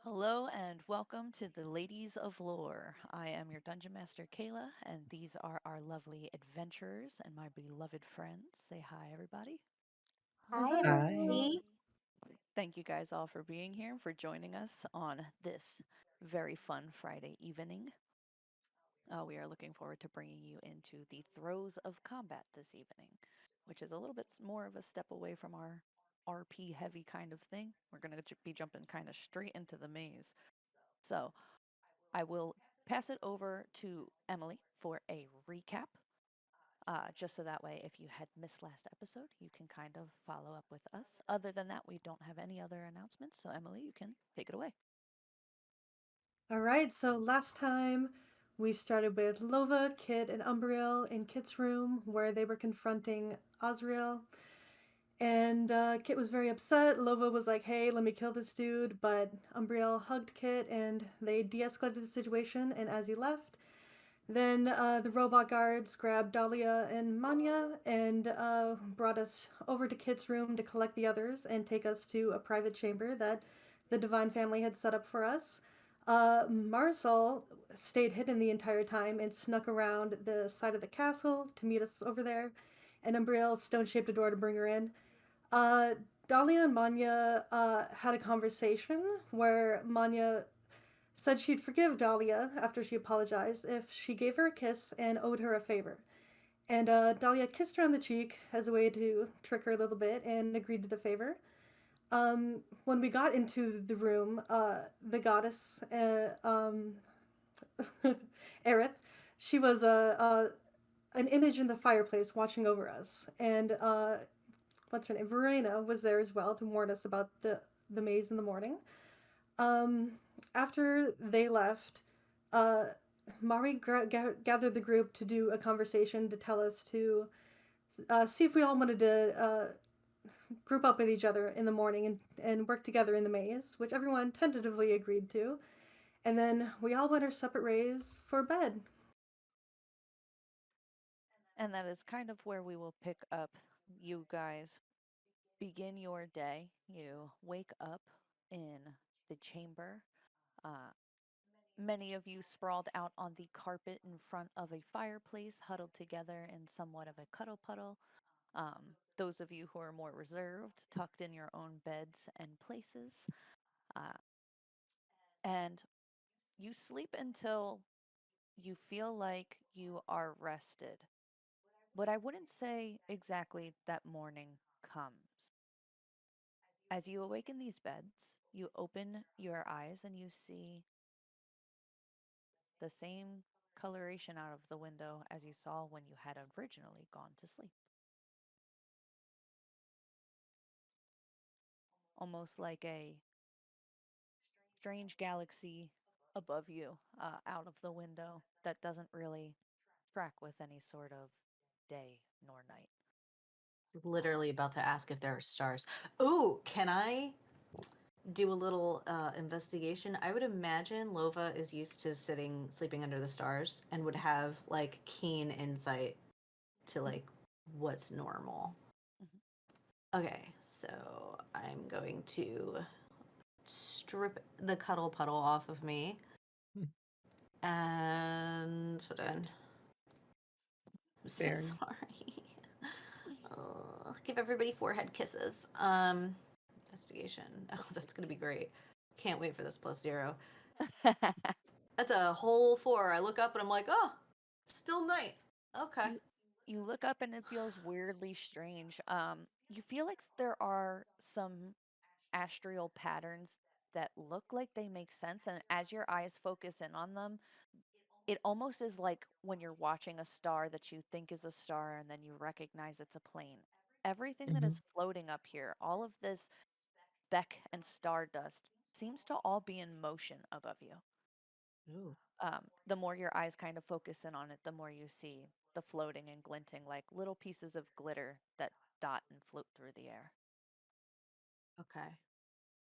Hello and welcome to the Ladies of Lore. I am your Dungeon Master Kayla, and these are our lovely adventurers and my beloved friends. Say hi, everybody. Hi, Hi. everybody. Thank you guys all for being here and for joining us on this very fun Friday evening. We are looking forward to bringing you into the throes of combat this evening, which is a little bit more of a step away from our RP heavy kind of thing. We're going to be jumping kind of straight into the maze. So, I will pass it over to Emily for a recap, just so that way, if you had missed last episode, you can kind of follow up with us. Other than that, we don't have any other announcements. So, Emily, you can take it away. All right, so last time we started with Lova, Kit, and Umbriel in Kit's room where they were confronting Azrael. And Kit was very upset. Lova was like, hey, let me kill this dude. But Umbriel hugged Kit and they de escalated the situation. And as he left, then the robot guards grabbed Dahlia and Manya and brought us over to Kit's room to collect the others and take us to a private chamber that the Divine Family had set up for us. Marisol stayed hidden the entire time and snuck around the side of the castle to meet us over there, and Umbriel stone shaped a door to bring her in. Uh, Dahlia and Manya had a conversation where Manya said she'd forgive Dahlia after she apologized if she gave her a kiss and owed her a favor. And Dahlia kissed her on the cheek as a way to trick her a little bit and agreed to the favor. When we got into the room, the goddess, Aerith, she was an image in the fireplace watching over us. And what's her name? Verena was there as well to warn us about the maze in the morning. Um, After they left, uh, Mari gathered the group to do a conversation to tell us to see if we all wanted to group up with each other in the morning and work together in the maze, which everyone tentatively agreed to. And then we all went our separate ways for bed. And that is kind of where we will pick up. You guys begin your day. You wake up in the chamber. Uh, Many of you sprawled out on the carpet in front of a fireplace, huddled together in somewhat of a cuddle puddle. Those of you who are more reserved, tucked in your own beds and places. Uh, and you sleep until you feel like you are rested. But I wouldn't say exactly that morning comes. As you awaken these beds, you open your eyes and you see the same coloration out of the window as you saw when you had originally gone to sleep. Almost like a strange galaxy above you, out of the window that doesn't really track with any sort of day nor night. Literally about to ask if there are stars. Ooh, can I do a little investigation? I would imagine Lova is used to sleeping under the stars, and would have like keen insight to Mhm, like what's normal. mhm. Okay, so I'm going to strip the cuddle puddle off of me Hmm. and hold on. I'm so Very. sorry. Give everybody forehead kisses. Investigation. Oh, that's gonna be great. Can't wait for this +0. That's a whole 4. I look up and I'm like, oh, still night. Okay. you you look up and it feels weirdly strange. You feel like there are some astral patterns that look like they make sense, and as your eyes focus in on them, it almost is like when you're watching a star that you think is a star and then you recognize it's a plane. Everything that Mhm. is floating up here, all of this speck and stardust, seems to all be in motion above you. Ooh. The more your eyes kind of focus in on it, the more you see the floating and glinting like little pieces of glitter that dot and float through the air. Okay.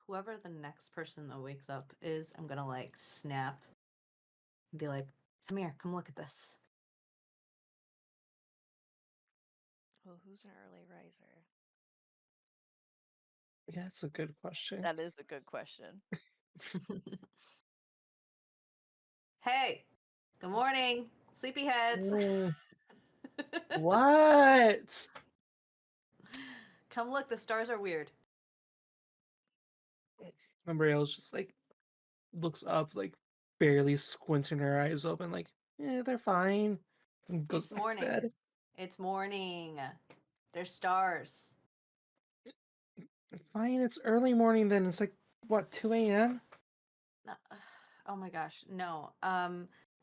Whoever the next person that wakes up is, I'm gonna like snap and be like, come here, come look at this. Well, who's an early riser? Yeah, that's a good question. That is a good question. Hey, good morning, sleepyheads. What? Come look, the stars are weird. Umbriel's just like looks up, like barely squinting her eyes open, like, they're fine. And goes It's back to morning. bed. It's morning. They're stars. Fine, it's early morning then. It's like, what, 2 a.m.? No- Oh my gosh, no.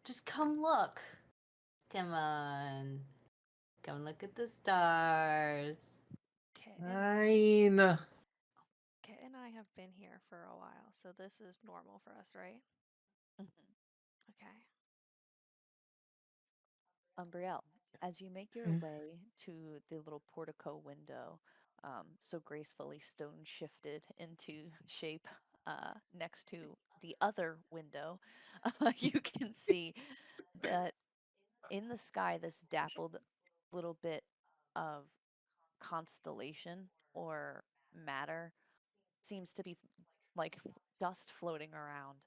Just come look. Come on. Come look at the stars. Kit and I have been here for a while, so this is normal for us, right? Mhm. Okay. Umbriel, as you make your way to the little portico window, so gracefully stone shifted into shape next to the other window, you can see that in the sky, this dappled little bit of constellation or matter seems to be like dust floating around.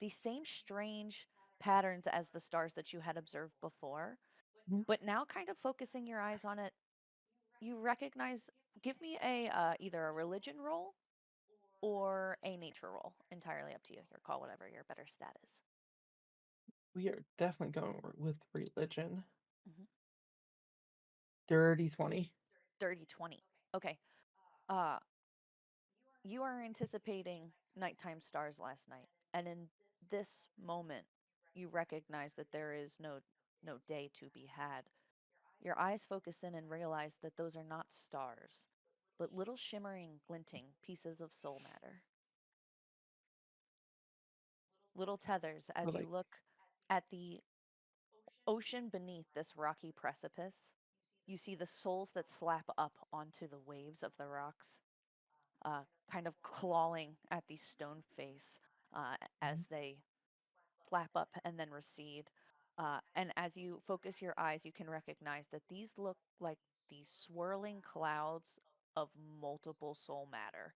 The same strange patterns as the stars that you had observed before, Mhm. but now kind of focusing your eyes on it, you recognize. Give me a either a religion roll or a nature roll. Entirely up to you. Your call, whatever your better stat is. We are definitely going with religion. Mhm. Dirty 20. Dirty 20. Okay. Uh, you are anticipating nighttime stars last night, and in this moment, you recognize that there is no day to be had. Your eyes focus in and realize that those are not stars, but little shimmering, glinting pieces of soul matter. Little tethers We're as you like, look at the ocean beneath this rocky precipice. You see the souls that slap up onto the waves of the rocks, kind of clawing at the stone face as they flap up and then recede. And as you focus your eyes, you can recognize that these look like these swirling clouds of multiple soul matter.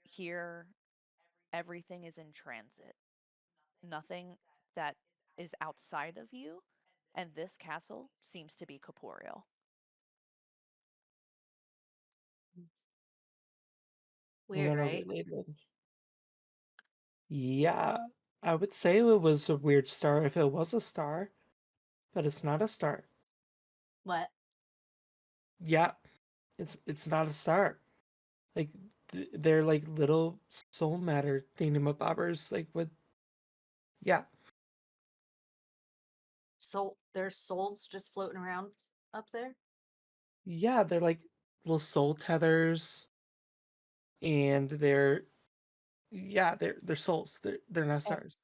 Here, everything is in transit. Nothing that is outside of you, and this castle seems to be corporeal. I'm Weird, gonna right? relate it. Yeah, I would say it was a weird star if it was a star, but it's not a star. What? Yeah, it's not a star. Like they're like little soul matter thingamabobbers. Like what? Yeah, So there's souls just floating around up there? yeah, they're like little soul tethers, and they're souls. They're not Af- stars.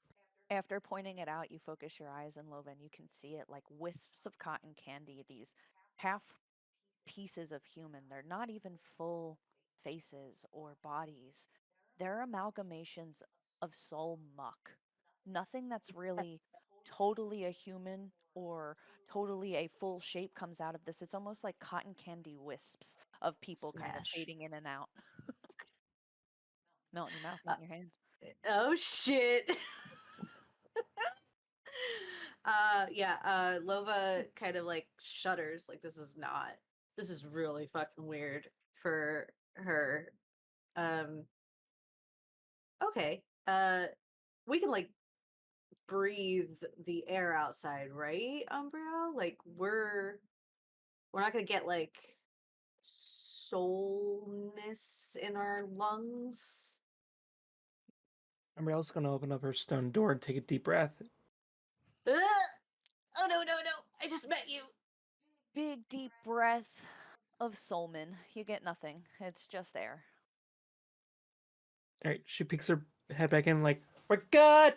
After pointing it out, you focus your eyes, and Loven, you can see it like wisps of cotton candy, these half pieces of human. They're not even full faces or bodies. They're amalgamations of soul muck. Nothing that's really totally a human or totally a full shape comes out of this. It's almost like cotton candy wisps of people kind of Smash. fading in and out. Melt in your mouth, melt in your hand. Oh shit. Yeah, Lova kind of like shudders, like this is really fucking weird for her. Um, okay. We can like breathe the air outside, right, Umbria? Like we're not gonna get like soulness in our lungs. Umbrelle's gonna open up her stone door and take a deep breath. Ugh! Oh no, no, no. I just met you. Big deep breath of Solman. You get nothing. It's just air. All right, she peeks her head back in, like, we're good.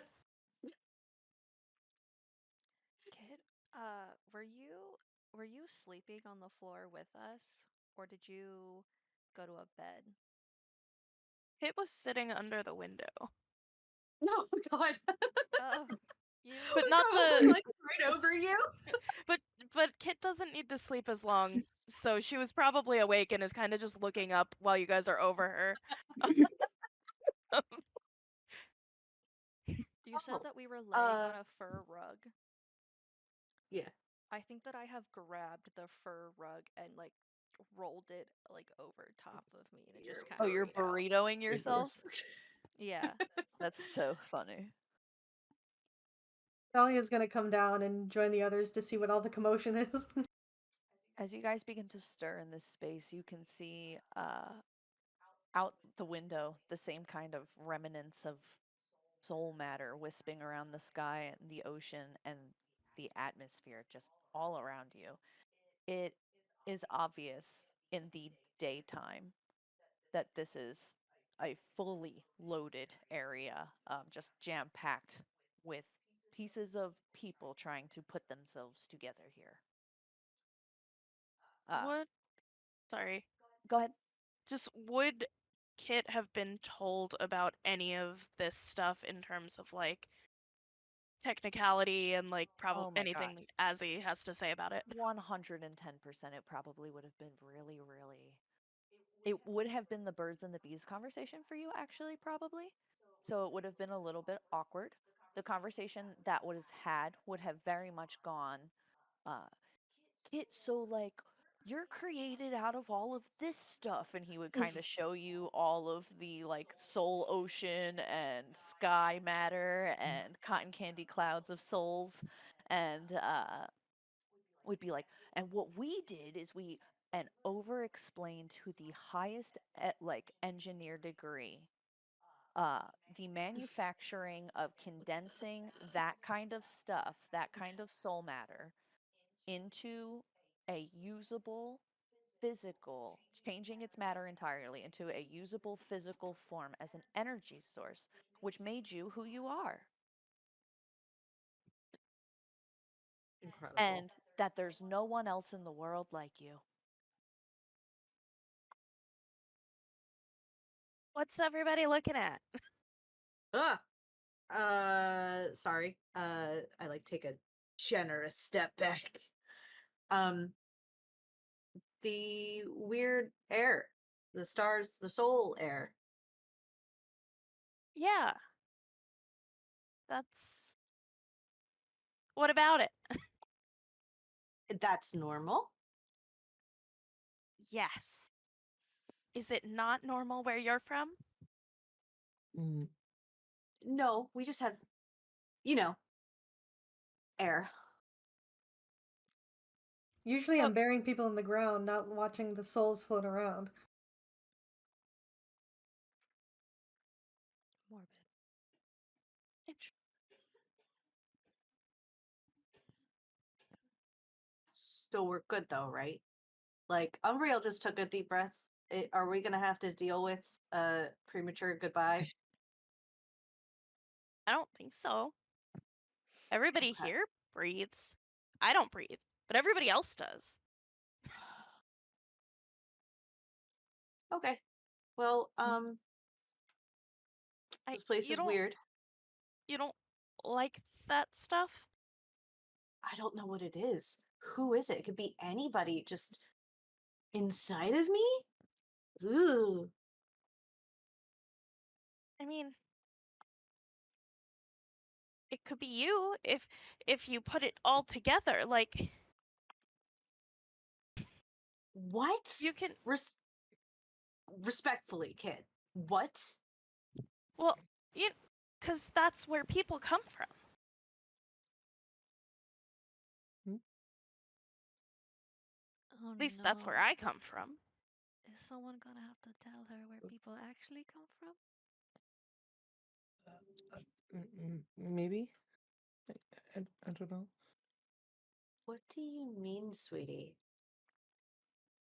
Kit, were you sleeping on the floor with us, or did you go to a bed? Kit was sitting under the window, No, God. Oh, you. but We not probably the. like right over you. But Kit doesn't need to sleep as long, so she was probably awake and is kind of just looking up while you guys are over her. You said Oh, that we were laying on uh, a fur rug. yeah. I think that I have grabbed the fur rug and like rolled it like over top of me, and it just kind Oh, of you're burritoing yourself? yeah. That's so funny. Dahlia's gonna come down and join the others to see what all the commotion is. As you guys begin to stir in this space, you can see out the window the same kind of remnants of soul matter wisping around the sky and the ocean and the atmosphere just all around you. It is obvious in the daytime that this is a fully loaded area, just jam packed with pieces of people trying to put themselves together here. What? Sorry. Go ahead. Just would Kit have been told about any of this stuff in terms of like technicality and like probably Oh my anything gosh. Azzy has to say about it? 110%. It probably would have been really, really. It would have been the birds and the bees conversation for you, actually, probably. So it would have been a little bit awkward. The conversation that was had would have very much gone, uh, Kit, so like, you're created out of all of this stuff. And he would kind of show you all of the like soul ocean and sky matter and cotton candy clouds of souls. And would be like, and what we did is we and over explained to the highest like engineer degree uh the manufacturing of condensing that kind of stuff, that kind of soul matter into a usable physical, changing its matter entirely into a usable physical form as an energy source, which made you who you are. Incredible. And that there's no one else in the world like you. What's everybody looking at? Ah, sorry. I like take a generous step back. Um, the weird air, the stars, the soul air. Yeah. That's what about it? That's normal. Yes. Is it not normal where you're from? Mm, No, we just have, you know, air. Usually Oh, I'm burying people in the ground, not watching the souls float around. Morbid. int- So we're good though, right? Like, Umbriel just took a deep breath. Are we gonna have to deal with a premature goodbye? I don't think so. Everybody Okay. here breathes. I don't breathe, but everybody else does. Okay. Well, I this place is weird. you don't like that stuff? I don't know what it is. Who is it? It could be anybody just inside of me? Ooh. I mean, it could be you if you put it all together. Like What? you can Respectfully, kid. What? well, you cuz that's where people come from. Oh At least that's no. where I come from. Is someone gonna have to tell her where people actually come from? maybe. I don't know. What do you mean, sweetie?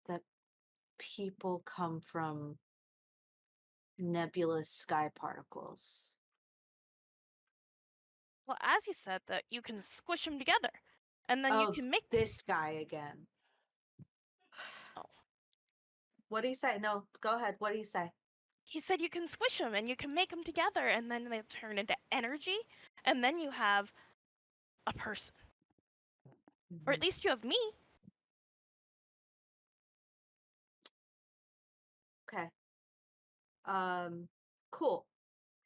That people come from nebulous sky particles. Well, as you said that you can squish them together and then you Of can make this guy again. Oh. What do you say? No, go ahead. What do you say? He said you can squish them and you can make them together and then they turn into energy and then you have a person. Or at Mhm. least you have me. Okay. Cool.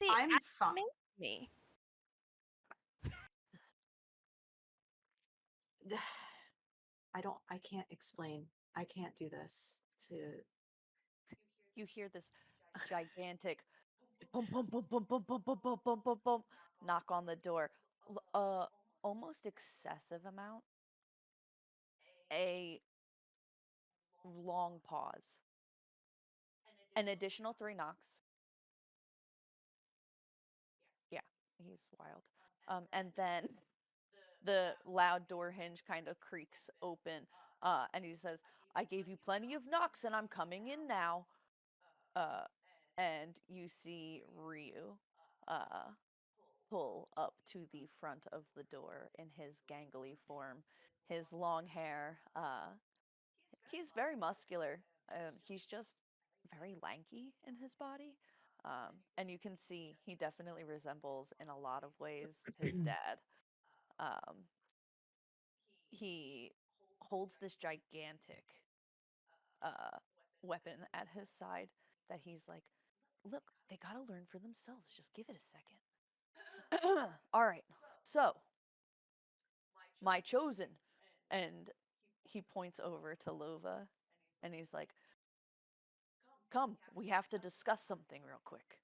See, I'm Alex fine. made me. I can't explain. I can't do this to. You hear this gigantic boom, boom, boom, boom, boom, boom, boom, boom, boom, boom, boom, knock on the door. Almost excessive amount. A long pause. An additional 3 knocks. Yeah, he's wild. And then the loud door hinge kind of creaks open. And he says, "I gave you plenty of knocks, and I'm coming in now." Uh, and you see Ryu, pull up to the front of the door in his gangly form, his long hair. He's very muscular. He's just very lanky in his body. And you can see he definitely resembles, in a lot of ways, his dad. Um, he holds this gigantic uh, weapon at his side that he's like, "Look, they gotta learn for themselves. Just give it a second." All right, so my chosen. And he points over to Lova and he's like, "Come, we have to discuss something real quick."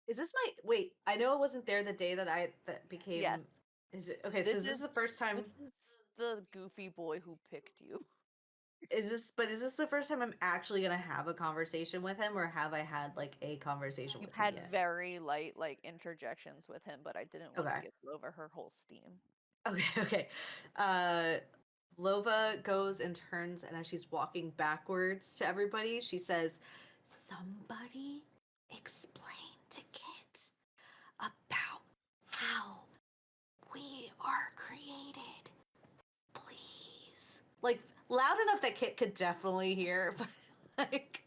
Is this my wait? I know it wasn't there the day that became. Yes. Is it okay? So is this the first time? This is the goofy boy who picked you. Is this the first time I'm actually gonna have a conversation with him, or have I had like a conversation You've with him had yet? very light interjections with him, but I didn't want to Okay. give Lova her whole steam. Okay, okay. Lova goes and turns, and as she's walking backwards to everybody, she says, "Somebody explain to kids about how we are created, please." Like, loud enough that Kit could definitely hear, but like,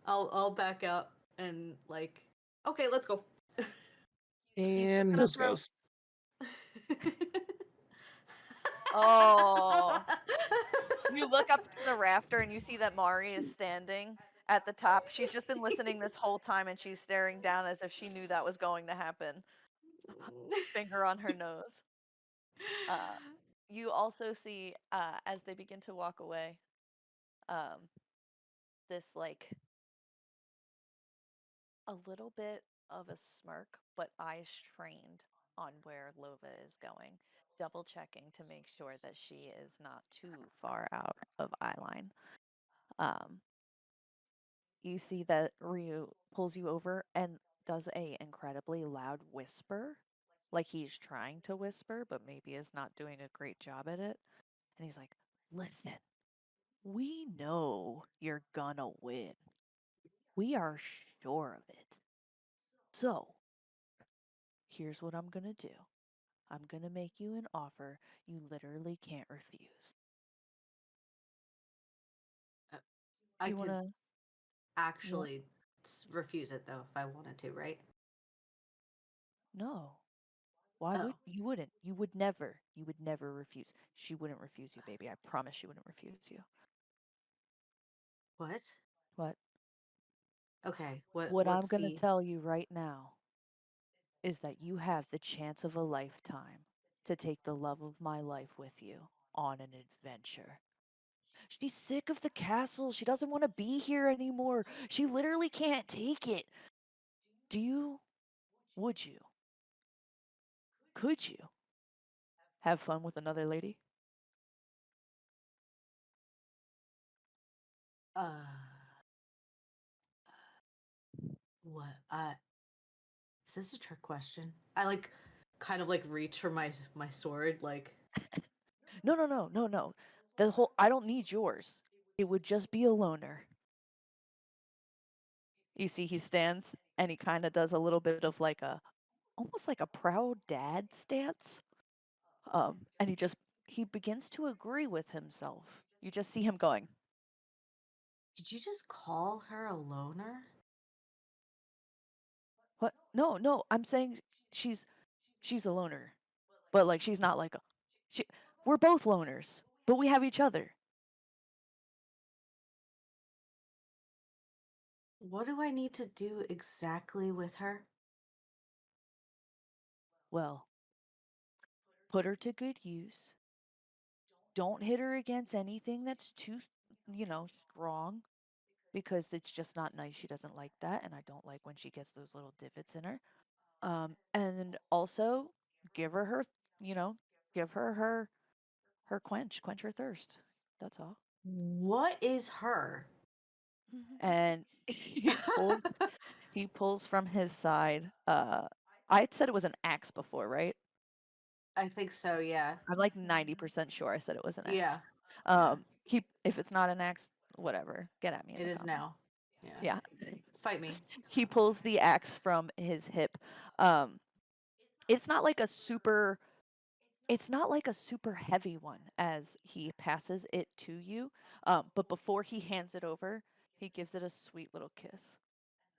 I'll back up and like, okay, let's go. He's just And gonna nose throw. goes. Oh. You look up to the rafter and you see that Mari is standing at the top. She's just been listening this whole time and she's staring down as if she knew that was going to happen. Finger on her nose. You also see, as they begin to walk away, this a little bit of a smirk, but eyes trained on where Lova is going, double checking to make sure that she is not too far out of eyeline. You see that Ryu pulls you over and does a incredibly loud whisper, like he's trying to whisper, but maybe is not doing a great job at it. And he's like, "Listen, we know you're gonna win. We are sure of it. So, here's what I'm gonna do. I'm gonna make you an offer you literally can't refuse. Do I you could wanna? actually refuse it though if I wanted to, right? No. Why Oh, would you wouldn't? You would never. You would never refuse. She wouldn't refuse you, baby. I promise she wouldn't refuse you. what? What? Okay, What I'm what's gonna the tell you right now is that you have the chance of a lifetime to take the love of my life with you on an adventure. She's sick of the castle. She doesn't want to be here anymore. She literally can't take it. Do you? Would you? Could you have fun with another lady? uh what is this a trick question? I like kind of like reach for my sword like No, no, no, no, no. The whole I don't need yours. It would just be a loner. You see, he stands and he kind of does a little bit of almost like a proud dad stance. And he begins to agree with himself. You just see him going, did you just call her a loner? "What? No, no. I'm saying she's she's a loner, but she's not like a. She, we're both loners, but we have each other. What do I need to do exactly with her? Well, put her to good use. Don't hit her against anything that's too, strong because it's just not nice. She doesn't like that, and I don't like when she gets those little divots in her. And also give her her, you know, give her her quench her thirst. That's all. What is her? And he pulls from his side. I said it was an axe before, right? I think so, yeah. I'm like 90% sure I said it was an axe. Yeah. Yeah. If it's not an axe, whatever. Get at me in It the is comments. now. Yeah. Yeah. Fight me. He pulls the axe from his hip. Um, it's not like a super heavy one as he passes it to you. But before he hands it over, he gives it a sweet little kiss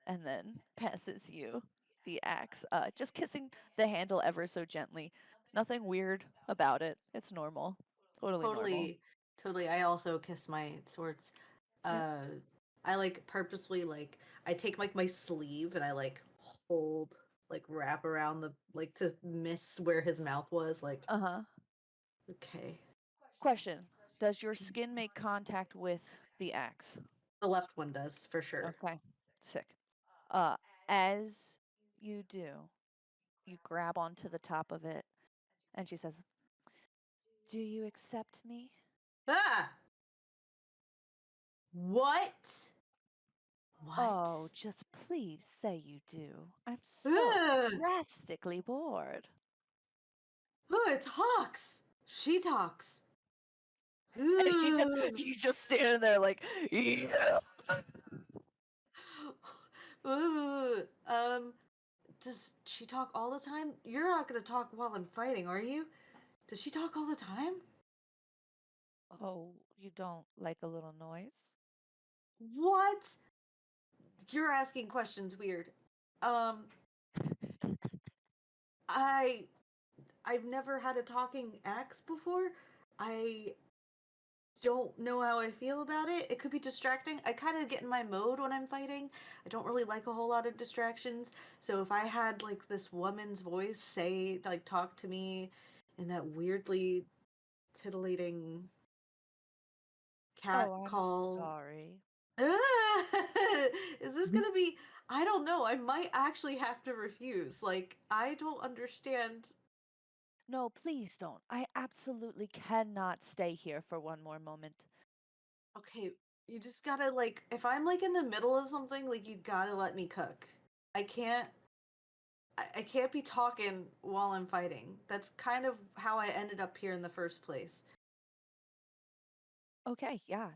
and then passes you the axe. Just kissing the handle ever so gently. Nothing weird about it. It's normal. Totally normal. Totally. I also kiss my swords. Yep. I like purposely like I take like my sleeve and I like hold like wrap around the like to miss where his mouth was like Uh-huh. okay. Question. Does your skin make contact with the axe? The left one does for sure. Okay. Sick. Uh, as you do, you grab onto the top of it, and she says, "Do you accept me?" Ah! What? Oh, What? just please say you do. I'm so Ugh. drastically bored. Oh, it talks. She talks. And he just Ugh. he's just standing there like, yeah. Ugh. Does she talk all the time? You're not gonna talk while I'm fighting, are you? Does she talk all the time? Oh, you don't like a little noise? What? You're asking questions weird. Um, I I've never had a talking axe before. I don't know how I feel about it. It could be distracting. I kind of get in my mode when I'm fighting. I don't really like a whole lot of distractions. So if I had like this woman's voice say like talk to me in that weirdly titillating cat Oh, I'm call. sorry. Is this gonna be? I don't know. I might actually have to refuse. Like, I don't understand. No, please don't. I absolutely cannot stay here for one more moment. Okay, you just gotta, like, if I'm, like, in the middle of something, like, you gotta let me cook. I can't. I can't be talking while I'm fighting. That's kind of how I ended up here in the first place. Okay, yeah.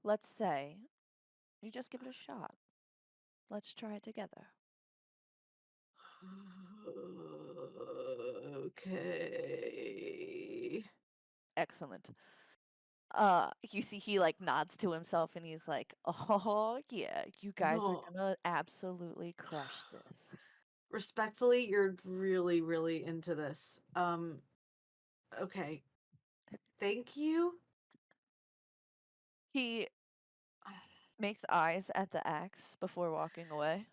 Let's say you just give it a shot. Let's try it together. Okay. Excellent. You see he like nods to himself and he's like, "Oh, yeah, you guys are No. gonna absolutely crush this." Respectfully, you're really, really into this. Okay. Thank you. He makes eyes at the axe before walking away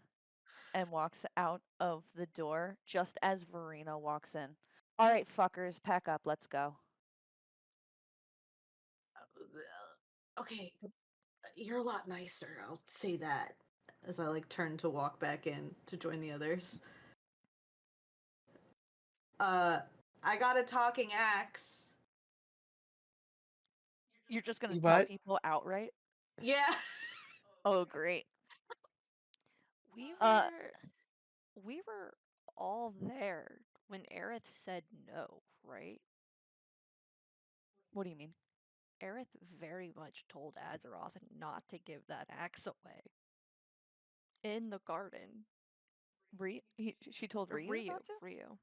and walks out of the door just as Verena walks in. All right, fuckers, pack up. Let's go. Okay, you're a lot nicer. I'll say that as I like turn to walk back in to join the others. Uh, I got a talking axe. You're just gonna tell What? people outright? Yeah. Oh, great. We Uh, were we were all there when Aerith said no, right? what do you mean? Aerith very much told Azeroth not to give that axe away in the garden. She told Ryu Ryu, not to? Ryu.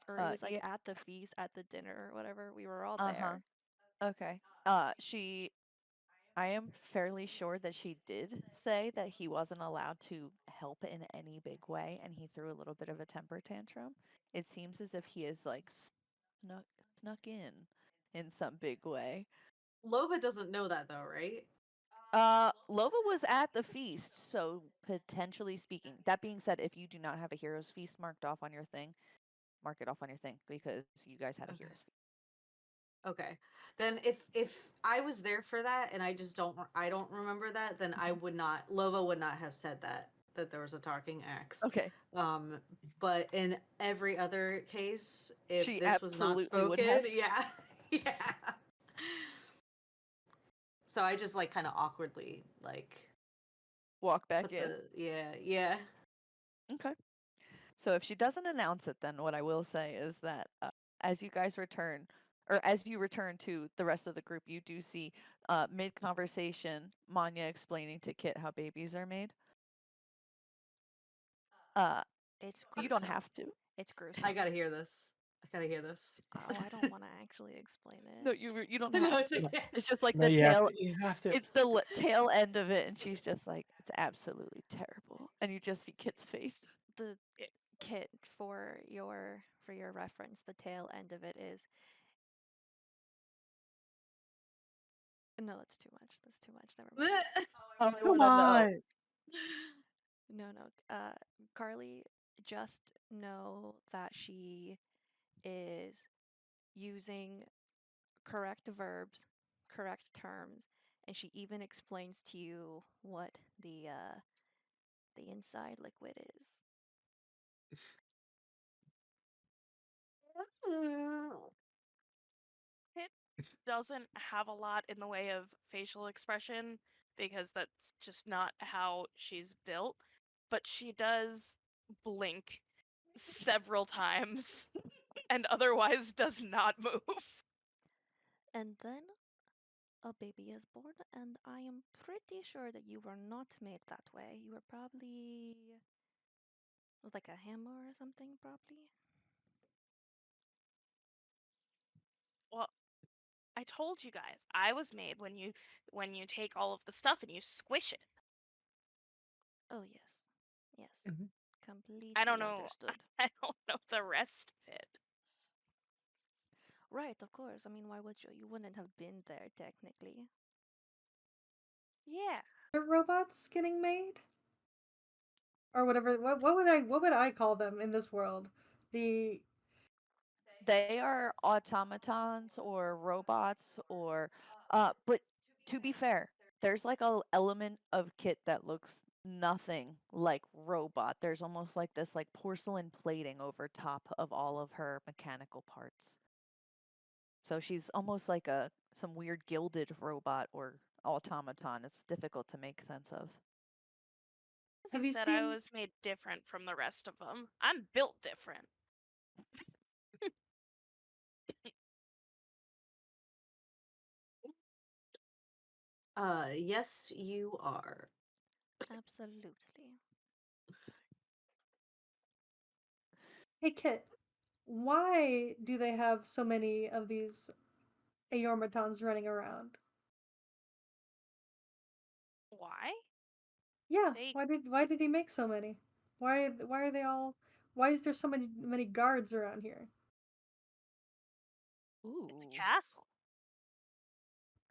Or it was like Yeah. at the feast, at the dinner, or whatever. We were all Uh-huh. there. Okay. I am fairly sure that she did say that he wasn't allowed to help in any big way, and he threw a little bit of a temper tantrum. It seems as if he is like snuck snuck in some big way. Loba doesn't know that though, right? Lova was at the feast, so potentially speaking. That being said, if you do not have a hero's feast marked off on your thing, mark it off on your thing because you guys had a Okay. hero's feast. Okay. Then if I was there for that and I don't remember that, then I would not Lova would not have said that there was a talking axe. Okay. But in every other case, if She this was not absolutely would spoken, have. yeah. Yeah. So I just like kind of awkwardly like Walk back put in. yeah. Okay. So if she doesn't announce it, then what I will say is that as you guys return, or as you return to the rest of the group, you do see mid conversation Manya explaining to Kit how babies are made. Uh, It's you don't gruesome. have to. It's gruesome. I gotta hear this. I gotta hear this. Oh, I don't want to actually explain No, it. you don't No, have it's to. okay. It's just like No, the tail. you have to. It's the tail end of it, and she's just like, it's absolutely terrible, and you just see Kit's face. The Kit for your reference, the tail end of it is. No, that's too much. That's too much. Never mind. Oh, I Come want to know. on. No. Carly, just know that she is using correct verbs, correct terms, and she even explains to you what the inside liquid is. It doesn't have a lot in the way of facial expression because that's just not how she's built, but she does blink several times and otherwise does not move. And then a baby is born, and I am pretty sure that you were not made that way. You were probably with like a hammer or something, probably. Well, I told you guys I was made when you take all of the stuff and you squish it. Oh yes, yes, Mhm. completely I don't know. understood. I don't know the rest of it. Right, of course. I mean, why would you? You wouldn't have been there technically. Yeah. Are robots getting made? Or whatever. What would I call them in this world? The They are automatons or robots or but to be fair, there's like a element of Kit that looks nothing like robot. There's almost like this like porcelain plating over top of all of her mechanical parts. So she's almost like a some weird gilded robot or automaton. It's difficult to make sense of. As you have you said, I seen was made different from the rest of them. I'm built different. Yes, you are. Absolutely. Hey Kit, why do they have so many of these Aormatons running around? Why? Yeah, They why did he make so many? Why are they all why is there so many guards around here? it's a Ooh. castle.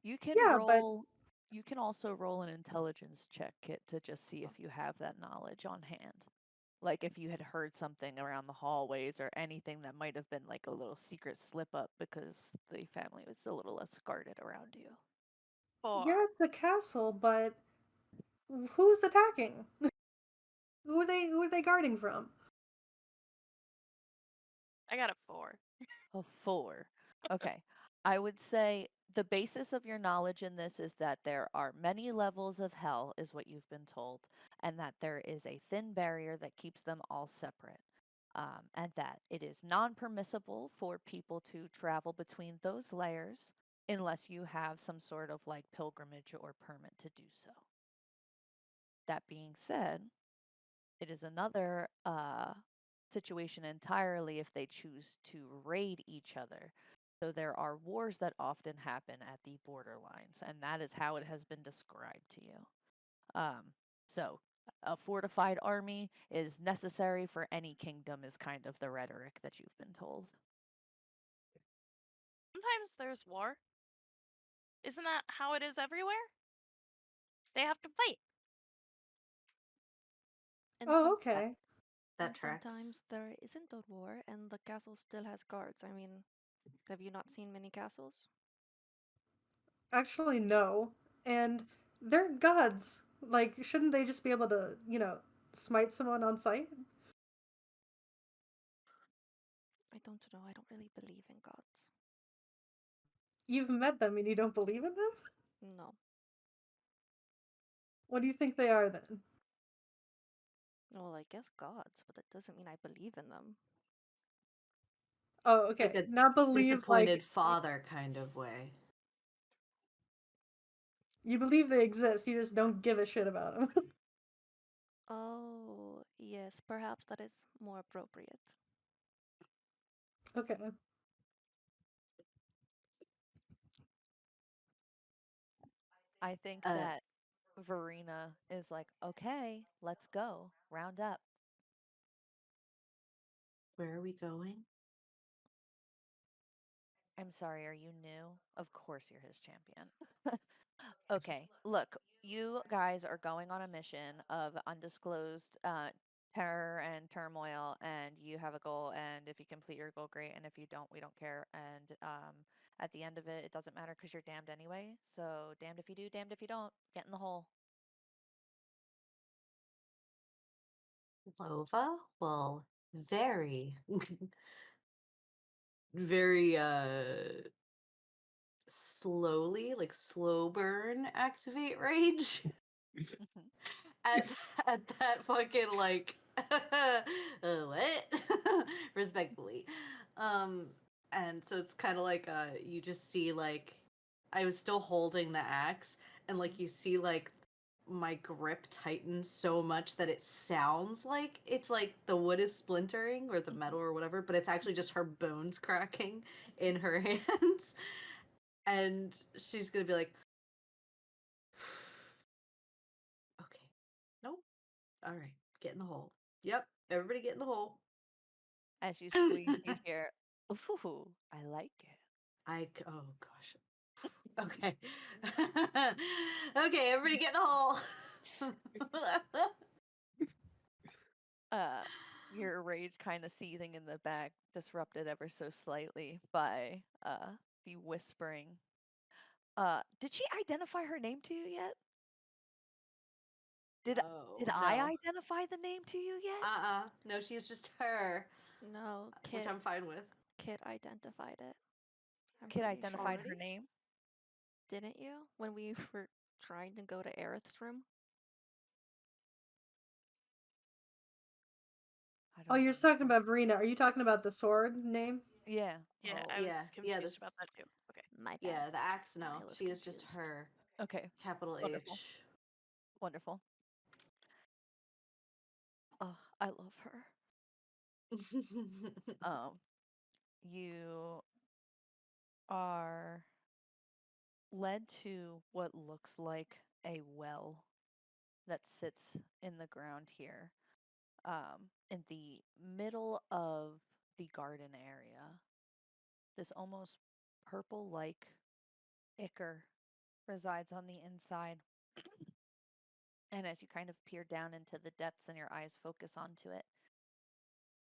You can Yeah, but roll you can also roll an intelligence check, Kit, to just see if you have that knowledge on hand. Like if you had heard something around the hallways or anything that might have been like a little secret slip up because the family was a little less guarded around you. yeah, 4. it's a castle, but who's attacking? Who are they guarding from? I got a 4. A 4. Okay. I would say the basis of your knowledge in this is that there are many levels of hell, is what you've been told, and that there is a thin barrier that keeps them all separate. And that it is non permissible for people to travel between those layers unless you have some sort of like pilgrimage or permit to do so. That being said, it is another situation entirely if they choose to raid each other. So there are wars that often happen at the borderlines, and that is how it has been described to you. So a fortified army is necessary for any kingdom, is kind of the rhetoric that you've been told. Sometimes there's war. Isn't that how it is everywhere? they have to fight. And Oh, some okay. That and tracks. sometimes there isn't a war and the castle still has guards. I mean, have you not seen many castles? Actually, no. And they're gods. Like, shouldn't they just be able to, smite someone on sight? I don't know. I don't really believe in gods. You've met them and you don't believe in them? No. What do you think they are then? Well, I guess gods, but that doesn't mean I believe in them. Oh, Like okay. a Not believe, disappointed father kind of way. you believe they exist, you just don't give a shit about them. Oh, yes, perhaps that is more appropriate. Okay. I think Uh, that Verena is like, okay, let's go, round up. where are we going? I'm sorry, are you new? Of course you're his champion. Okay, look, you guys are going on a mission of undisclosed terror and turmoil, and you have a goal. And if you complete your goal, great. And if you don't, we don't care. And at the end of it, it doesn't matter because you're damned anyway. So damned if you do, damned if you don't. Get in the hole. Lova? Well, very, very slowly, like slow burn activate rage at at that fucking like what? Respectfully. Um and so it's kind of like you just see like I was still holding the axe and like you see like my grip tightens so much that it sounds like it's like the wood is splintering or the metal or whatever, but it's actually just her bones cracking in her hands. And she's gonna be like, okay, nope, all right, get in the hole. Yep, everybody get in the hole. As you squeeze, you hear, ooh, I like it. Oh gosh. Okay. Okay, everybody get in the hole. Uh, your rage kind of seething in the back, disrupted ever so slightly by the whispering. Did she identify her name to you yet? Did Oh did I no. identify the name to you yet? No, she's just her, No, which I'm fine with. Kit identified it. I'm Kid pretty sure. identified her Already? name. Didn't you? When we were trying to go to Aerith's room? I Oh, don't you're talking remember. about Verena. Are you talking about the sword name? Yeah. Yeah, Oh I yeah, was yeah. confused about that too. Okay. My bad. Yeah, the axe. No, I was she is just confused. her. Okay. Capital Wonderful. H. Wonderful. Oh, I love her. Um, you are led to what looks like a well that sits in the ground here, in the middle of the garden area. This almost purple like ichor resides on the inside. And as you kind of peer down into the depths and your eyes focus onto it,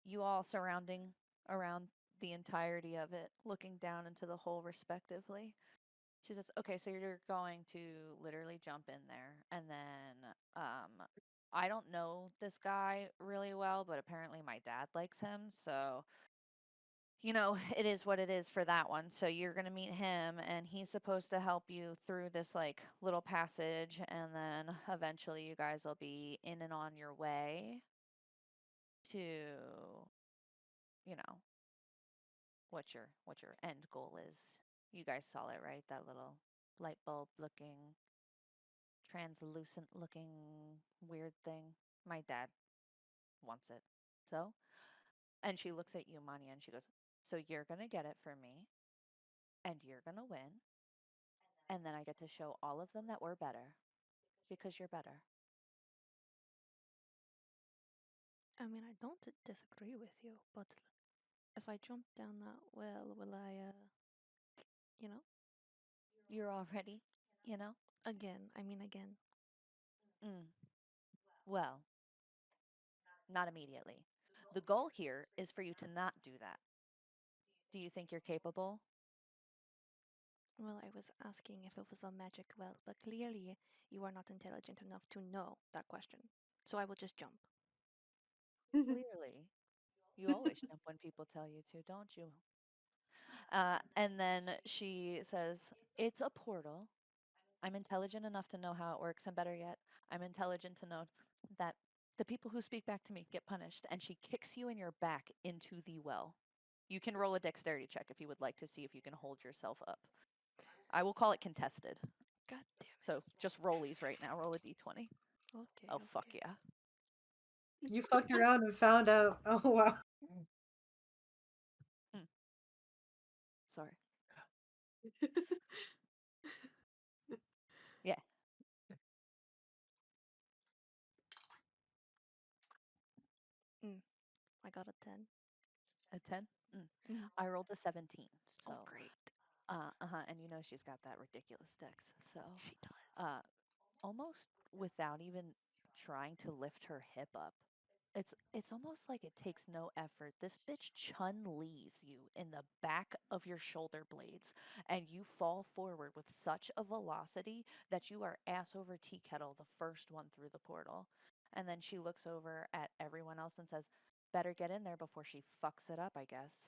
you all surrounding around the entirety of it, looking down into the hole respectively. She says, okay, so you're going to literally jump in there. And then I don't know this guy really well, but apparently my dad likes him. So, it is what it is for that one. So you're going to meet him, and he's supposed to help you through this like little passage. And then eventually you guys will be in and on your way to, you know, what your end goal is. You guys saw it, right? That little light bulb looking, translucent looking weird thing. My dad wants it. So, and she looks at you, Mania, and she goes, "So you're going to get it for me and you're going to win, and then I get to show all of them that we're better because you're better." I mean, I don't disagree with you, but if I jump down that well, will I, you know? You're already, you know? Again, I mean, again. Mm, well, not immediately. The goal here is for you to not do that. Do you think you're capable? Well, I was asking if it was a magic well, but clearly you are not intelligent enough to know that question. So I will just jump. Clearly. You always jump when people tell you to, don't you? And then she says, it's a portal. I'm intelligent enough to know how it works, and better yet, I'm intelligent to know that the people who speak back to me get punished. And she kicks you in your back into the well. You can roll a dexterity check if you would like to see if you can hold yourself up. I will call it contested. God damn So just rollies right now. Roll a d20. it. Okay, Oh, fuck okay. yeah. You fucked around and found out. Oh wow. Hmm. Sorry. Yeah, I got a 10. a 10. Mm. Mhm. I rolled a 17. So, Oh, great. and you know she's got that ridiculous dex. So, She does. uh, almost without even trying to lift her hip up. It's almost like it takes no effort. This bitch Chun Lees you in the back of your shoulder blades, and you fall forward with such a velocity that you are ass over tea kettle, the first one through the portal. And then she looks over at everyone else and says, "Better get in there before she fucks it up, I guess."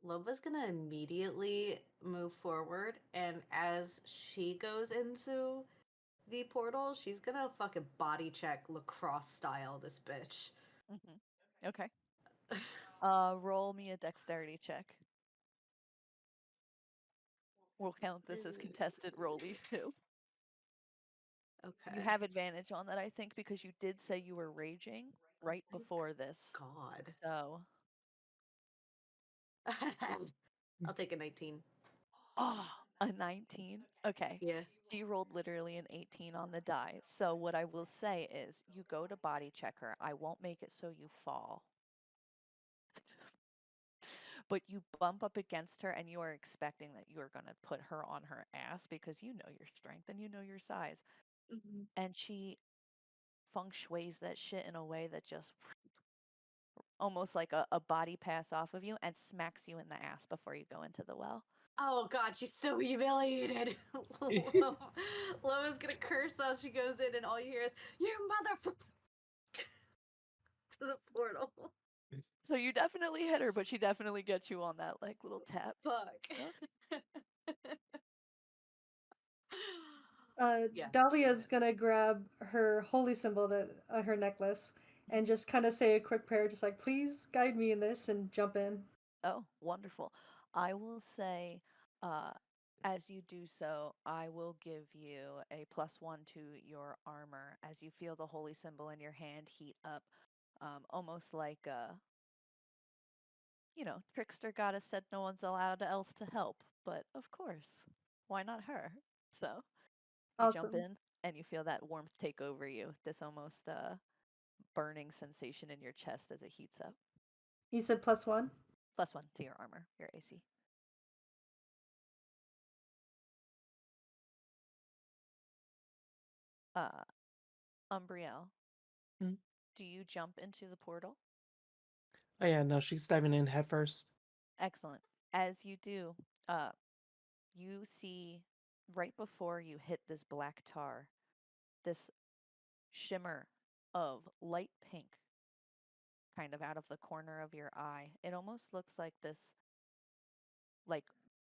Loba's gonna immediately move forward, and as she goes into the portal, she's gonna fucking body check lacrosse style this bitch. Okay. Roll me a dexterity check. We'll count this as contested rollies too. You Okay. have advantage on that, I think, because you did say you were raging right Thank before this. God. So, I'll take a 19. oh, a 19. Okay. Yeah. She rolled literally an 18 on the die. So, what I will say is you go to body check her. I won't make it so you fall. But you bump up against her and you are expecting that you are going to put her on her ass because you know your strength and you know your size. Mhm. And she feng shui's that shit in a way that just almost like a body pass off of you and smacks you in the ass before you go into the well. Oh God, she's so humiliated. Loma's gonna curse as she goes in, and all you hear is "You motherfucker" to the portal. So you definitely hit her, but she definitely gets you on that like little tap. Fuck. Okay. Yeah. Dahlia's gonna grab her holy symbol that her necklace and just kind of say a quick prayer, just like please guide me in this, and jump in. Oh, wonderful. I will say, uh, as you do so, I will give you a +1 to your armor as you feel the holy symbol in your hand heat up, almost like trickster goddess said no one's allowed else to help, but of course, why not her? So you jump Awesome. in and you feel that warmth take over you, this almost burning sensation in your chest as it heats up. You said +1. +1 to your armor, your AC. Uh, Umbriel, Hmm? do you jump into the portal? Oh yeah, no, she's diving in head first. Excellent. As you do, uh, you see right before you hit this black tar, this shimmer of light pink kind of out of the corner of your eye. It almost looks like this, like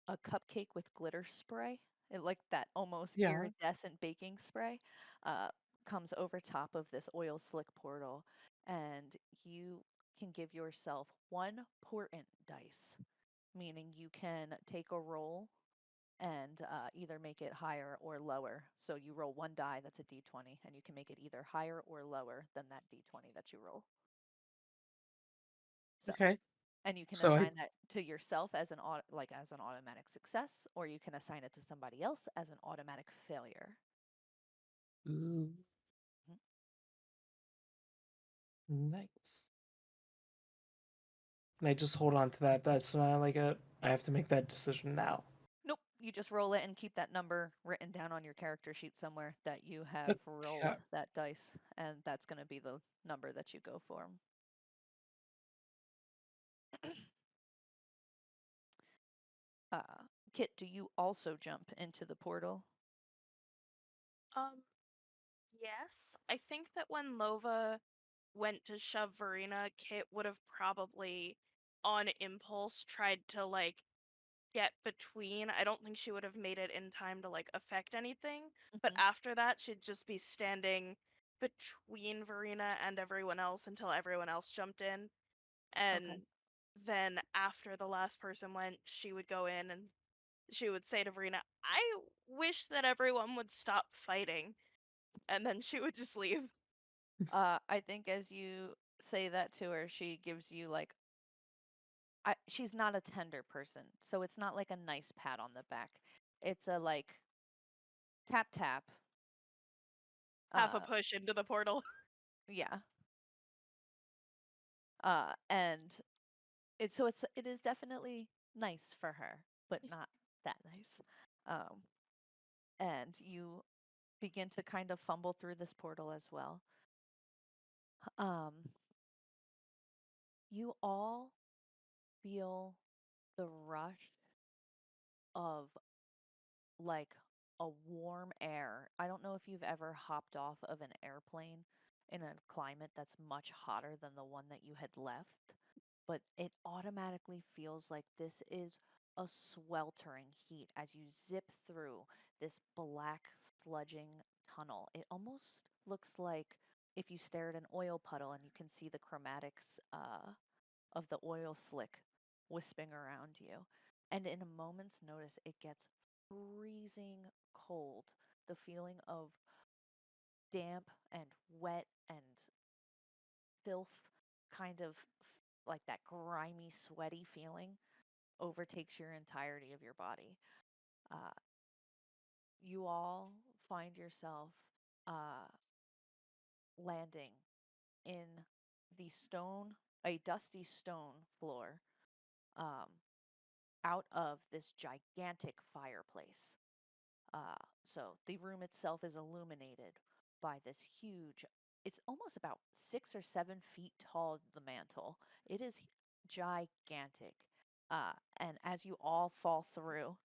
a cupcake with glitter spray. Like that almost Yeah. iridescent baking spray uh, comes over top of this oil slick portal, and you can give yourself one portent dice, meaning you can take a roll and either make it higher or lower. So you roll one die that's a d20, and you can make it either higher or lower than that d20 that you roll. So, Okay. and you can So I assign that to yourself as as an automatic success, or you can assign it to somebody else as an automatic failure. Ooh, Mhm. nice. And I just hold on to that. That's not like I have to make that decision now. Nope, You just roll it and keep that number written down on your character sheet somewhere that you have rolled Okay. that dice, and that's going to be the number that you go for. Kit, do you also jump into the portal? Um, yes. I think that when Lova went to shove Verena, Kit would have probably, on impulse, tried to, like, get between. I don't think she would have made it in time to, like, affect anything. But Mhm. after that, she'd just be standing between Verena and everyone else until everyone else jumped in. And Okay. then after the last person went, she would go in and she would say to Verena, I wish that everyone would stop fighting. And then she would just leave. I think as you say that to her, she gives you like she's not a tender person, so it's not like a nice pat on the back. It's a like tap tap. Half a Uh, push into the portal. yeah. And it is definitely nice for her, but not that nice. Um, and you begin to kind of fumble through this portal as well. Um, you all feel the rush of like a warm air. I don't know if you've ever hopped off of an airplane in a climate that's much hotter than the one that you had left, but it automatically feels like this is a sweltering heat as you zip through this black sludging tunnel. It almost looks like if you stare at an oil puddle and you can see the chromatics of the oil slick wisping around you. And in a moment's notice, it gets freezing cold. The feeling of damp and wet and filth, kind of like that grimy, sweaty feeling, overtakes your entirety of your body. Uh, you all find yourself uh, landing in the stone, a dusty stone floor, um, out of this gigantic fireplace. So the room itself is illuminated by this huge, it's almost about 6 or 7 feet tall, the mantle. It is gigantic. And as you all fall through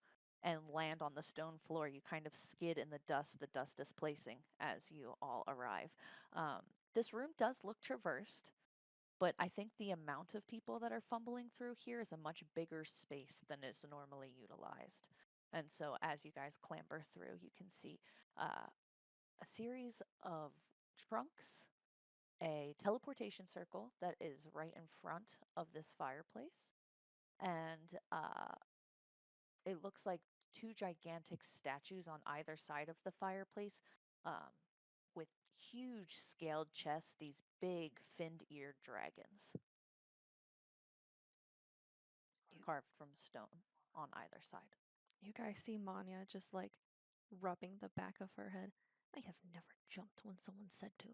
and land on the stone floor, you kind of skid in the dust displacing as you all arrive. Um, this room does look traversed, but I think the amount of people that are fumbling through here is a much bigger space than is normally utilized. And so as you guys clamber through, you can see a series of trunks, a teleportation circle that is right in front of this fireplace, and it looks like two gigantic statues on either side of the fireplace, um, with huge scaled chests, these big finned-eared dragons You, carved from stone on either side. you guys see Manya just like rubbing the back of her head. I have never jumped when someone said to.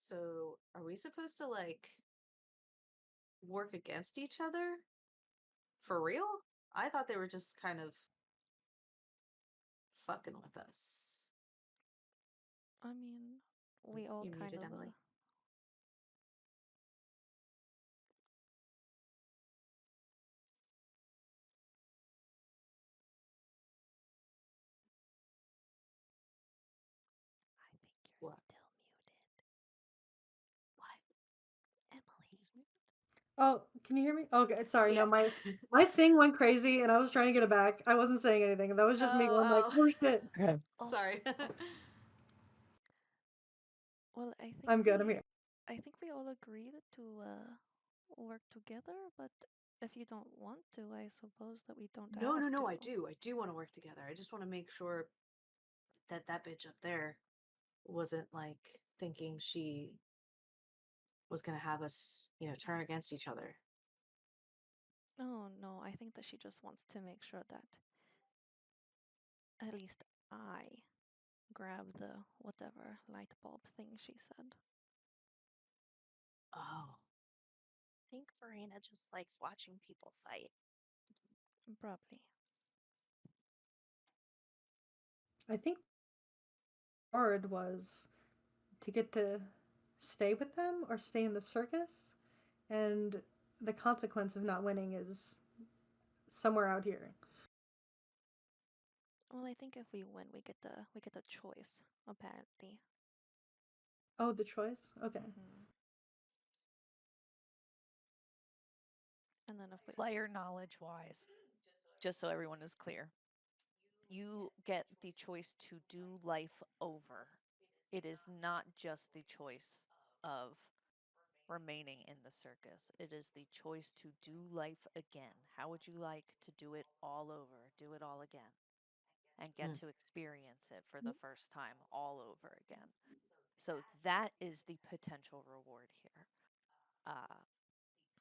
So, are we supposed to like work against each other? For real? I thought they were just kind of fucking with us. I mean, we all You're kind muted, of Emily. I think you're What? still muted. What? Emily. Oh, can you hear me? Okay, sorry. Yeah. No, my thing went crazy, and I was trying to get it back. I wasn't saying anything. That was just me going like, Oh, "Oh shit, Okay. Oh, sorry. oh. Well, I'm good. I'm here." I think we all agreed to work together, but if you don't want to, I suppose that we don't No, have no, no, to. I do. I do want to work together. I just want to make sure that that bitch up there wasn't like thinking she was going to have us, turn against each other. Oh no, I think that she just wants to make sure that at least I grab the whatever light bulb thing she said. Oh. think Verena just likes watching people fight. Probably. I think reward was to get to stay with them or stay in the circus, and the consequence of not winning is somewhere out here. Well, I think if we win, we get a choice. Apparently. Oh, the choice? Okay. Hmm. And then if we Player knowledge wise, just so everyone is clear, you get the choice to do life over. It is not just the choice of remaining in the circus. It is the choice to do life again. How would you like to do it all over, do it all again, and get Mm. to experience it for the first time all over again? So that is the potential reward here.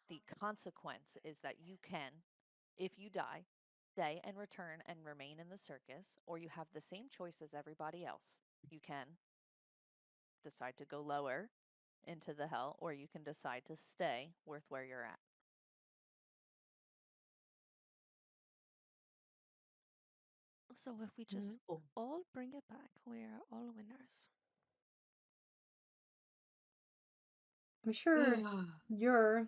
The consequence is that you can, if you die, stay and return and remain in the circus, or you have the same choice as everybody else. You can decide to go lower into the hell, or you can decide to stay with where you're at. so if we just Oh. all bring it back, we're all winners. I'm sure your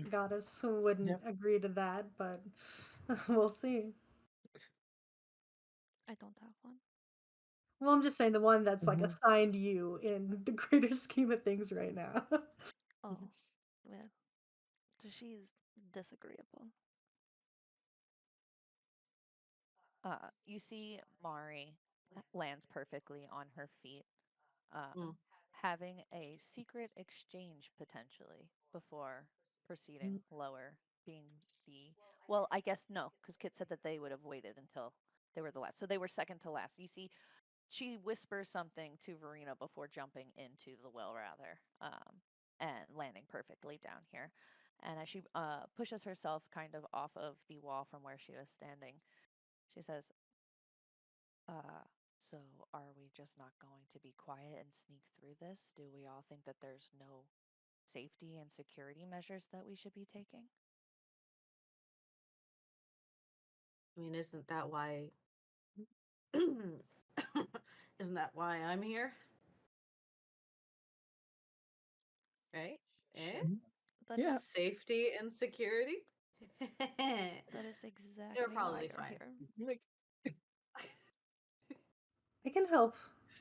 goddess wouldn't agree to that, but we'll see. I don't have one. Well, I'm just saying the one that's like Mhm. assigned you in the greater scheme of things right now. Oh, well, she's disagreeable. You see Mari lands perfectly on her feet, Mm. having a secret exchange potentially before proceeding lower, being the well, I guess no, because Kit said that they would have waited until they were the last. So they were second to last. You see, she whispers something to Verena before jumping into the well, rather, and landing perfectly down here. And as she pushes herself kind of off of the wall from where she was standing, she says, so are we just not going to be quiet and sneak through this? Do we all think that there's no safety and security measures that we should be taking? I mean, isn't that why? Isn't that why I'm here? Right? Eh? Sure. That Yeah. is Safety and security? that is You're exactly why probably you're fine. here. Like, I can help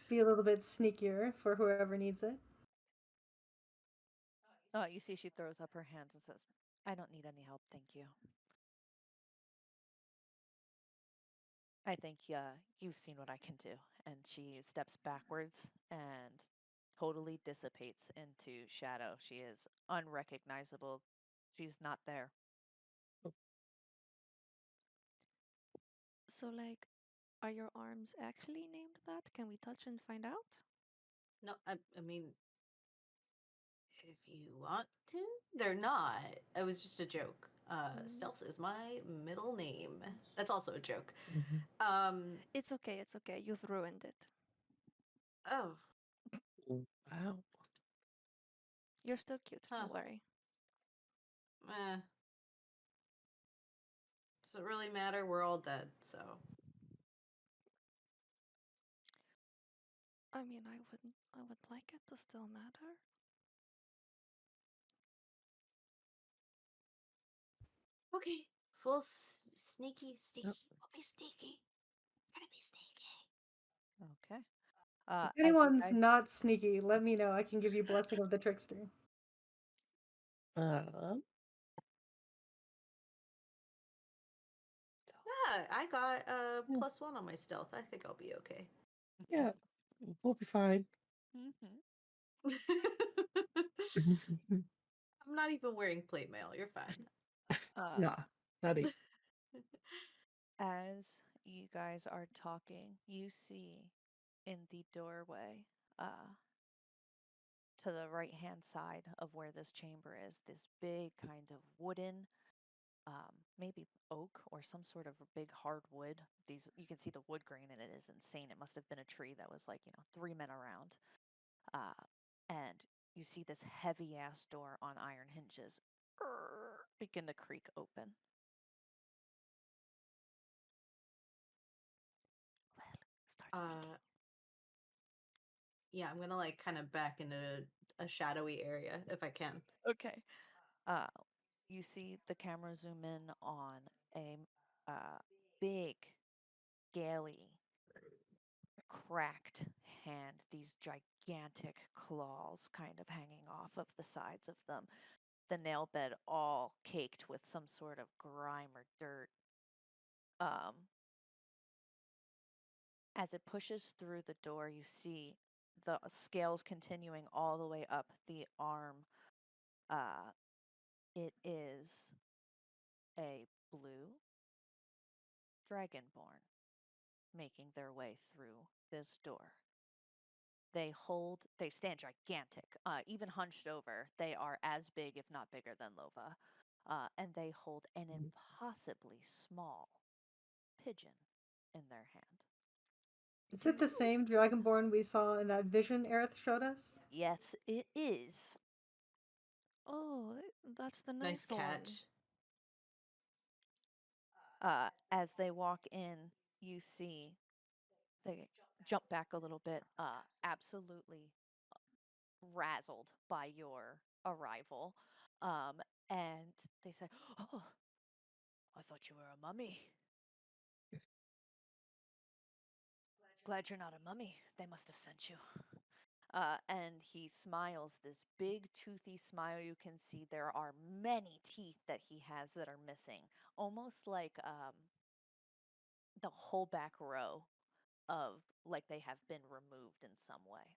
be a little bit sneakier for whoever needs it. Oh, you see, she throws up her hands and says, I don't need any help, thank you. I think you've seen what I can do. And she steps backwards and totally dissipates into shadow. She is unrecognizable. She's not there. So, like, are your arms actually named that? Can we touch and find out? No, I mean, if you want to, they're not. It was just a joke. Mm. Stealth is my middle name. That's also a joke. mhm. It's okay, it's okay. You've ruined it. Oh, Wow. You're still cute, huh. don't worry. Eh. Does it really matter? We're all dead, so. I mean, I would like it to still matter. Okay. Full sneaky, Yep. sneaky. We'll be sneaky. Gotta be sneaky. Okay. If As you anyone's guys not sneaky, let me know. I can give you Blessing of the Trickster. Uh, Yeah, I got a yeah. +1 on my stealth. I think I'll be okay. Yeah. We'll be fine. Mhm. I'm not even wearing plate mail. You're fine. uh, Nah, not even. as you guys are talking, you see in the doorway, to the right hand side of where this chamber is, this big kind of wooden, maybe oak or some sort of big hardwood. These you can see the wood grain in it is insane. It must have been a tree that was like 3 men around. And you see this heavy ass door on iron hinges. begin to creak open. Well, start sneaking. Yeah, I'm gonna like kind of back into a shadowy area if I can. Okay. You see the camera zoom in on a big, scaly, cracked hand, these gigantic claws kind of hanging off of the sides of them. The nail bed all caked with some sort of grime or dirt. Um, as it pushes through the door, you see the scales continuing all the way up the arm. It is a blue dragonborn making their way through this door. They stand gigantic, even hunched over. They are as big, if not bigger, than Lova. And they hold an impossibly small pigeon in their hand. Is it the same dragonborn we saw in that vision Aerith showed us? Yes, it is. Oh, that's the Nice nice one. catch. As they walk in, you see they jump back a little bit, absolutely razzled by your arrival. Um, and they say, "Oh, I thought you were a mummy. Glad you're not a mummy. They must have sent you." And he smiles this big, toothy smile. You can see there are many teeth that he has that are missing, almost like the whole back row of like they have been removed in some way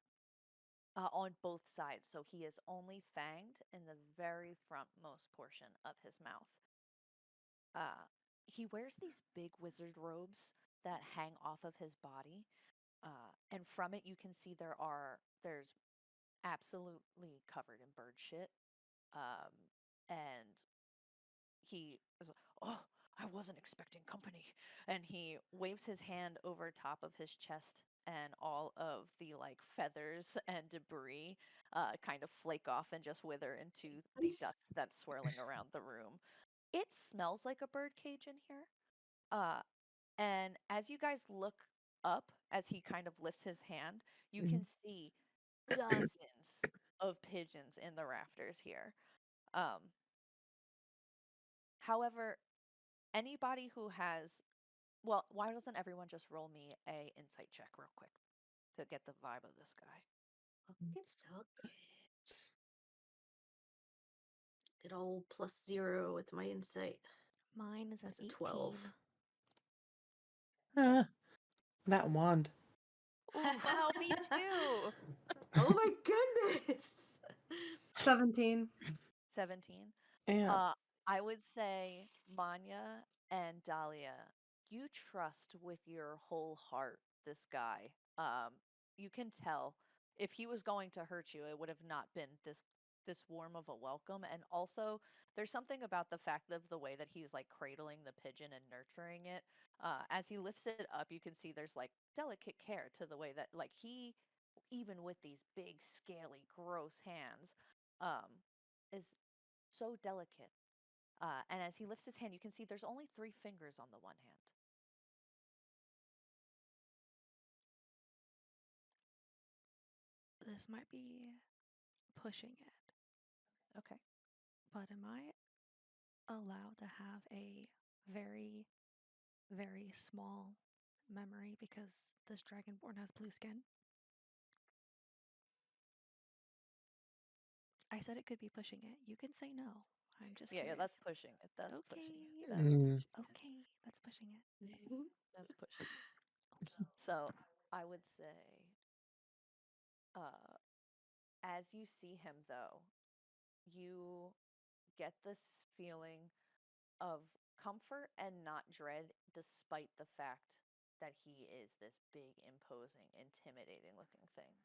on both sides. So he is only fanged in the very frontmost portion of his mouth. Uh, he wears these big wizard robes that hang off of his body. And from it, you can see there's absolutely covered in bird shit. Um, and he is like, "Oh, I wasn't expecting company." And he waves his hand over top of his chest, and all of the like feathers and debris kind of flake off and just wither into the dust that's swirling around the room. It smells like a bird cage in here. Uh, and as you guys look up, as he kind of lifts his hand, you can see dozens of pigeons in the rafters here. Um, However, anybody who has, well, why doesn't everyone just roll me a insight check real quick to get the vibe of this guy? Okay. Good old +0 with my insight. Mine is an That's a 18. 12. That wand. Ooh, wow, me too. Oh my goodness. 17. 17. Yeah. Uh, I would say Manya and Dahlia, you trust with your whole heart this guy. You can tell if he was going to hurt you, it would have not been this warm of a welcome. And also, there's something about the fact of the way that he's like cradling the pigeon and nurturing it. As he lifts it up, you can see there's like delicate care to the way that like he, even with these big, scaly, gross hands, is so delicate. And as he lifts his hand, you can see there's only 3 fingers on the one hand. This might be pushing it, Okay. but am I allowed to have a very, very small memory because this dragonborn has blue skin? I said it could be pushing it. You can say no. I'm just Yeah, curious. that's pushing it. That's Okay. pushing it. That's pushing it. Okay, that's pushing it. That's pushing it. So I would say, uh, as you see him, though, you get this feeling of comfort and not dread, despite the fact that he is this big, imposing, intimidating looking thing.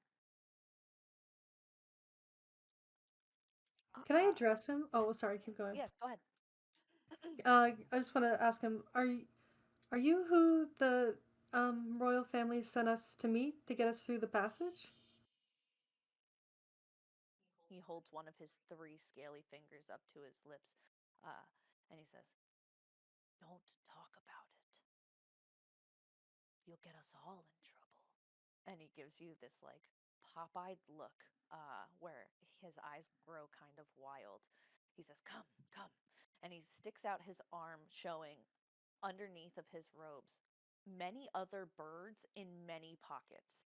Can I address him? Oh, sorry, keep going. Yeah, go ahead. I just want to ask him, are you who the royal family sent us to meet to get us through the passage? He holds one of his 3 scaly fingers up to his lips, and he says, "Don't talk about it. You'll get us all in trouble." And he gives you this like pop-eyed look, where his eyes grow kind of wild. He says, "Come, come," and he sticks out his arm, showing underneath of his robes many other birds in many pockets,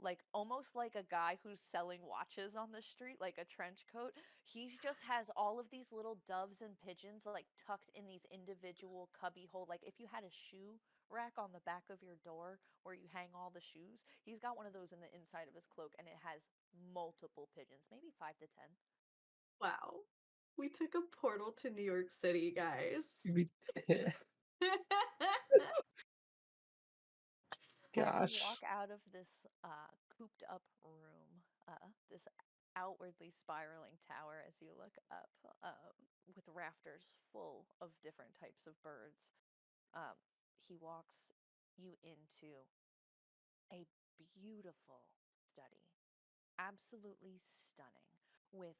like almost like a guy who's selling watches on the street, like a trench coat. He just has all of these little doves and pigeons like tucked in these individual cubby hole. Like if you had a shoe rack on the back of your door where you hang all the shoes, he's got one of those in the inside of his cloak, and it has multiple pigeons, maybe 5 to 10. Wow. We took a portal to New York City, guys. We did. As you Gosh. walk out of this cooped up room, this outwardly spiraling tower, as you look up, with rafters full of different types of birds, he walks you into a beautiful study, absolutely stunning, with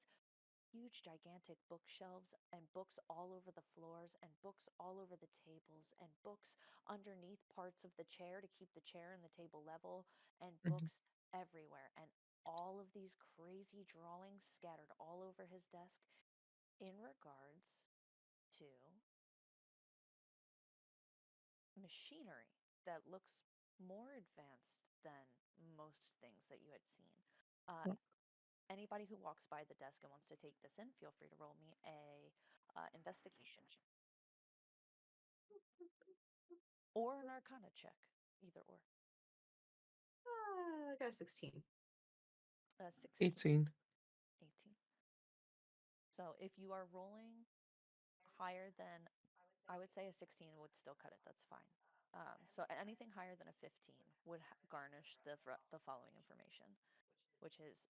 huge gigantic bookshelves and books all over the floors and books all over the tables and books underneath parts of the chair to keep the chair and the table level, and Mhm. books everywhere, and all of these crazy drawings scattered all over his desk in regards to machinery that looks more advanced than most things that you had seen. uh, Mm. Anybody who walks by the desk and wants to take this in, feel free to roll me a investigation check or an arcana check, either or. I got a 16. 16, 18. 18. So if you are rolling higher than, I would say a 16 would still cut it. That's fine. So anything higher than a 15 would garnish the following information, which is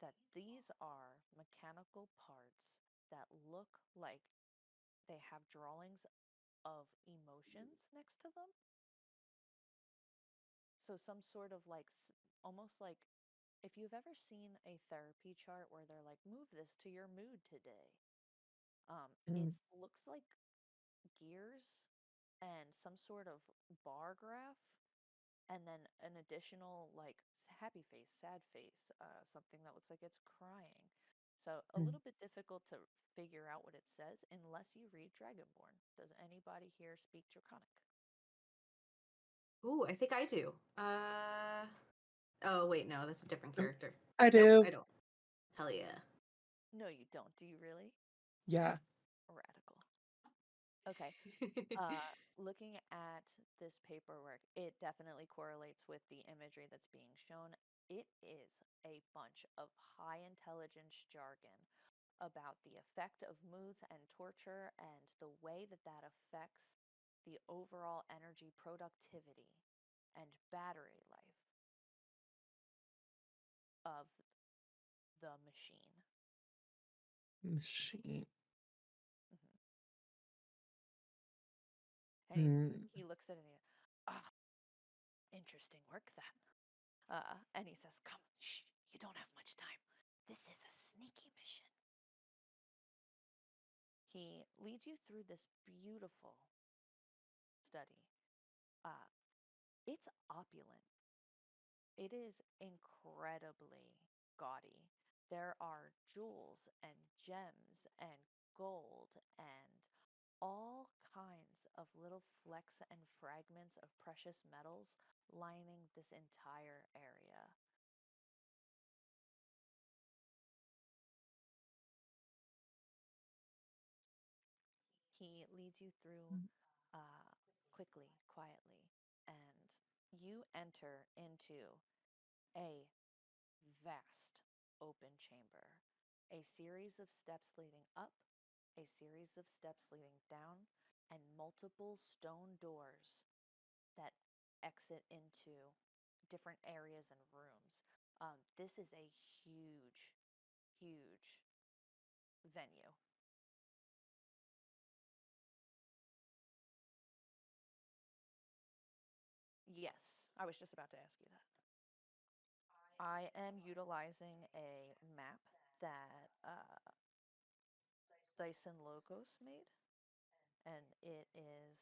that these are mechanical parts that look like they have drawings of emotions next to them. So some sort of like almost like if you've ever seen a therapy chart where they're like, move this to your mood today. It Mm. looks like gears and some sort of bar graph, and then an additional like happy face, sad face, something that looks like it's crying. So a Mm. little bit difficult to figure out what it says unless you read Dragonborn. Does anybody here speak Draconic? Ooh, I think I do. Oh, wait, no, that's a different Nope. character. I Nope, do. I don't. Hell yeah. No, you don't. Do you really? Yeah. Radical. Okay. Looking at this paperwork, it definitely correlates with the imagery that's being shown. It is a bunch of high intelligence jargon about the effect of moods and torture and the way that that affects the overall energy productivity and battery life of the machine. Machine. Mhm. And Mm. he looks at it and he, ah, interesting work then. And he says, "Come, shh, you don't have much time. This is a sneaky mission." He leads you through this beautiful study. Uh, it's opulent. It is incredibly gaudy. There are jewels and gems and gold and all kinds of little flecks and fragments of precious metals lining this entire area. He leads you through quickly, quietly, and you enter into a vast open chamber, a series of steps leading up, a series of steps leading down, and multiple stone doors that exit into different areas and rooms. This is a huge, huge venue. Yes, I was just about to ask you that. I am utilizing a map that Dyson Logos made, and it is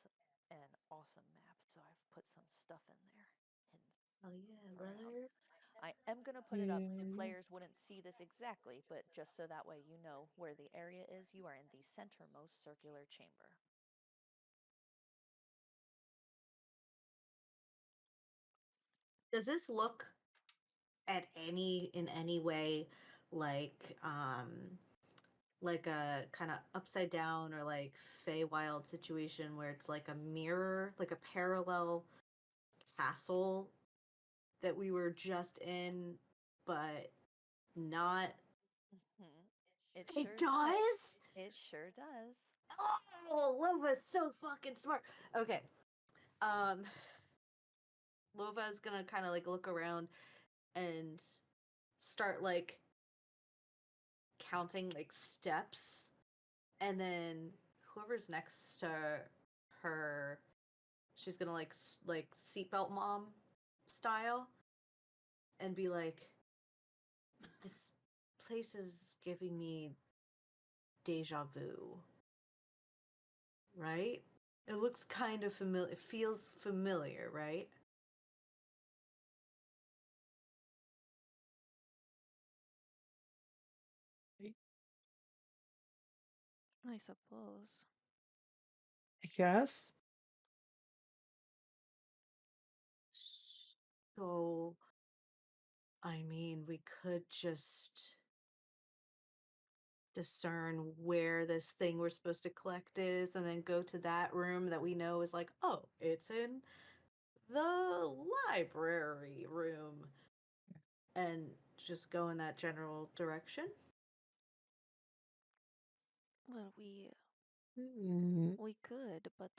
an awesome map. So I've put some stuff in there. Oh yeah, For now. brother. I am going to put it up. The players wouldn't see this exactly, but just so that way you know where the area is, you are in the centermost circular chamber. Does this look in any way like a kind of upside down or like Feywild situation where it's like a mirror, like a parallel castle that we were just in, but not. It It sure does. does? It sure does. Oh, Lova's so fucking smart. Okay. Um, Lova is gonna kind of like look around and start like counting like steps, and then whoever's next to her, she's gonna like seatbelt mom style, and be like, "This place is giving me deja vu, right? It looks kind of familiar. It feels familiar, right?" I suppose. I guess. So, I mean, we could just discern where this thing we're supposed to collect is and then go to that room that we know is like, oh, it's in the library room, and just go in that general direction. Well, Mm, we could, but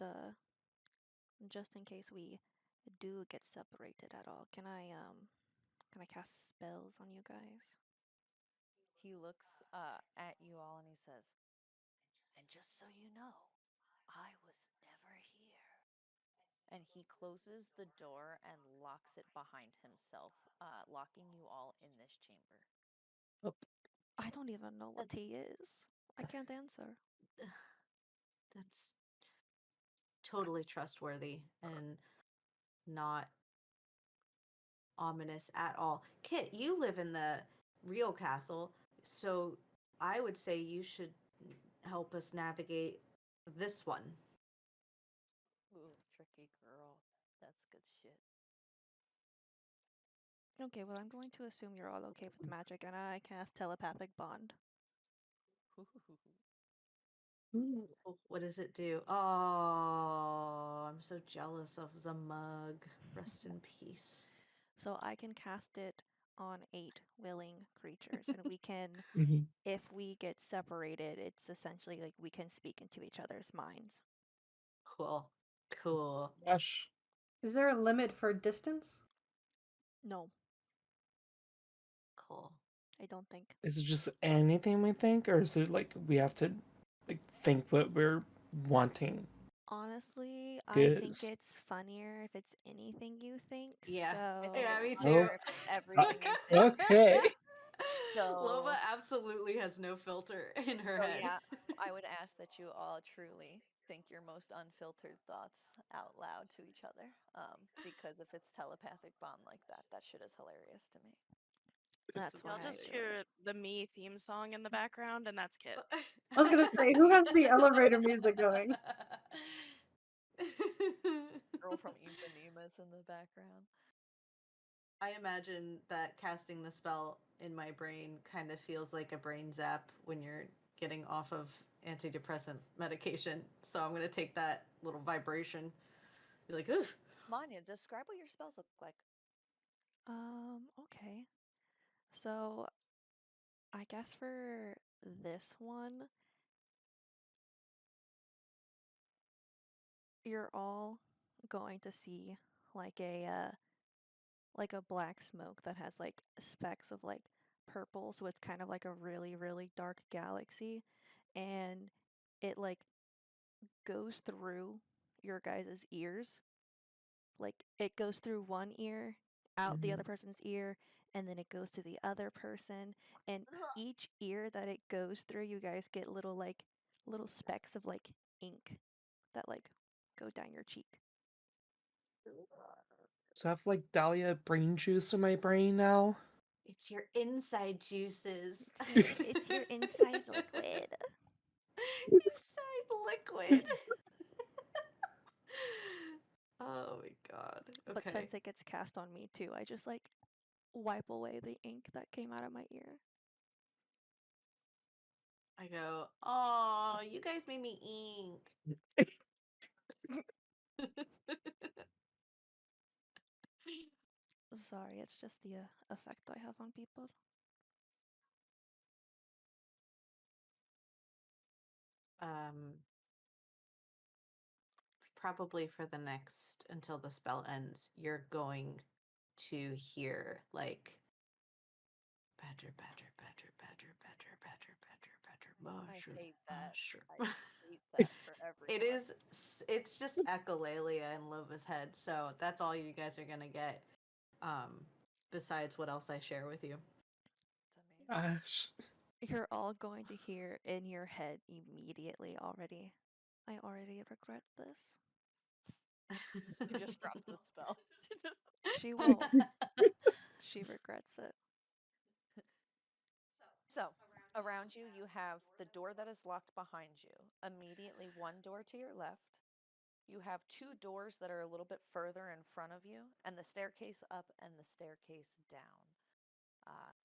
just in case we do get separated at all, can I cast spells on you guys? He looks at you all and he says, "And just so you know, I was never here." And he closes the door and locks it behind himself, locking you all in this chamber. oh, I don't even know what he is. I can't answer. That's totally trustworthy and not ominous at all. Kit, you live in the real castle, so I would say you should help us navigate this one. Ooh, tricky girl. That's good shit. Okay, well, I'm going to assume you're all okay with magic, and I cast telepathic bond. ooh. What does it do? Oh, I'm so jealous of the mug. Rest in peace. So I can cast it on 8 willing creatures, and we can, Mhm. if we get separated, it's essentially like we can speak into each other's minds. Cool. Cool. Gosh. Is there a limit for distance? No, Cool. I don't think. Is it just anything we think, or is it like we have to like think what we're wanting? Honestly, I think Because it's funnier if it's anything you think, Yeah. so... Yeah, me too. Funnier if it's everything you think. okay. So, Lova absolutely has no filter in her so head. yeah, I would ask that you all truly think your most unfiltered thoughts out loud to each other. Because if it's telepathic bond like that, that shit is hilarious to me. That's why Y'all I just do hear it. the Me theme song in the background, and that's Kit. I was gonna say, who has the elevator music going? Girl from Ipanema's in the background. I imagine that casting the spell in my brain kind of feels like a brain zap when you're getting off of antidepressant medication. So I'm going to take that little vibration. Be like, oof. Manya, describe what your spells look like. Okay. So, I guess for this one, you're all going to see like a black smoke that has like specks of like purple, so it's kind of like a really really dark galaxy, and it like goes through your guys' ears. Like it goes through one ear, out the Mhm. other person's ear, and then it goes to the other person, and each ear that it goes through, you guys get little specks of like ink that like go down your cheek. So I have like Dahlia brain juice in my brain now. It's your inside juices. It's your inside liquid. Inside liquid. Oh my god. But Okay. since it gets cast on me too, I just like wipe away the ink that came out of my ear. I go, oh, you guys made me ink. Sorry, it's just the effect I have on people. Probably for the next until the spell ends, you're going to hear like badger, badger, badger, badger, badger, badger, badger, badger, I mushroom, hate that. mushroom. I hate that for It everyone. is. It's just echolalia in Lova's head, so that's all you guys are gonna get. Besides what else I share with you. It's amazing. Gosh. You're all going to hear in your head immediately already. I already regret this. She just drops the spell. She just. She won't. She regrets it. So, around you, you have the door that is locked behind you. Immediately, one door to your left. You have two doors that are a little bit further in front of you, and the staircase up and the staircase down.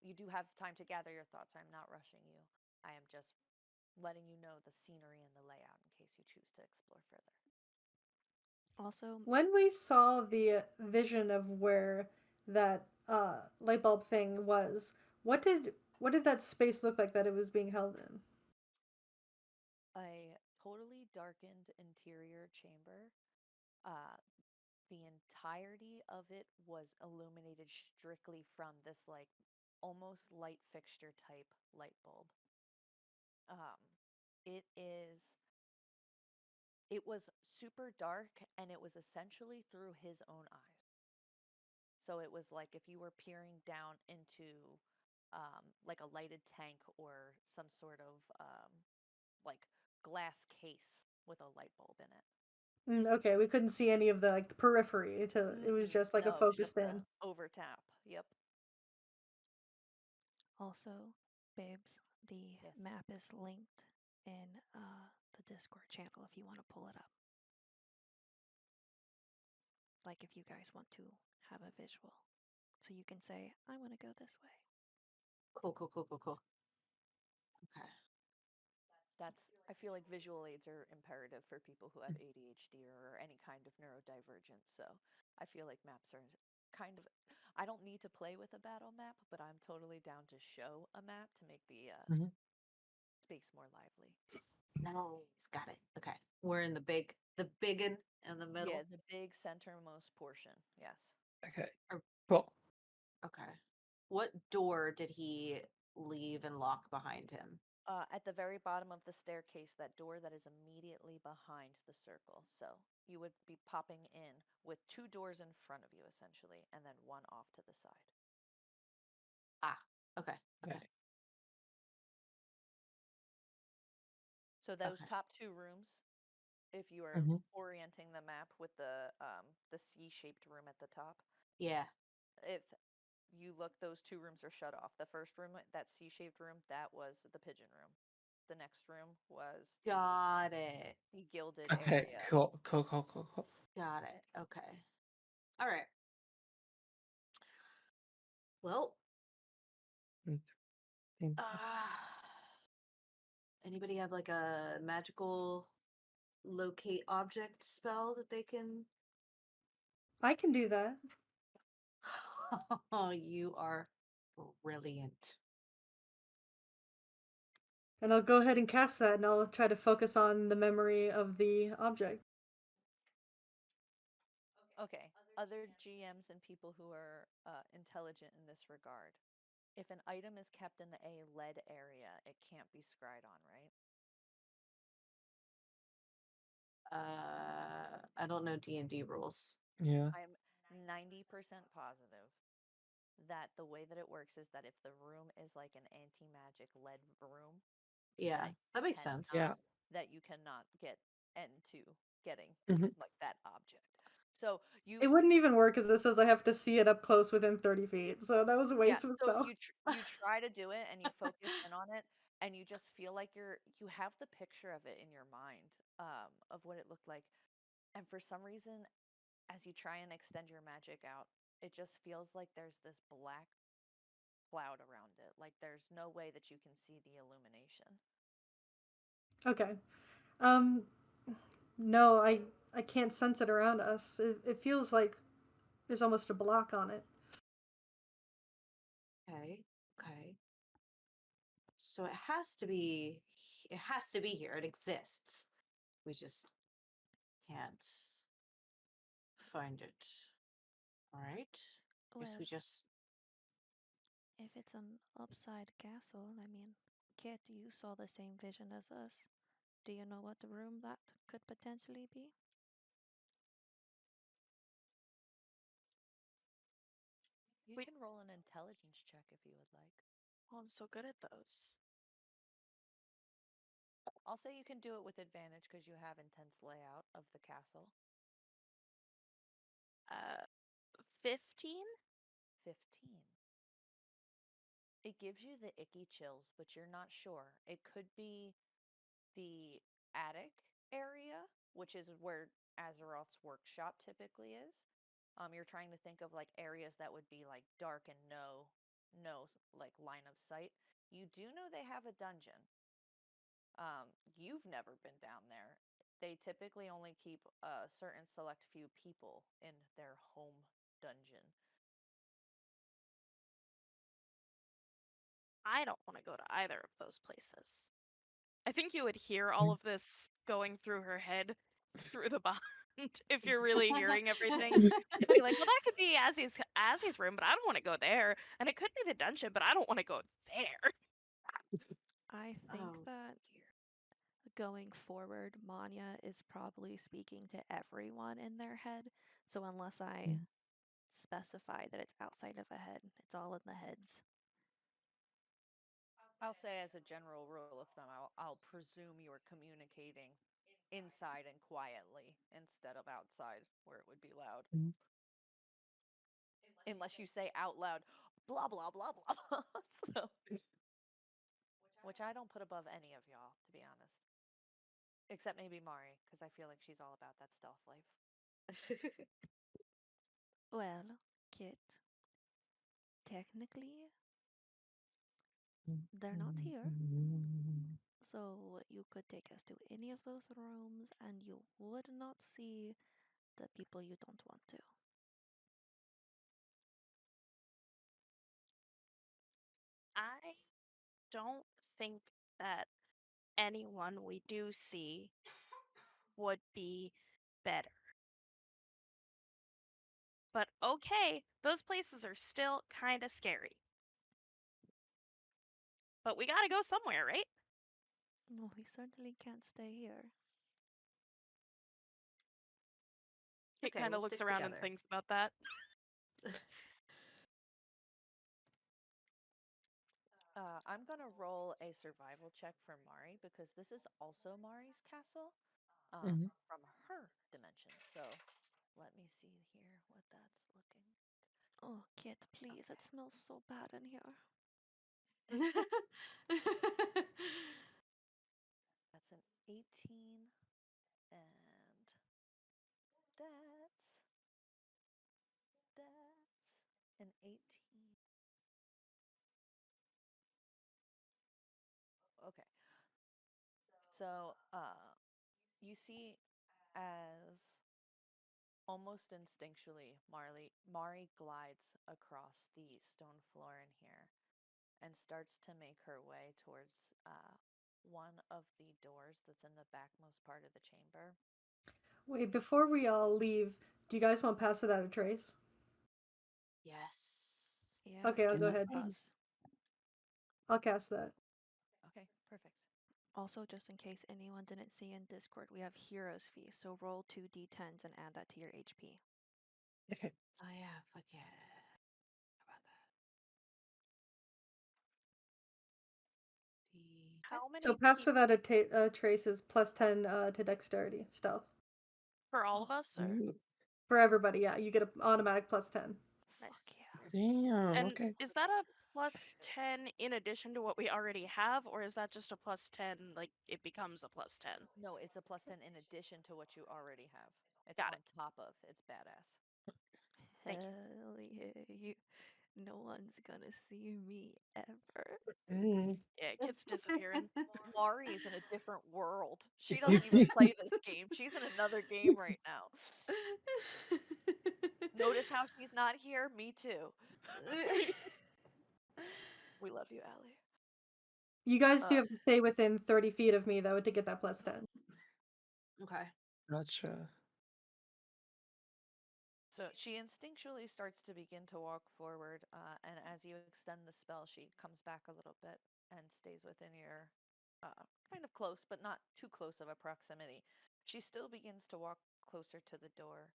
You do have time to gather your thoughts. I'm not rushing you. I am just letting you know the scenery and the layout in case you choose to explore further. Also, When we saw the vision of where that light bulb thing was, what did that space look like that it was being held in? A totally darkened interior chamber. Uh, the entirety of it was illuminated strictly from this like almost light fixture type light bulb. Um, it is it was super dark and it was essentially through his own eyes. So it was like if you were peering down into like a lighted tank or some sort of like glass case with a light bulb in it. Okay, we couldn't see any of the like the periphery. It was just like a No, it was focused just a in. overtap. Yep. also, babes, the Yes. map is linked in the Discord channel if you want to pull it up. Like if you guys want to have a visual. So you can say, I want to go this way. Cool, cool, cool, cool, cool. Okay. That's I feel like visual aids are imperative for people who have ADHD or any kind of neurodivergence. So I feel like maps are kind of I don't need to play with a battle map, but I'm totally down to show a map to make the Mhm. space more lively. Nice. Got it. Okay. We're in the biggin in the middle. Yeah, the big centermost portion. Yes. Okay. Or- Cool. Okay. What door did he leave and lock behind him? At the very bottom of the staircase, that door that is immediately behind the circle. So you would be popping in with two doors in front of you, essentially, and then one off to the side. Ah. Okay. Okay. Okay. So those Okay. top two rooms, if you are Mhm. orienting the map with the C-shaped room at the top, Yeah. if you look, those two rooms are shut off. The first room, that C-shaped room, that was the pigeon room. The next room was Got it. the gilded Okay. area. Cool. Cool. Cool. Cool. Cool. Got it. Okay. All right. Well, Mm, thank- anybody have like a magical locate object spell that they can? I can do that. Oh, you are brilliant. And I'll go ahead and cast that and I'll try to focus on the memory of the object. Okay, other GMs and people who are intelligent in this regard. If an item is kept in a lead area, it can't be scryed on, right? I don't know D&D rules. Yeah. I'm 90% positive. that the way that it works is that if the room is like an anti-magic lead room, Yeah, that makes sense. Yeah. that you cannot get into getting Mhm. like that object. So It wouldn't even work because it says I have to see it up close within 30 feet. So that was a yeah, waste of a so spell. you try to do it and you focus in on it and you just feel like you have the picture of it in your mind of what it looked like, and for some reason as you try and extend your magic out, it just feels like there's this black cloud around it. Like there's no way that you can see the illumination. Okay. Um, no, I can't sense it around us. It feels like there's almost a block on it. Okay. Okay. So it has to be. It has to be here. It exists. We just can't find it. All right. Guess Well, we just. if it's an upside castle, I mean, Kit, you saw the same vision as us. Do you know what room that could potentially be? You We, can roll an intelligence check if you would like. oh, I'm so good at those. I'll say you can do it with advantage because you have intense layout of the castle. 15? 15. It gives you the icky chills, but you're not sure. It could be the attic area, which is where Azeroth's workshop typically is. You're trying to think of like areas that would be like dark and no like line of sight. You do know they have a dungeon. You've never been down there. They typically only keep a certain select few people in their home dungeon. I don't want to go to either of those places. I think you would hear all of this going through her head through the bond if you're really hearing everything. It'd be like, well, that could be Azzy's room, but I don't want to go there. And it could be the dungeon, but I don't want to go there. I think Oh that dear. going forward, Manya is probably speaking to everyone in their head. So unless I specify that it's outside of a head, it's all in the heads. I'll say, as a general rule of thumb, I'll presume you are communicating inside and quietly instead of outside where it would be loud. Unless you say out loud, blah, blah, blah, blah. So, which I don't put above any of y'all, to be honest. Except maybe Mari, because I feel like she's all about that stealth life. Well, Kit, technically, they're not here. So you could take us to any of those rooms and you would not see the people you don't want to. I don't think that anyone we do see would be better. But okay, those places are still kind of scary. But we gotta go somewhere, right? No, we certainly can't stay here. It Okay, kind we'll of looks stick around and together. thinks about that. I'm gonna roll a survival check for Mari because this is also Mari's castle from her dimension. So let me see here what that's looking. Oh, Kit, please, it smells so bad in here. That's an 18, and that's an 18. Okay, so you see as almost instinctually, Mari glides across the stone floor in here and starts to make her way towards one of the doors that's in the backmost part of the chamber. Wait, before we all leave, do you guys want Pass Without a Trace? Yes. Yeah, Okay, I'll give go us ahead. buffs. I'll cast that. Okay, perfect. Also, just in case anyone didn't see in Discord, we have Heroes Feast, so roll 2d10s and add that to your HP. Okay. Oh yeah, forget about that. How many So pass people without a trace is +10 to dexterity stealth. for all of us? Or Ooh, For everybody, yeah. You get an automatic +10. nice. Fuck yeah. damn. And Okay. is that a +10 in addition to what we already have, or is that just a +10? Like it becomes a +10. No, it's a +10 in addition to what you already have. It's Got on it. top of. It's badass. Thank you. Hell yeah. No one's gonna see me ever. Mm. Yeah, Kit's disappearing. Mari's in a different world. She doesn't even play this game. She's in another game right now. Notice how she's not here? Me too. We love you, Allie. You guys do have to stay within 30 feet of me, though, to get that +10. Okay. Gotcha. So she instinctually starts to begin to walk forward, and as you extend the spell, she comes back a little bit and stays within your kind of close, but not too close of a proximity. She still begins to walk closer to the door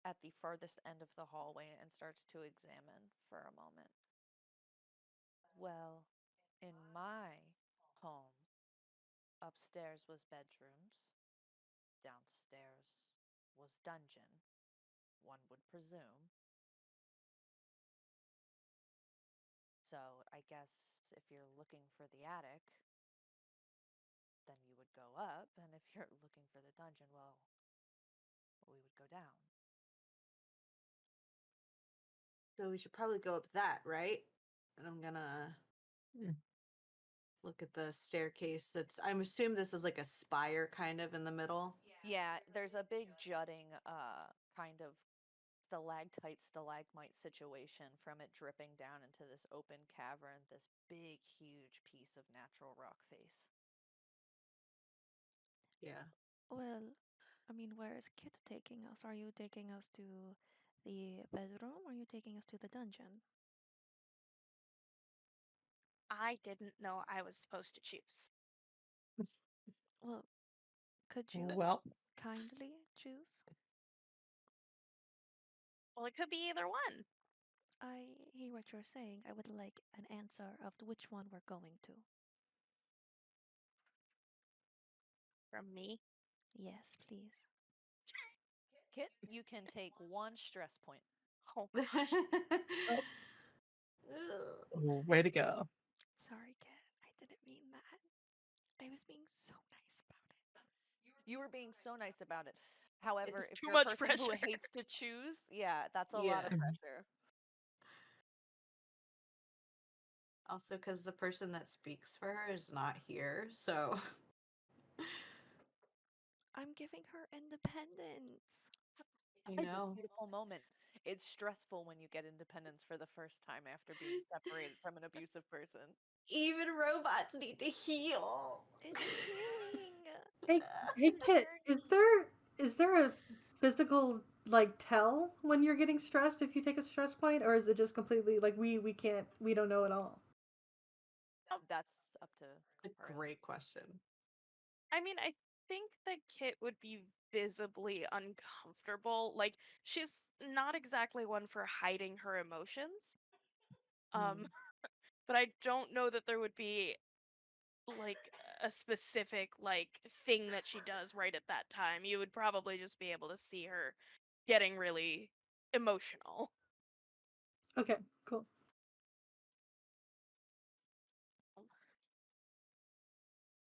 at the farthest end of the hallway and starts to examine for a moment. Well, in my home, upstairs was bedrooms, downstairs was dungeon, one would presume. So I guess if you're looking for the attic, then you would go up, and if you're looking for the dungeon, well, we would go down. So we should probably go up that, right? And I'm gonna Mm. look at the staircase. I'm assuming this is like a spire kind of in the middle. Yeah, there's a big jutting kind of stalactite stalagmite situation from it dripping down into this open cavern, this big huge piece of natural rock face. Yeah. Well, I mean, where is Kit taking us? Are you taking us to the bedroom or are you taking us to the dungeon? I didn't know I was supposed to choose. Well, could you Well, kindly choose? Well, it could be either one. I hear what you're saying. I would like an answer of which one we're going to. From me. Yes, please. Kit, you can take 1 stress point. Oh gosh. oh, way to go. Sorry, Kit. I didn't mean that. I was being so nice about it. You were being so nice about it. However, It's if too you're a much person who pressure. hates to choose, yeah, that's a lot Yeah. of pressure. Also, because the person that speaks for her is not here, so I'm giving her independence. I It's a know. beautiful moment. It's stressful when you get independence for the first time after being separated from an abusive person. Even robots need to heal. It's healing. Hey, hey, Kit, is there a physical like tell when you're getting stressed if you take a stress point, or is it just completely like we don't know at all? That's up to A her. great question. I mean, I think that Kit would be visibly uncomfortable. Like, she's not exactly one for hiding her emotions. Mm. But I don't know that there would be like a specific like thing that she does right at that time. You would probably just be able to see her getting really emotional. Okay, cool.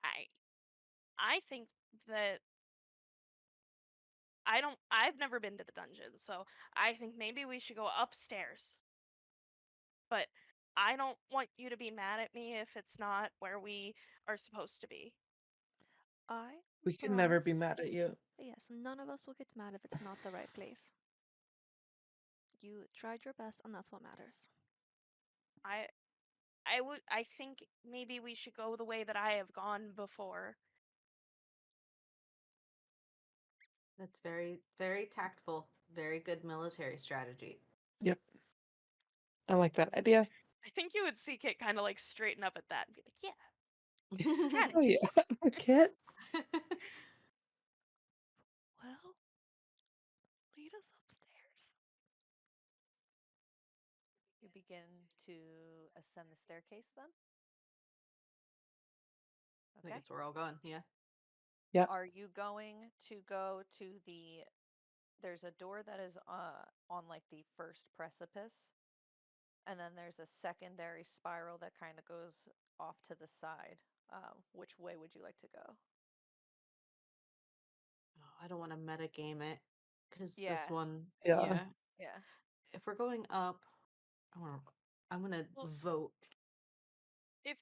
I I think that I've never been to the dungeon, so I think maybe we should go upstairs. But I don't want you to be mad at me if it's not where we are supposed to be. I We can never be promise. mad at you. Yes, none of us will get mad if it's not the right place. You tried your best, and that's what matters. I I think maybe we should go the way that I have gone before. That's very, very tactful. Very good military strategy. Yep. I like that idea. I think you would see Kit kind of like straighten up at that and be like, yeah, Oh strategy. yeah. Kit. Well, lead us upstairs. You begin to ascend the staircase then? I think Okay. that's where we're all going. Yeah. Yeah. Are you going to go to there's a door that is on like the first precipice, and then there's a secondary spiral that kind of goes off to the side. Which way would you like to go? Oh, I don't want to meta game it because this Yeah. one. Yeah. Yeah. Yeah. If we're going up, I'm gonna Well, vote. if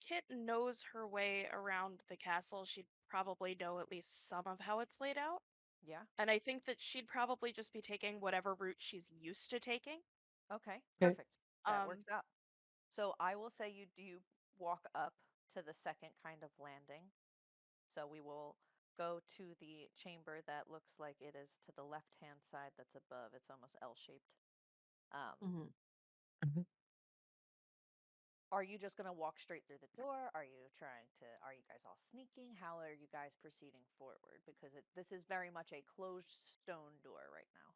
Kit knows her way around the castle, she'd probably know at least some of how it's laid out. Yeah. And I think that she'd probably just be taking whatever route she's used to taking. Okay. Okay. Perfect. That Um, works out. So I will say you do walk up to the second kind of landing. So we will go to the chamber that looks like it is to the left-hand side that's above. It's almost L-shaped. Mm-hmm. Mhm. Are you just going to walk straight through the door? Are you guys all sneaking? How are you guys proceeding forward? Because this is very much a closed stone door right now.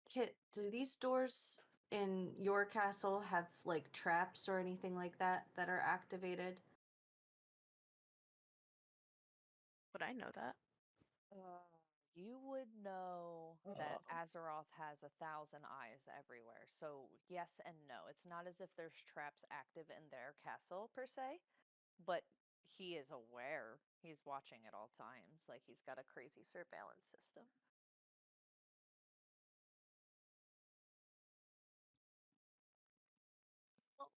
Kit, do these doors in your castle have like traps or anything like that that are activated? would I know that? You would know that Azeroth has 1,000 eyes everywhere. So yes and no. It's not as if there's traps active in their castle per se, but he is aware. He's watching at all times. Like he's got a crazy surveillance system. Well,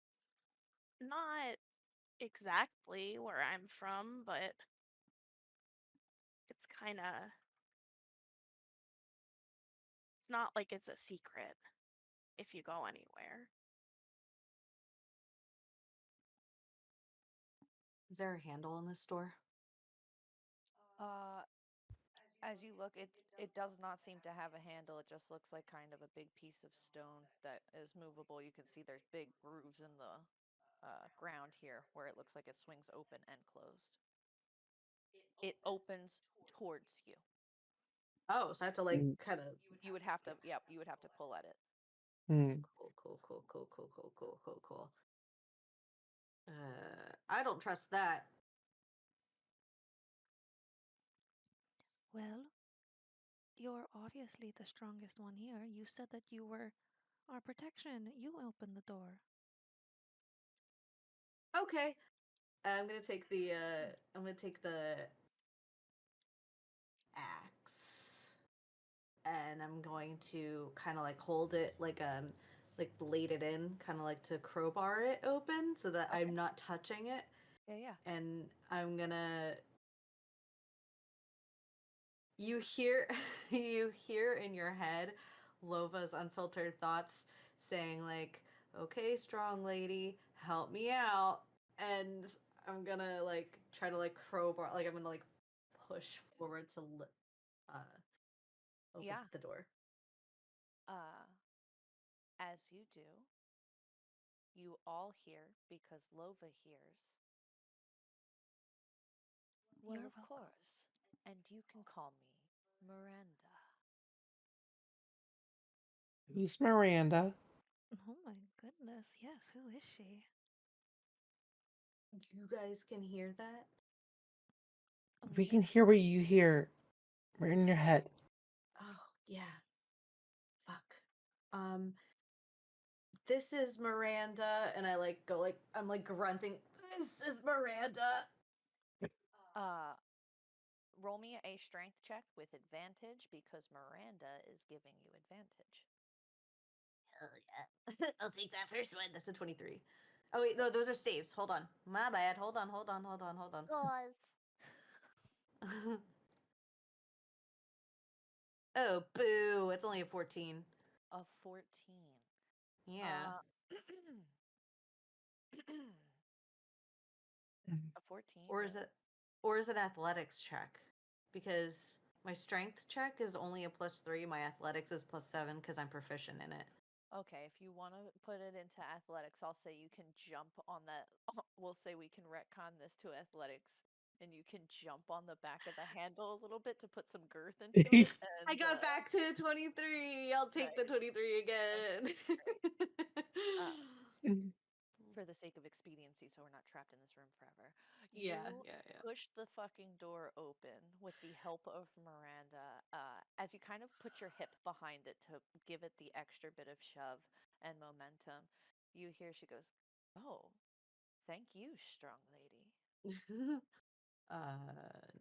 not exactly where I'm from, but it's kind of. It's not like it's a secret if you go anywhere. Is there a handle on this door? Uh, as you look, it does not seem to have a handle. It just looks like kind of a big piece of stone that is movable. You can see there's big grooves in the ground here where it looks like it swings open and closed. It opens towards you. Oh, so I have to like Mm. kind of. You would have to, yep, you would have to pull at it. Mm. Cool. I don't trust that. Well, you're obviously the strongest one here. You said that you were our protection. You opened the door. Okay, I'm gonna take the. I'm gonna take the axe, and I'm going to kind of like hold it like blade it in, kind of like to crowbar it open so that Okay. I'm not touching it. Yeah. And I'm gonna you hear you hear in your head Lova's unfiltered thoughts saying like, "Okay, strong lady, help me out." And I'm gonna like try to like crowbar, like I'm gonna like push forward to open Yeah. the door. Uh, as you do, you all hear because Lova hears. Well, You're of welcome. course. And you can call me Miranda. Who's Miranda? Oh my goodness, yes, who is she? You guys can hear that? We Um, can hear what you hear. We're in your head. Oh, yeah. Fuck. Um, this is Miranda, and I like go like I'm like grunting. This is Miranda. Uh, roll me a strength check with advantage because Miranda is giving you advantage. Hell yeah. I'll take that first one. That's a 23. Oh wait, no, those are saves. Hold on. My bad. Hold on. Guys. Oh, boo. It's only a 14. A 14. Yeah. Uh, Mm. a 14. Or is it athletics check? Because my strength check is only a +3, my athletics is +7 because I'm proficient in it. Okay, if you want to put it into athletics, I'll say you can jump on that. We'll say we can retcon this to athletics. and you can jump on the back of the handle a little bit to put some girth into it. I And got back to 23. I'll take the nice. 23 again. Mm. For the sake of expediency, so we're not trapped in this room forever. Yeah, You yeah, yeah. push the fucking door open with the help of Miranda, as you kind of put your hip behind it to give it the extra bit of shove and momentum. You hear she goes, "Oh, thank you, strong lady."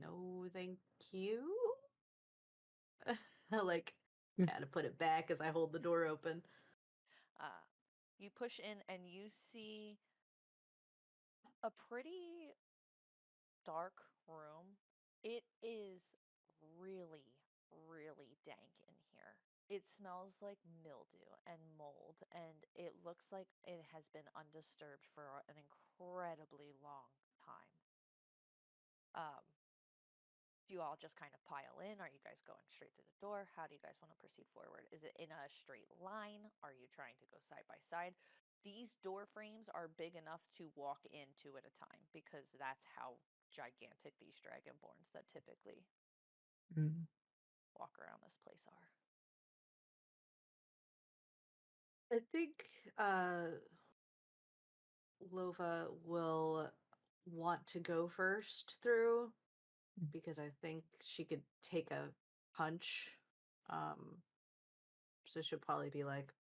No, thank you. I like kind of put it back as I hold the door open. Uh, you push in and you see a pretty dark room. It is really, really dank in here. It smells like mildew and mold, and it looks like it has been undisturbed for an incredibly long time. Um, do you all just kind of pile in? Are you guys going straight through the door? How do you guys want to proceed forward? Is it in a straight line? Are you trying to go side by side? These door frames are big enough to walk into at a time because that's how gigantic these dragonborns that typically Mm. walk around this place are. I think Lova will want to go first through because I think she could take a punch. Um, so she'll probably be like,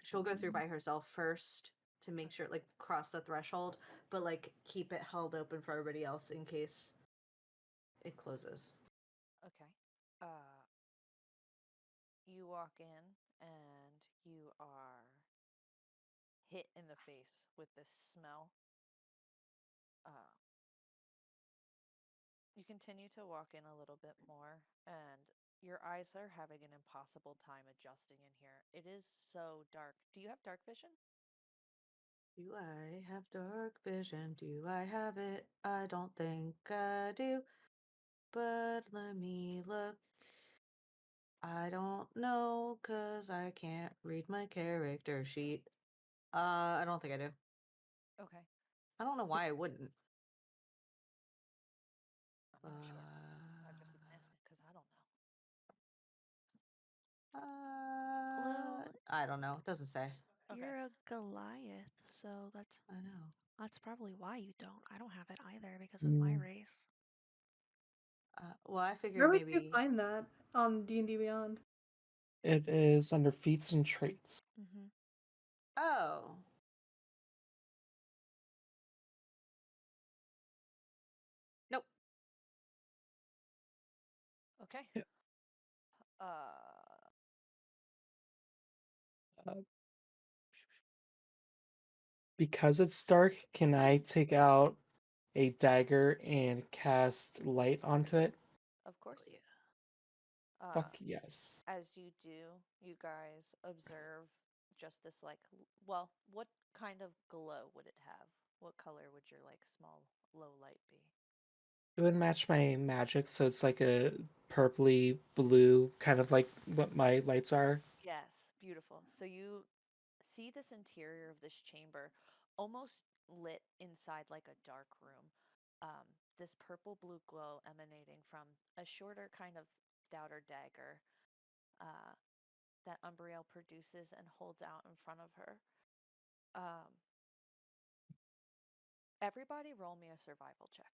she'll go through by herself first to make sure, like, cross the threshold, but like keep it held open for everybody else in case it closes. Okay. Uh, you walk in and you are hit in the face with this smell. Uh, You continue to walk in a little bit more, and your eyes are having an impossible time adjusting in here. It is so dark. Do you have dark vision? Do I have dark vision? Do I have it? I don't think I do, but let me look. I don't know because I can't read my character sheet. I don't think I do. Okay, I don't know why I wouldn't. I'm not sure. I just am asking because I don't know. Well, I don't know. It doesn't say. Okay, you're a Goliath, so I know. that's probably why you don't. I don't have it either because of my Mm. race. Well, I Where figured would you maybe. find that on D&D Beyond? It is under feats and traits. Mm-hmm. Oh, nope. okay. Yeah. Uh, Uh, because it's dark, can I take out a dagger and cast light onto it? of course. Yeah. Uh, Fuck yes. as you do, you guys observe just this well, what kind of glow would it have? What color would your like small low light be? It would match my magic, so it's like a purpley blue, kind of like what my lights are. Yes, beautiful. So you see this interior of this chamber almost lit inside like a dark room. This purple blue glow emanating from a shorter, kind of stouter dagger uh, that Umbriel produces and holds out in front of her. Um, everybody, roll me a survival check.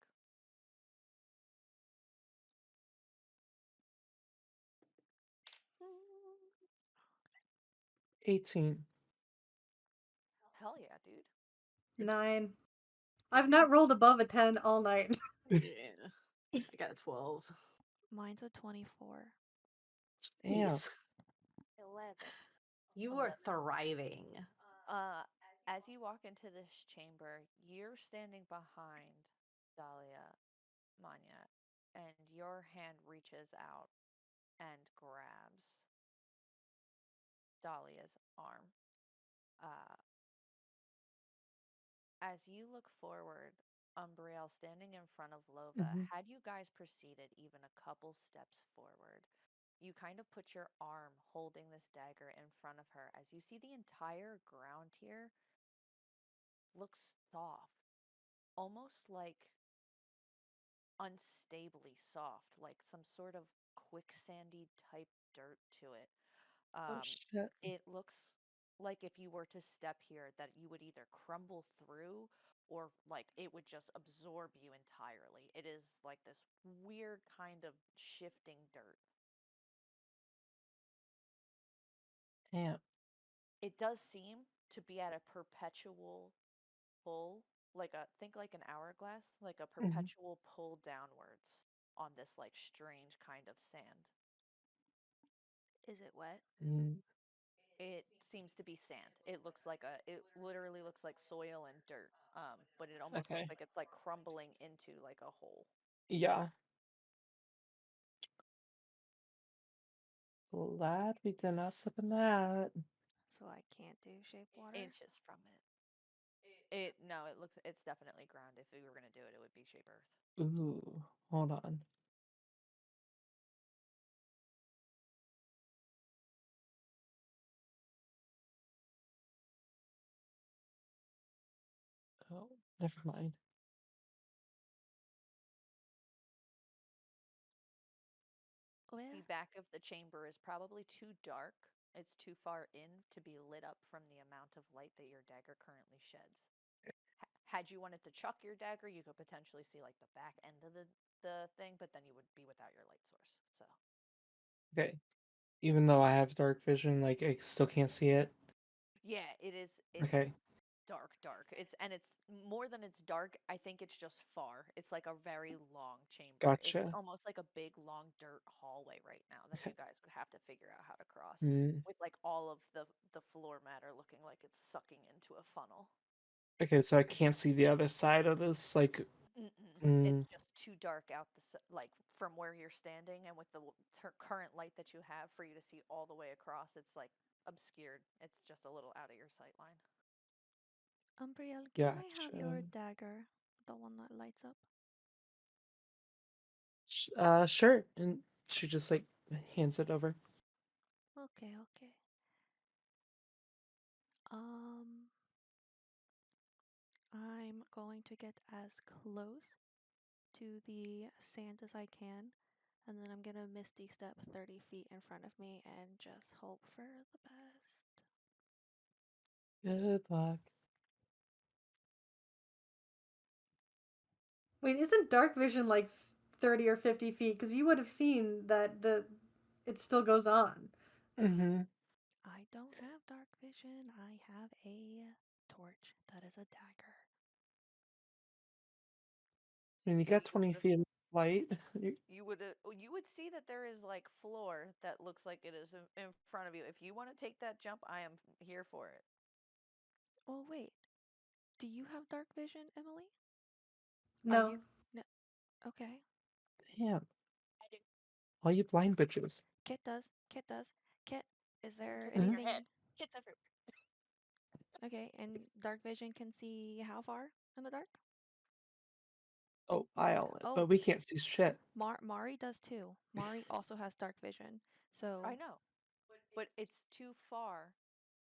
18. Hell yeah, dude. 9. I've not rolled above a 10 all night. Yeah. I got a 12. Mine's a 24. Damn. Jeez. 11. You are 11. thriving. Uh, as you walk into this chamber, you're standing behind Dahlia, Manya, and your hand reaches out and grabs Dahlia's arm. Uh, as you look forward, Umbriel standing in front of Lova, Hmm. had you guys proceeded even a couple steps forward, you kind of put your arm holding this dagger in front of her as you see the entire ground here looks soft, almost like unstably soft, like some sort of quicksandy type dirt to it. Oh Um, shit. it looks like if you were to step here, that you would either crumble through or like it would just absorb you entirely. It is like this weird kind of shifting dirt. Damn. It does seem to be at a perpetual pull, like a think like an hourglass, like a Hmm. perpetual pull downwards on this like strange kind of sand. Is it wet? Mm, It seems to be sand. It literally looks like soil and dirt. But it almost looks okay. like it's like crumbling into like a hole. Yeah. Glad we did not slip in that. So I can't do shape water? Inches from it. It no, it's definitely ground. If we were gonna do it, it would be shape earth. Ooh, hold on. Oh, never mind. Well, The back of the chamber is probably too dark. It's too far in to be lit up from the amount of light that your dagger currently sheds. Had you wanted to chuck your dagger, you could potentially see like the back end of the thing, but then you would be without your light source. So Okay. Even though I have dark vision, like I still can't see it. yeah, it is. It's Okay. dark, dark. It's more than it's dark. I think it's just far. It's like a very long chamber. It's Gotcha. almost like a big long dirt hallway right now that Okay. you guys would have to figure out how to cross Mm, with like all of the floor matter looking like it's sucking into a funnel. okay, so I can't see the other side of this. Like, Mm-mm. It's mm, just too dark out like from where you're standing and with the current light that you have for you to see all the way across. It's like obscured. It's just a little out of your sight line. Umbriel, can I have your gotcha. dagger? The one that lights up? Sure. And she just like hands it over. Okay, okay. Um, I'm going to get as close to the sand as I can, and then I'm gonna misty step 30 feet in front of me and just hope for the best. Good luck. Wait, isn't dark vision like 30 or 50 feet? Because you would have seen that it still goes on. Mm-hmm. I don't have dark vision, I have a torch that is a dagger. And you See, got 20 feet of light. you would see that there is like floor that looks like it is in front of you. If you want to take that jump, I am here for it. Oh, wait. Do you have dark vision, Emily? Are No. you? No. Okay. Damn. All you blind bitches. Kit does. Kit does. Kit, is there Kit's in your head. anything? Kit's everywhere. Okay, and dark vision can see how far in the dark? Oh, but Oh, we can't see shit. Mari does too. Mari also has dark vision. I So, know, but it's too far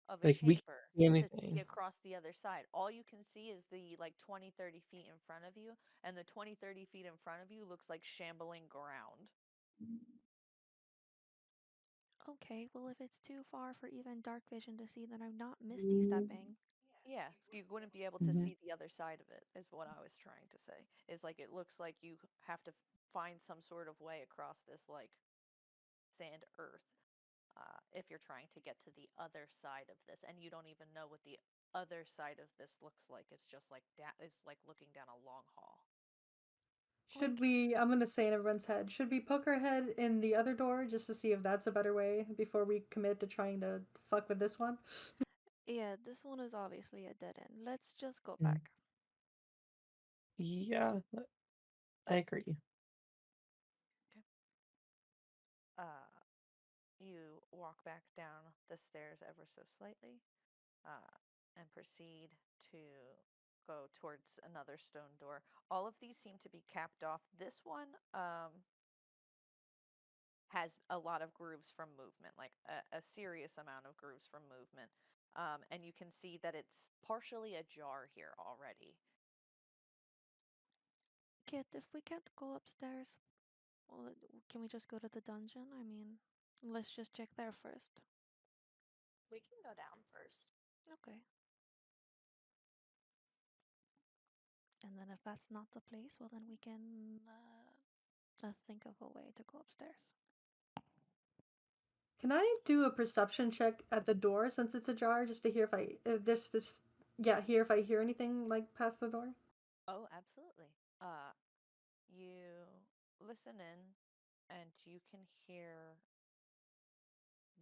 of a Like we can't chamber see to see anything. across the other side. All you can see is the like 20, 30 feet in front of you, and the 20, 30 feet in front of you looks like shambling ground. okay, well, if it's too far for even dark vision to see, then I'm not misty stepping. Yeah, you wouldn't be able to Mm-hmm. see the other side of it, is what I was trying to say. Is like it looks like you have to find some sort of way across this like sand earth if you're trying to get to the other side of this, and you don't even know what the other side of this looks like. It's just like it's like looking down a long hall. Should Like, we, I'm going to say in everyone's head, should we poke our head in the other door just to see if that's a better way before we commit to trying to fuck with this one? yeah, this one is obviously a dead end. Let's just go Mm. back. Yeah, I agree. Okay. Uh, you walk back down the stairs ever so slightly, uh, and proceed to go towards another stone door. All of these seem to be capped off. This one has a lot of grooves from movement, like a serious amount of grooves from movement. And you can see that it's partially ajar here already. Kit, if we can't go upstairs, well, can we just go to the dungeon? I mean, let's just check there first. We can go down first. Okay. And then if that's not the place, well, then we can think of a way to go upstairs. Can I do a perception check at the door since it's ajar, just to hear if hear if I hear anything like past the door? Oh, absolutely. You listen in and you can hear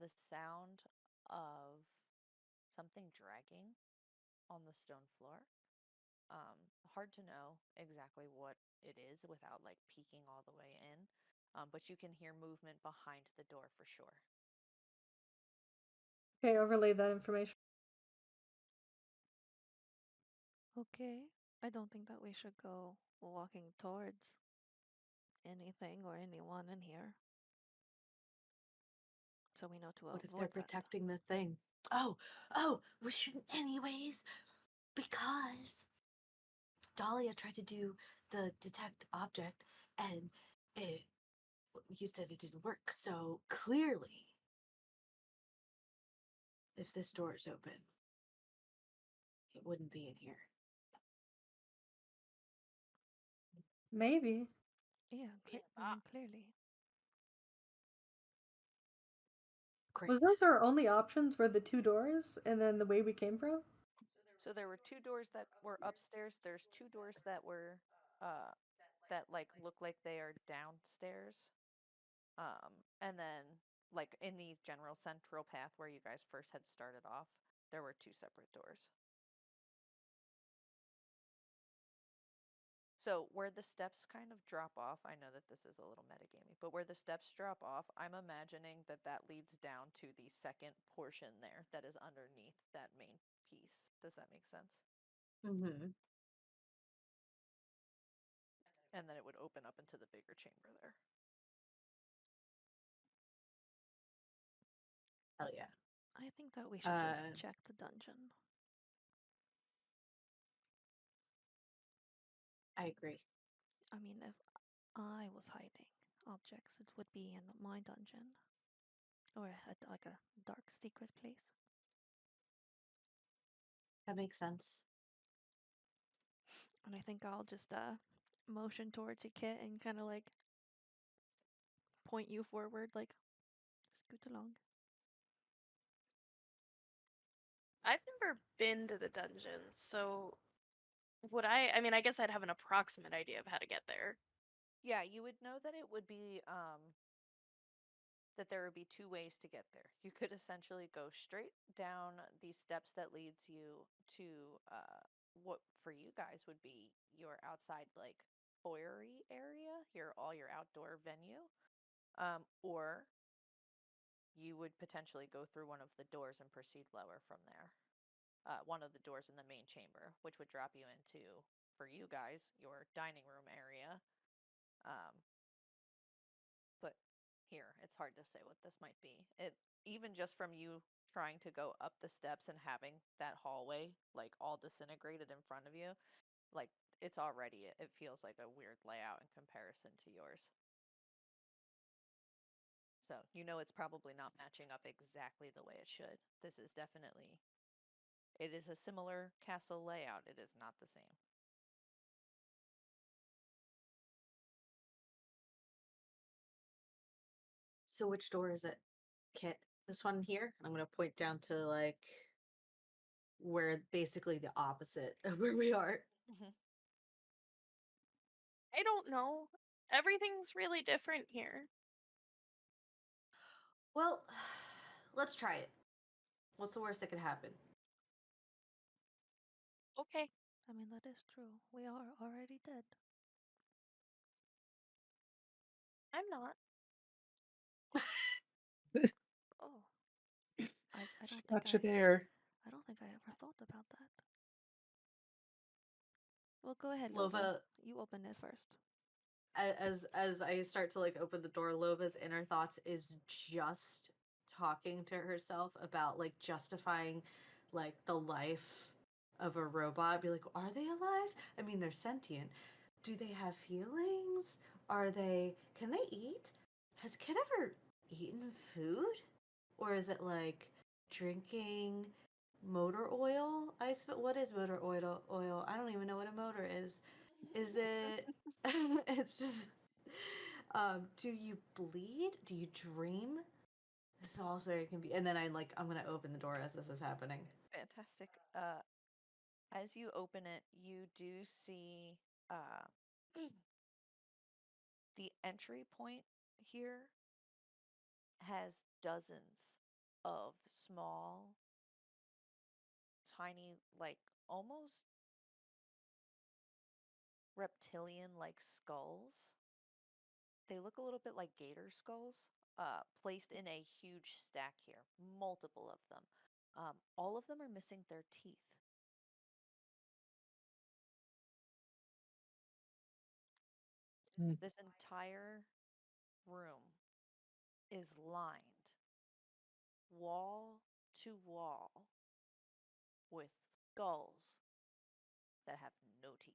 the sound of something dragging on the stone floor. Hard to know exactly what it is without like peeking all the way in, but you can hear movement behind the door for sure. Okay, I'll relay that information. Okay. I don't think that we should go walking towards anything or anyone in here. So we know to What if avoid they're that. protecting the thing? Oh, we shouldn't anyways, because Dahlia tried to do the detect object, and you said it didn't work. So clearly, if this door is open, it wouldn't be in here. Maybe. Yeah, I mean, clearly. Great. Was those our only options? Were the two doors and then the way we came from? So there were two doors that were upstairs. There's two doors that were that like look like they are downstairs. And then like in the general central path where you guys first had started off, there were two separate doors. So where the steps kind of drop off, I know that this is a little metagamey, but where the steps drop off, I'm imagining that that leads down to the second portion there that is underneath that main piece. Does that make sense? Mm-hmm. And then it would open up into the bigger chamber there. Hell yeah. I think that we should just check the dungeon. I agree. I mean, if I was hiding objects, it would be in my dungeon. Or at like a dark secret place. That makes sense. And I think I'll just motion towards you, Kit, and kind of like point you forward, like, scoot along. I've never been to the dungeons, so would I mean, I guess I'd have an approximate idea of how to get there. Yeah, you would know that it would be that there would be two ways to get there. You could essentially go straight down these steps that leads you to what for you guys would be your outside like foyery area, your outdoor venue. Or you would potentially go through one of the doors and proceed lower from there. One of the doors in the main chamber, which would drop you into, for you guys, your dining room area. But here, it's hard to say what this might be. It even just from you trying to go up the steps and having that hallway like all disintegrated in front of you, like it's already it feels like a weird layout in comparison to yours. So, you know it's probably not matching up exactly the way it should. This is definitely it is a similar castle layout. It is not the same. So which door is it, Kit? This one here? I'm gonna point down to like where basically the opposite of where we are. Mm-hmm. I don't know. Everything's really different here. Well, let's try it. What's the worst that could happen? Okay. I mean, that is true. We are already dead. I'm not. Oh. I don't think Gotcha there. I don't think I ever thought about that. Well, go ahead, Lova. Lova, You open it first. as I start to like open the door, Lova's inner thoughts is just talking to herself about like justifying like the life of a robot. Be like, are they alive? I mean, they're sentient, Do they have feelings? Can they eat? Has Kid ever eaten food? Or is it like drinking motor oil? What is motor oil? I don't even know what a motor is. Is it it's just do you bleed? Do you dream? This is also very confusing. And then I'm gonna open the door as this is happening. Fantastic. As you open it, you do see uh, the entry point here has dozens of small, tiny, like almost reptilian like skulls. They look a little bit like gator skulls, placed in a huge stack here, multiple of them. All of them are missing their teeth. Mm. This entire room is lined wall to wall with skulls that have no teeth.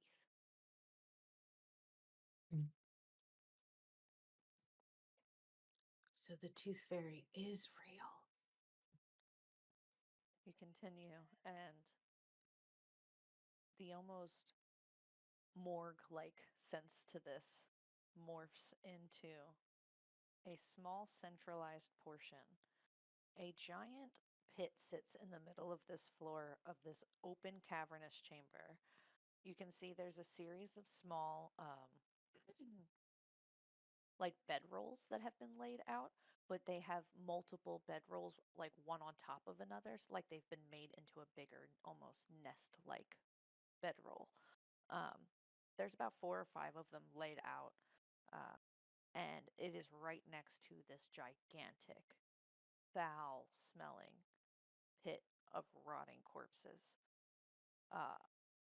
Mm. So the tooth fairy is real. You continue, and the almost morgue like sense to this morphs into a small centralized portion. A giant pit sits in the middle of this floor of this open cavernous chamber. You can see there's a series of small like bedrolls that have been laid out, but they have multiple bedrolls, like one on top of another, so like they've been made into a bigger, almost nest-like bedroll. There's about 4 or 5 of them laid out, uh, and it is right next to this gigantic, foul-smelling pit of rotting corpses. Uh,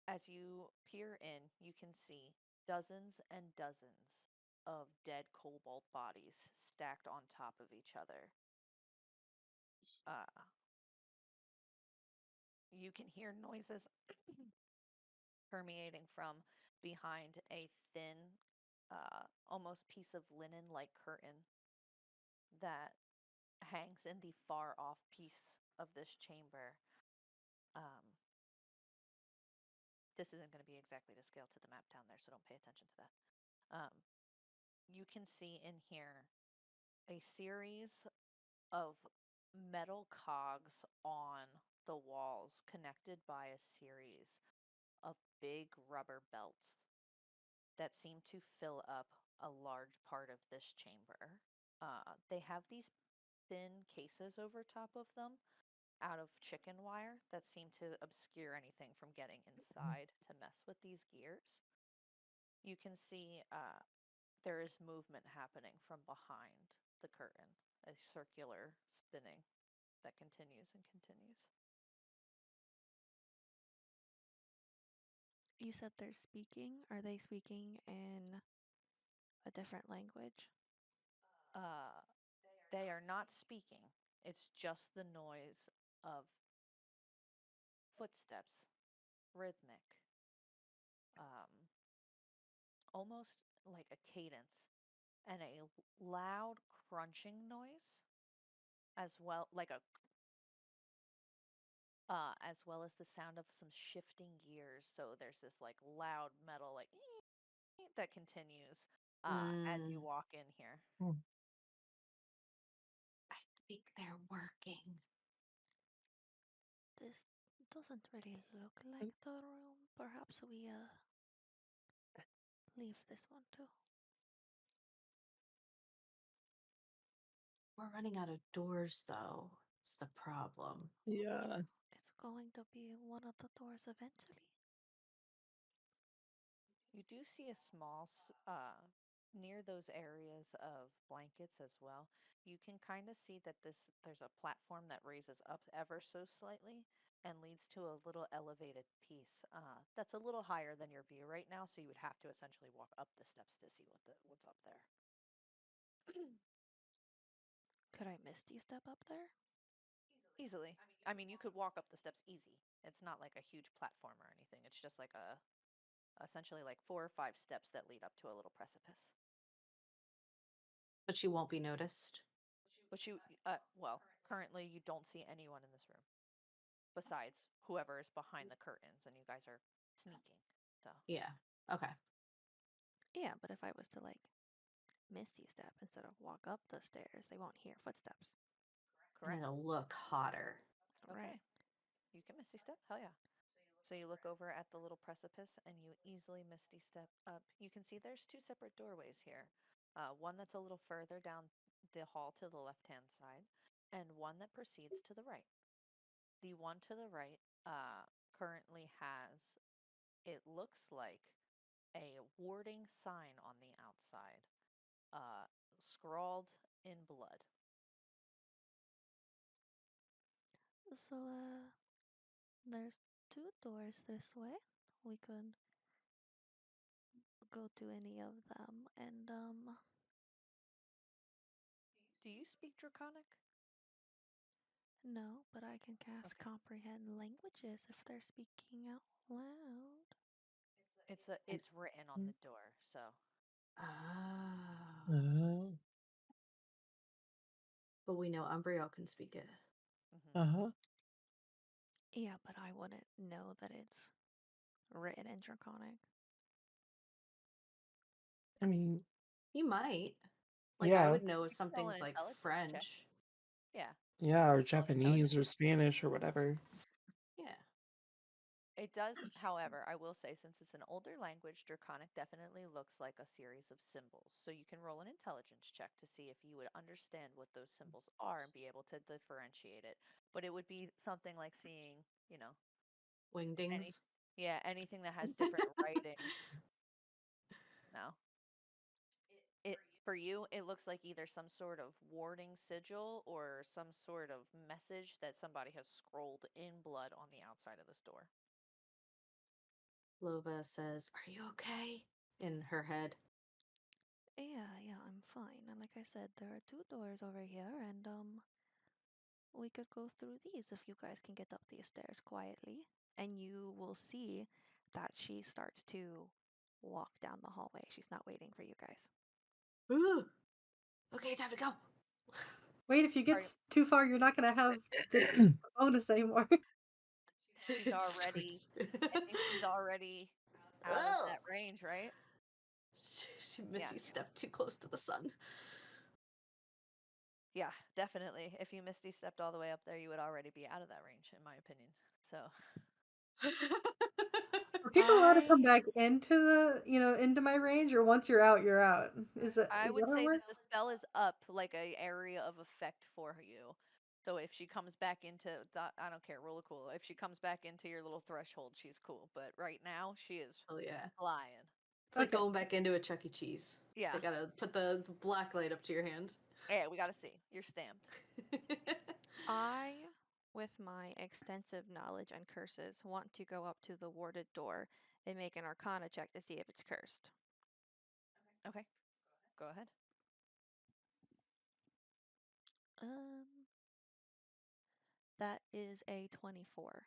as you peer in, you can see dozens and dozens of dead kobold bodies stacked on top of each other. Uh, you can hear noises permeating from behind a thin, almost piece of linen like curtain that hangs in the far off piece of this chamber. Um, this isn't going to be exactly to scale to the map down there, so don't pay attention to that. You can see in here a series of metal cogs on the walls connected by a series of big rubber belts that seem to fill up a large part of this chamber. They have these thin cases over top of them out of chicken wire that seem to obscure anything from getting inside to mess with these gears. You can see there is movement happening from behind the curtain, a circular spinning that continues and continues. You said they're speaking. Are they speaking in a different language? Uh, they are not speaking. It's just the noise of footsteps, rhythmic, um, almost like a cadence, and a loud crunching noise, as well, like a as well as the sound of some shifting gears. So there's this like loud metal like that continues as you walk in here. Mm. I think they're working. This doesn't really look like the room. Perhaps we leave this one too. We're running out of doors though. It's the problem. Yeah. It's going to be one of the doors eventually. You do see a small, near those areas of blankets as well. You can kind of see that there's a platform that raises up ever so slightly and leads to a little elevated piece that's a little higher than your view right now. So you would have to essentially walk up the steps to see what's up there. Could I misty step up there? Easily. I mean, you could walk up the steps easy. It's not like a huge platform or anything. It's just like essentially like 4 or 5 steps that lead up to a little precipice. But she won't be noticed. But well, currently you don't see anyone in this room besides whoever is behind the curtains, and you guys are sneaking. So Yeah. Okay. Yeah, but if I was to like misty step instead of walk up the stairs, they won't hear footsteps. And correct. it'll look hotter. Okay. Right. You can misty step. Hell yeah. So you look over at the little precipice and you easily misty step up. You can see there's 2 separate doorways here. One that's a little further down the hall to the left-hand side, and one that proceeds to the right. The one to the right currently has, it looks like, a warding sign on the outside, scrawled in blood. So, there's 2 doors this way. We could go to any of them, and Do you speak Draconic? no, but I can cast Okay. comprehend languages if they're speaking out loud. It's written on the door, so Oh. Uh, But we know Umbriel can speak it. uh-huh. Yeah, but I wouldn't know that it's written in Draconic. I mean, You might. Like, I yeah, would know you can roll an something's like intelligence check. French. Yeah. yeah, or Roll an Japanese or intelligence. Spanish or whatever. Yeah. It does, however, I will say, since it's an older language, Draconic definitely looks like a series of symbols. So you can roll an intelligence check to see if you would understand what those symbols are and be able to differentiate it. But it would be something like seeing, any, Wingdings. yeah, anything that has different writing. No. For you, it looks like either some sort of warding sigil or some sort of message that somebody has scrolled in blood on the outside of this door. Lova says, "Are you okay?" in her head. Yeah, I'm fine. And like I said, there are 2 doors over here, and we could go through these if you guys can get up these stairs quietly. And you will see that she starts to walk down the hallway. She's not waiting for you guys. Ooh. Okay, time to go. Wait, if you get too far, you're not going to have the bonus anymore. She's already, I think she's already out of that range, right? She misty stepped too close to the sun. Yeah, definitely. If you misty stepped all the way up there, you would already be out of that range, in my opinion. So Are people allowed to come I back into into my range, or once you're out, you're out? I Is would that how it say that works? the spell is up like a area of effect for you. So if she comes back into I don't care, roll a cool. If she comes back into your little threshold, she's cool. But right now, she is Oh yeah. flying. It's like Okay. going back into a Chuck E. Cheese. Yeah. They gotta put the black light up to your hand. Yeah, we gotta see. You're stamped. I, with my extensive knowledge and curses, want to go up to the warded door and make an arcana check to see if it's cursed. Okay. Go ahead. Um that is a 24.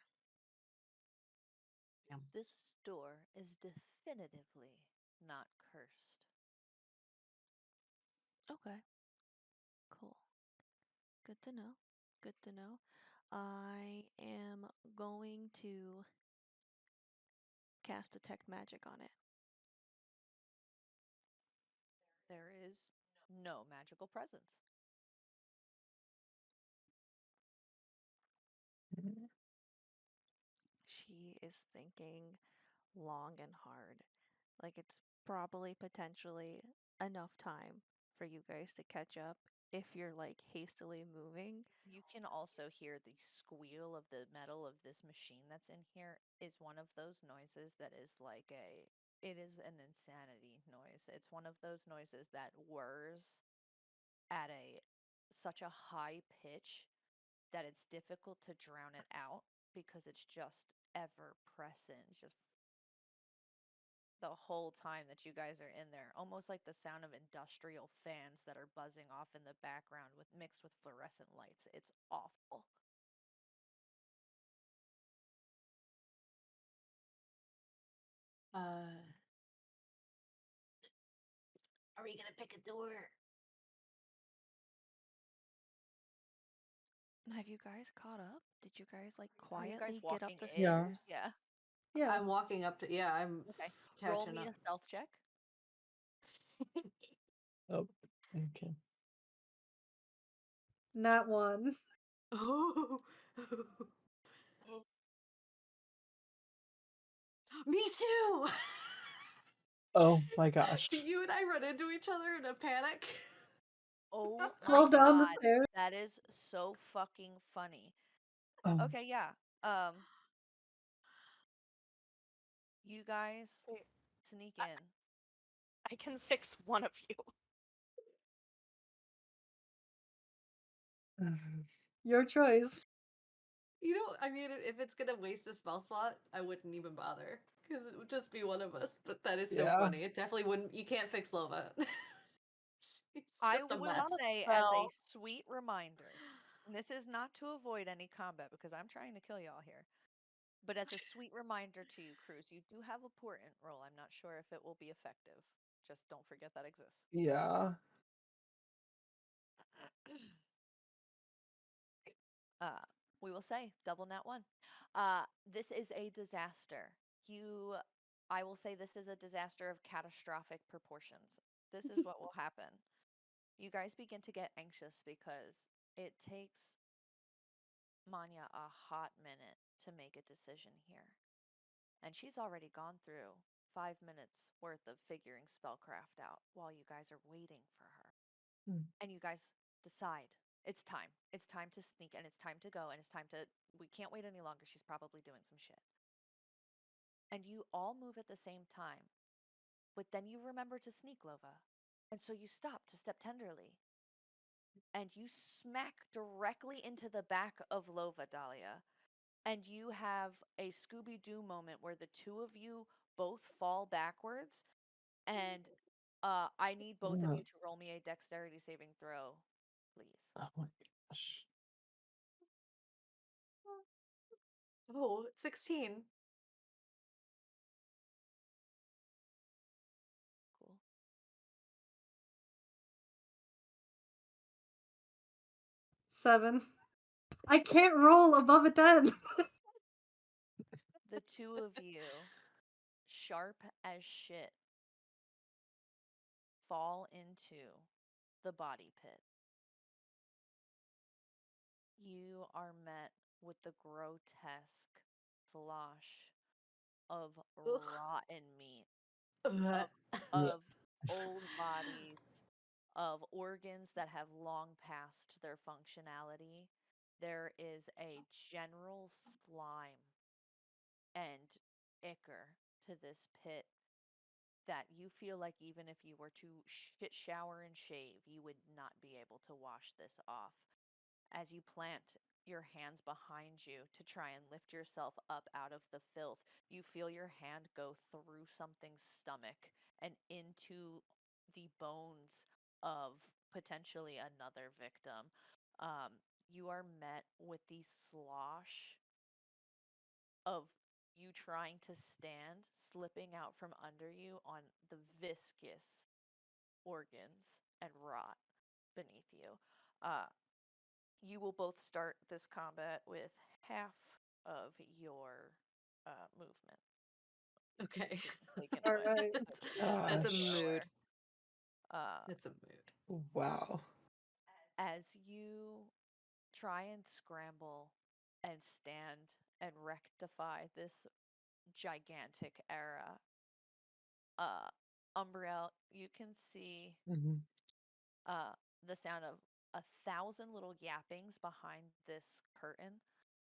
This door is definitively not cursed. Okay. Cool. Good to know. Good to know. I am going to cast detect magic on it. There is no magical presence. She is thinking long and hard. Like it's probably potentially enough time for you guys to catch up if you're like hastily moving. You can also hear the squeal of the metal of this machine that's in here is one of those noises that is it is an insanity noise. It's one of those noises that whirs at such a high pitch that it's difficult to drown it out because it's just ever present. It's just the whole time that you guys are in there, almost like the sound of industrial fans that are buzzing off in the background with mixed with fluorescent lights. It's awful. Are we gonna pick a door? Have you guys caught up? Did you guys like Are you guys quietly get up walking the in? Yeah. stairs? Yeah. Yeah. I'm walking up to. Yeah, I'm Okay. Roll catching me up. a stealth check. Oh, okay. Not one. Oh. Me too. Oh my gosh. Do you and I run into each other in a panic? Oh Fall my down the god. stairs. That is so fucking funny. Oh, Okay, yeah. You guys Wait, sneak I- in. I can fix one of you. Your choice. You know, I mean, if it's gonna waste a spell slot, I wouldn't even bother because it would just be one of us. But that is so Yeah. funny. It definitely wouldn't. You can't fix Lova. She's I just a will mess. say, as a sweet reminder, and this is not to avoid any combat because I'm trying to kill y'all here, but as a sweet reminder to you, Cruz, you do have a portent roll. I'm not sure if it will be effective. Just don't forget that exists. Yeah. uh, we will say double nat one. This is a disaster. I will say this is a disaster of catastrophic proportions. This is what will happen. You guys begin to get anxious because it takes Manya a hot minute to make a decision here. And she's already gone through 5 minutes worth of figuring spellcraft out while you guys are waiting for her. Hmm. And you guys decide it's time. It's time to sneak and it's time to go and it's time to. We can't wait any longer. She's probably doing some shit. And you all move at the same time. But then you remember to sneak, Lova. And so you stop to step tenderly. And you smack directly into the back of Lova, Dahlia. And you have a Scooby Doo moment where the two of you both fall backwards. And I need both of Yeah. you to roll me a dexterity saving throw, please. Oh my gosh. Oh, 16. Cool. Seven. I can't roll above a 10. The two of you, sharp as shit, fall into the body pit. You are met with the grotesque slosh of Ugh. rotten meat, Ugh. of of old bodies, of organs that have long passed their functionality. There is a general slime and ichor to this pit that you feel like even if you were to shit shower and shave, you would not be able to wash this off. As you plant your hands behind you to try and lift yourself up out of the filth, you feel your hand go through something's stomach and into the bones of potentially another victim. You are met with the slosh of you trying to stand, slipping out from under you on the viscous organs and rot beneath you. Uh, you will both start this combat with half of your movement Okay. being taken All away. right. So That's, just so that's a that you're Gosh. mood. aware. Uh, That's a mood. Wow. as you try and scramble and stand and rectify this gigantic era, Umbriel, you can see Hmm. uh, the sound of 1,000 little yappings behind this curtain.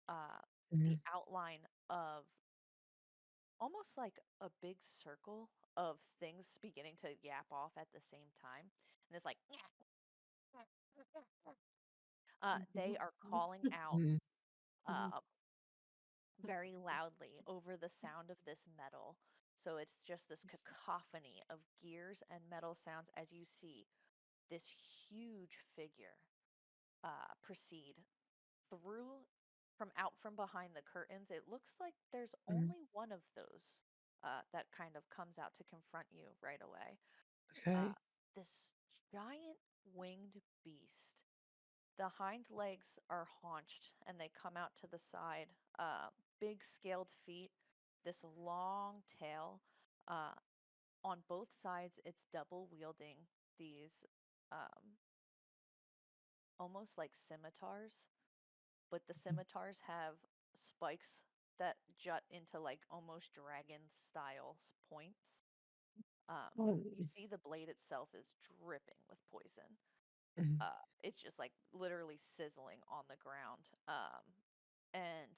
The Hmm. outline of almost like a big circle of things beginning to yap off at the same time. And it's like, they are calling out Hmm. uh, very loudly over the sound of this metal. So it's just this cacophony of gears and metal sounds as you see this huge figure proceed through from out from behind the curtains. It looks like there's Hmm. only one of those that kind of comes out to confront you right away. Okay. this giant winged beast. The hind legs are haunched and they come out to the side. Big scaled feet, this long tail. Uh, on both sides, it's double wielding these um, almost like scimitars, but the scimitars have spikes that jut into like almost dragon style points. You see the blade itself is dripping with poison. It's just like literally sizzling on the ground. And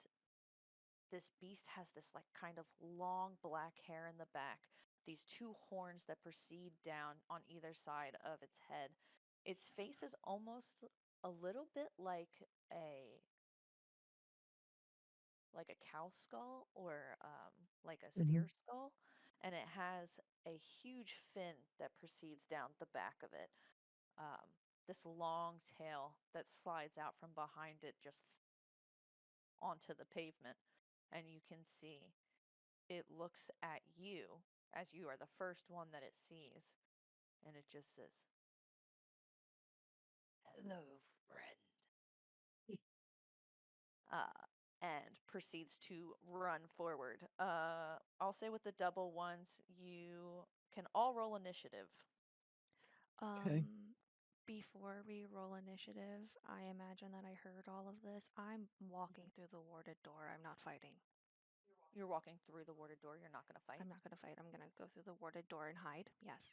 this beast has this like kind of long black hair in the back, these two horns that proceed down on either side of its head. Its face is almost a little bit like a cow skull or like a steer skull, and it has a huge fin that proceeds down the back of it. Um, this long tail that slides out from behind it just onto the pavement, and you can see it looks at you as you are the first one that it sees, and it just says, "Hello, friend." And proceeds to run forward. I'll say with the double ones, you can all roll initiative. Okay. Before we roll initiative, I imagine that I heard all of this. I'm walking through the warded door. I'm not fighting. You're walking through the warded door. You're not going to fight. I'm not gonna fight. I'm gonna go through the warded door and hide. Yes.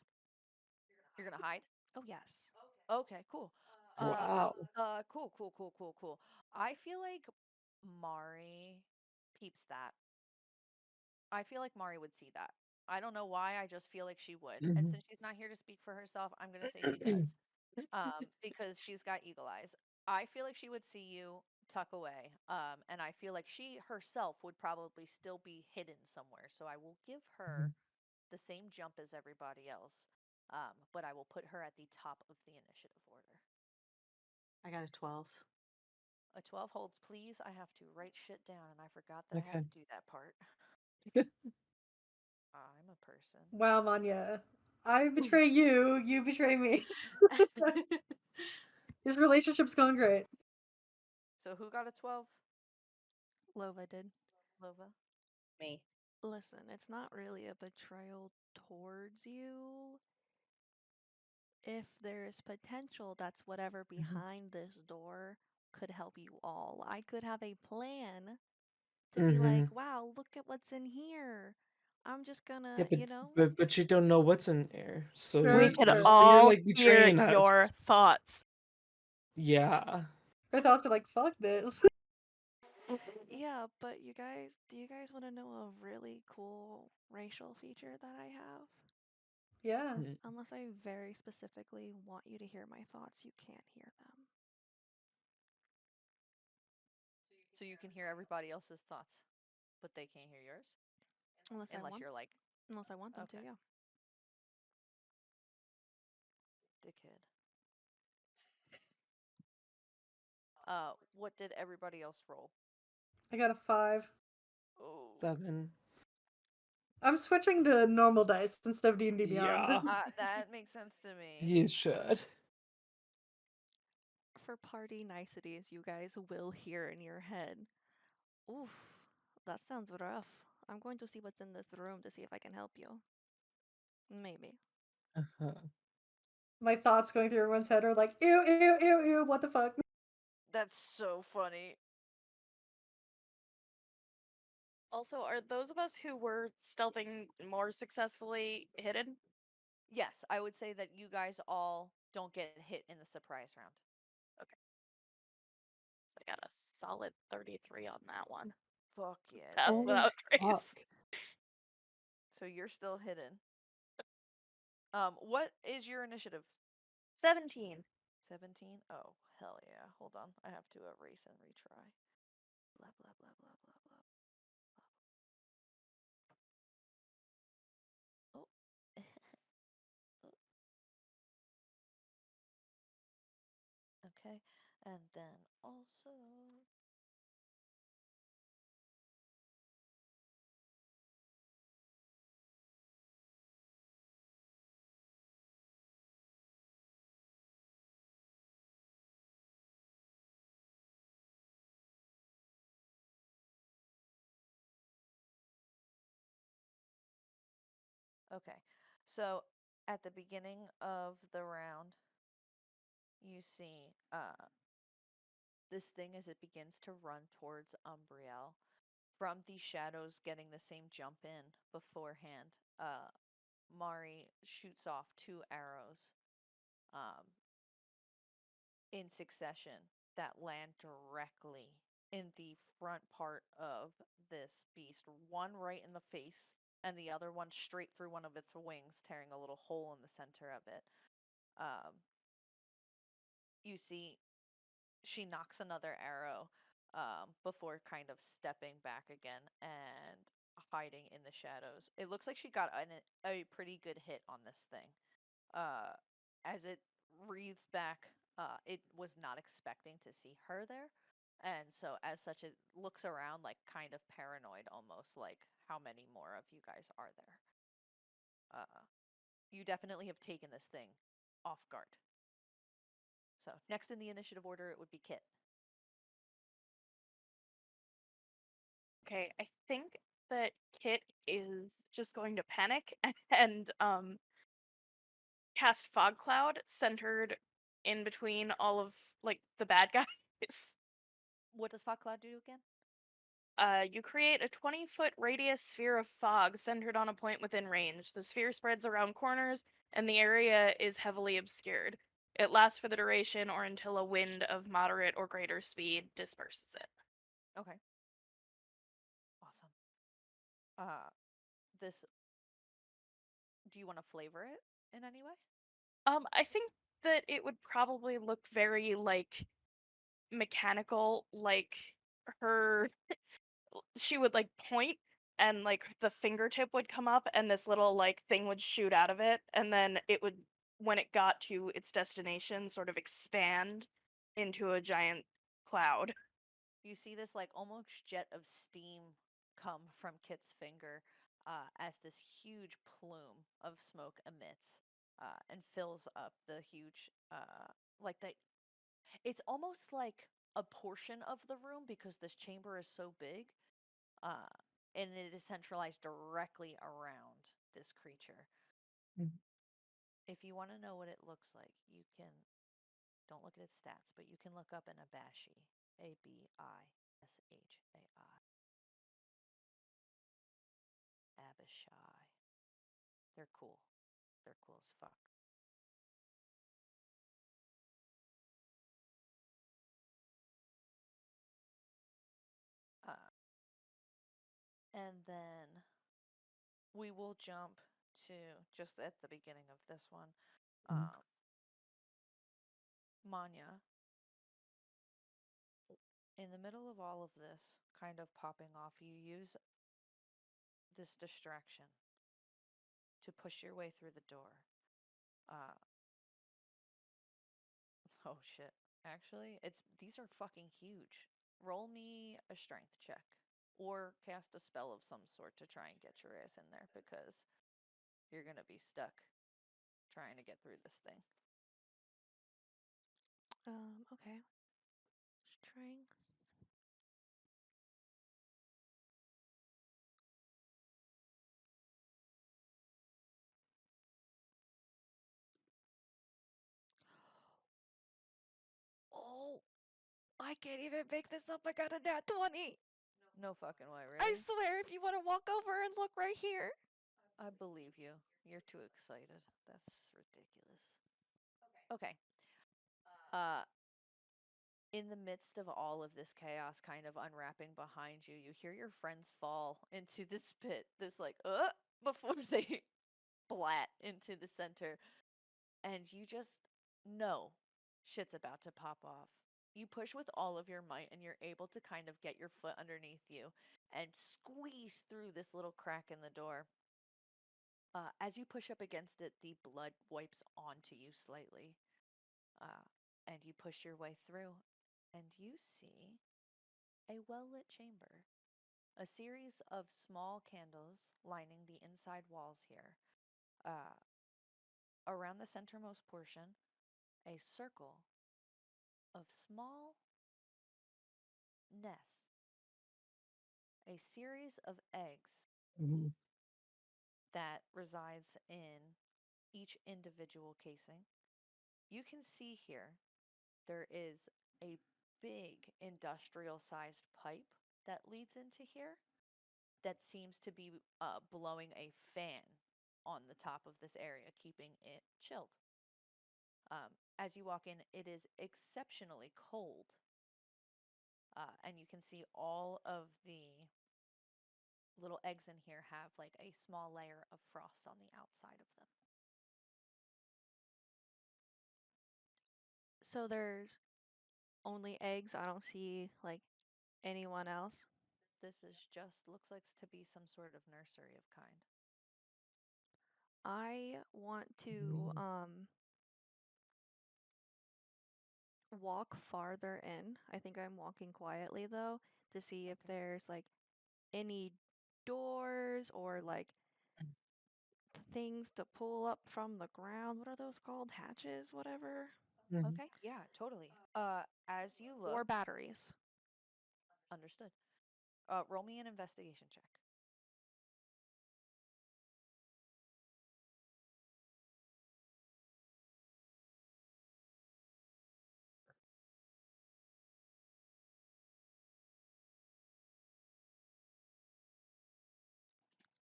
You're going to hide. Oh, yes. Okay, cool. Wow. Cool. I feel like Mari peeps that. I feel like Mari would see that. I don't know why. I just feel like she would. And since she's not here to speak for herself, I'm going to say she does. Because she's got eagle eyes. I feel like she would see you tuck away. And I feel like she herself would probably still be hidden somewhere. So I will give her the same jump as everybody else. But I will put her at the top of the initiative order. I got a 12. A 12 holds, please. I have to write shit down, and I forgot that I Okay. have to do that part. I'm a person. Wow, Manya. I betray you, you betray me. This relationship's going great. So who got a 12? Lova did. Lova? Me. Listen, it's not really a betrayal towards you. If there is potential, that's whatever behind this door could help you all. I could have a plan to be like, wow, look at what's in here. I'm just Yeah, gonna, but you don't know what's in there, so We Sure, can sure. so you're all like hear betraying us. your thoughts. Yeah. Her thoughts are like, fuck this. Yeah, but do you guys want to know a really cool racial feature that I have? Yeah. Unless I very specifically want you to hear my thoughts, you can't hear them. So you can hear everybody else's thoughts, but they can't hear yours? Unless Unless you're like, I want them to, okay, yeah. dickhead. What did everybody else roll? I got a 5. Oh. 7. I'm switching to normal dice instead of D&D Beyond. Yeah. That makes sense to me. You should. For party niceties, you guys will hear in your head. Oof, that sounds rough. I'm going to see what's in this room to see if I can help you. Maybe. My thoughts going through everyone's head are like, ew, ew, ew, ew, what the fuck? That's so funny. Also, are those of us who were stealthing more successfully hidden? Yes, I would say that you guys all don't get hit in the surprise round. Okay. So I got a solid 33 on that one. Fuck yeah. That's dude. without trace. Fuck. So you're still hidden. What is your initiative? 17. 17? Oh, hell yeah. Hold on. I have to erase and retry. Blah, blah, blah, blah, blah, blah. Oh. Okay. And then also. Okay. So at the beginning of the round, you see this thing as it begins to run towards Umbriel. From the shadows getting the same jump in beforehand, Mari shoots off two arrows um, in succession that land directly in the front part of this beast. One right in the face, and the other one straight through one of its wings, tearing a little hole in the center of it. Um, you see, she knocks another arrow before kind of stepping back again and hiding in the shadows. It looks like she got a pretty good hit on this thing. As it wreathes back, it was not expecting to see her there. And so, as such, it looks around like kind of paranoid almost, like, how many more of you guys are there? You definitely have taken this thing off guard. So, next in the initiative order, it would be Kit. Okay, I think that Kit is just going to panic and cast fog cloud centered in between all of like the bad guys. What does Fog Cloud do again? You create a 20-foot radius sphere of fog centered on a point within range. The sphere spreads around corners, and the area is heavily obscured. It lasts for the duration or until a wind of moderate or greater speed disperses it. Okay. Awesome. Uh, this. Do you want to flavor it in any way? I think that it would probably look very like mechanical, like her she would like point and like the fingertip would come up and this little like thing would shoot out of it and then it would when it got to its destination sort of expand into a giant cloud. You see this like almost jet of steam come from Kit's finger as this huge plume of smoke emits and fills up the huge, like the. It's almost like a portion of the room because this chamber is so big, uh, and it is centralized directly around this creature. Mhm. If you want to know what it looks like, you can. Don't look at its stats, but you can look up an Abashi. Abishai. Abashi. They're cool. They're cool as fuck. Uh, and then we will jump to just at the beginning of this one. Mhm. Manya, in the middle of all of this kind of popping off, you use this distraction to push your way through the door. Uh, oh shit. Actually, these are fucking huge. Roll me a strength check or cast a spell of some sort to try and get your ass in there because you're gonna be stuck trying to get through this thing. Okay. Strength. Oh, I can't even make this up. I got a nat 20. No fucking way, I really? swear, if you want to walk over and look right here. I believe you. You're too excited. That's ridiculous. Okay. Uh, in the midst of all of this chaos kind of unwrapping behind you, you hear your friends fall into this pit, this like, before they splat into the center. And you just know shit's about to pop off. You push with all of your might and you're able to kind of get your foot underneath you and squeeze through this little crack in the door. As you push up against it, the blood wipes onto you slightly. And you push your way through, and you see a well lit chamber. A series of small candles lining the inside walls here. Uh, Around the centermost portion, a circle of small nests, a series of eggs Mhm. that resides in each individual casing. You can see here there is a big industrial sized pipe that leads into here that seems to be blowing a fan on the top of this area, keeping it chilled. As you walk in, it is exceptionally cold, and you can see all of the little eggs in here have like a small layer of frost on the outside of them. So there's only eggs. I don't see like anyone else. This is just looks like to be some sort of nursery of kind. I want to walk farther in. I think I'm walking quietly though to see if Okay. there's like any doors or like things to pull up from the ground. What are those called? Hatches, whatever. Mhm. Okay, yeah, totally. As you look, Or batteries. understood. Roll me an investigation check.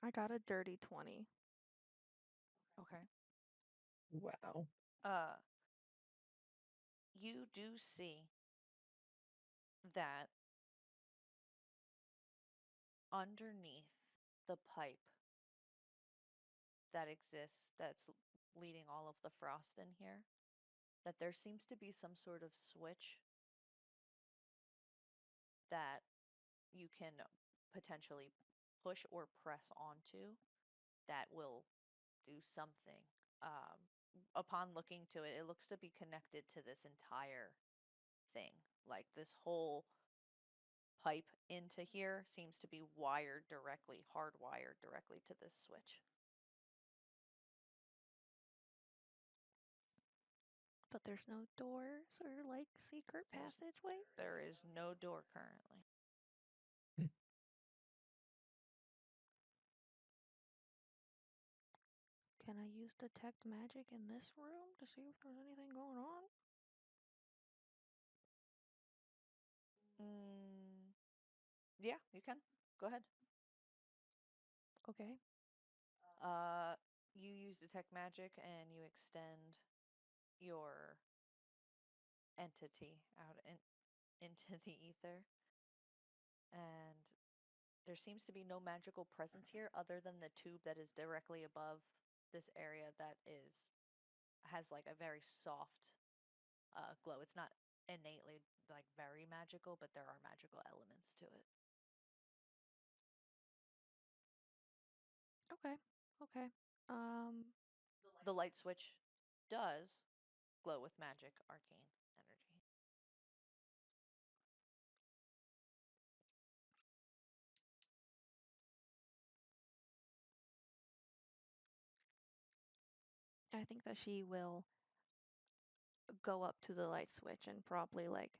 I got a dirty 20. Okay. Wow. Uh, you do see that underneath the pipe that exists that's leading all of the frost in here, that there seems to be some sort of switch that you can potentially push or press onto that will do something. Upon looking to it, it looks to be connected to this entire thing. Like this whole pipe into here seems to be wired directly, hardwired directly to this switch. But there's no doors or like secret passageways. There is no door currently. Can I use detect magic in this room to see if there's anything going on? Mm, yeah, you can. Go ahead. Okay. You use detect magic and you extend your entity out into the ether, and there seems to be no magical presence here other than the tube that is directly above this area that is has like a very soft glow. It's not innately like very magical, but there are magical elements to it. Okay. Okay. Um, The light switch does glow with magic arcane energy. I think that she will go up to the light switch and probably like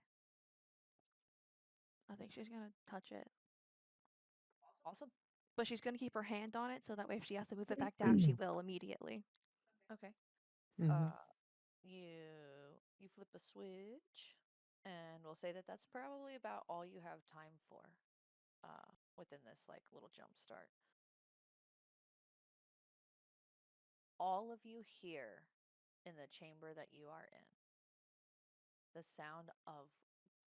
I think she's gonna touch it. Awesome. But she's gonna keep her hand on it so that way if she has to move it back down, she will immediately. Okay. Mhm. You flip a switch, and we'll say that that's probably about all you have time for, within this like little jump start. All of you hear in the chamber that you are in the sound of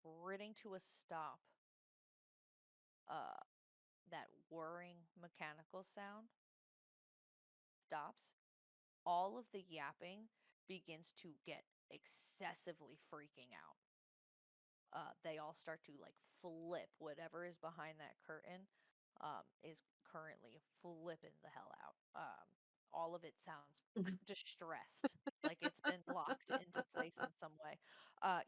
gritting to a stop, uh, that whirring mechanical sound stops. All of the yapping begins to get excessively freaking out. They all start to like flip. Whatever is behind that curtain is currently flipping the hell out. All of it sounds distressed, like it's been locked into place in some way.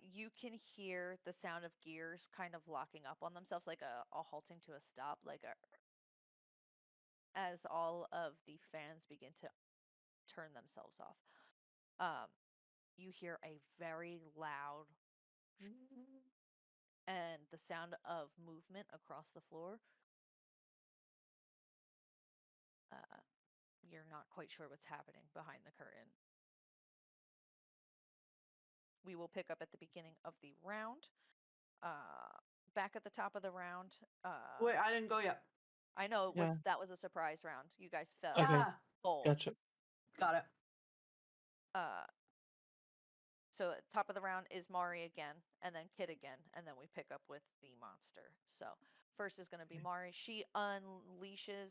You can hear the sound of gears kind of locking up on themselves, like a halting to a stop, like a as all of the fans begin to turn themselves off. Um, you hear a very loud and the sound of movement across the floor. Uh, you're not quite sure what's happening behind the curtain. We will pick up at the beginning of the round. Back at the top of the round. Wait, I didn't go yet. I know Yeah. that was a surprise round. You guys fell. Okay. Yeah, Bold. Gotcha. got it. So at top of the round is Mari again, and then Kit again, and then we pick up with the monster. So first is going to be Mari. She unleashes.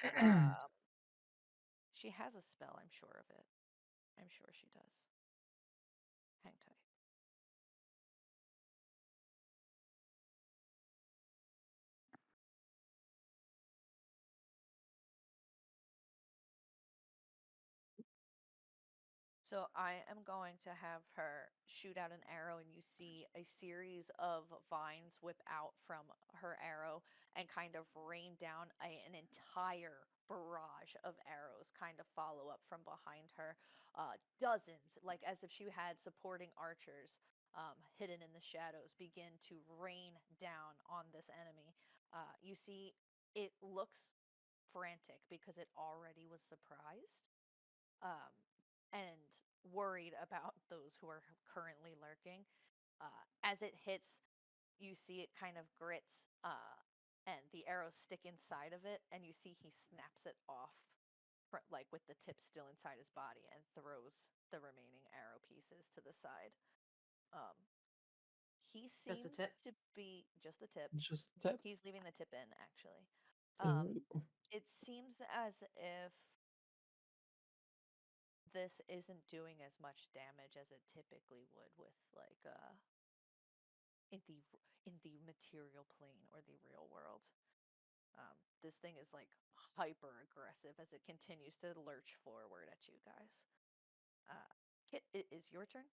She has a spell. I'm sure of it. I'm sure she does. Hang tight. So I am going to have her shoot out an arrow, and you see a series of vines whip out from her arrow and kind of rain down an entire barrage of arrows kind of follow up from behind her. Dozens, like as if she had supporting archers hidden in the shadows, begin to rain down on this enemy. You see, it looks frantic because it already was surprised. Um, and worried about those who are currently lurking. As it hits, you see it kind of grits, and the arrows stick inside of it, and you see he snaps it off, like with the tip still inside his body, and throws the remaining arrow pieces to the side. Um, he Just the seems tip. to be just the tip. Just a tip. He's leaving the tip in, actually. Ooh. It seems as if this isn't doing as much damage as it typically would with like in the material plane or the real world. This thing is like hyper aggressive as it continues to lurch forward at you guys. Kit, it is your turn.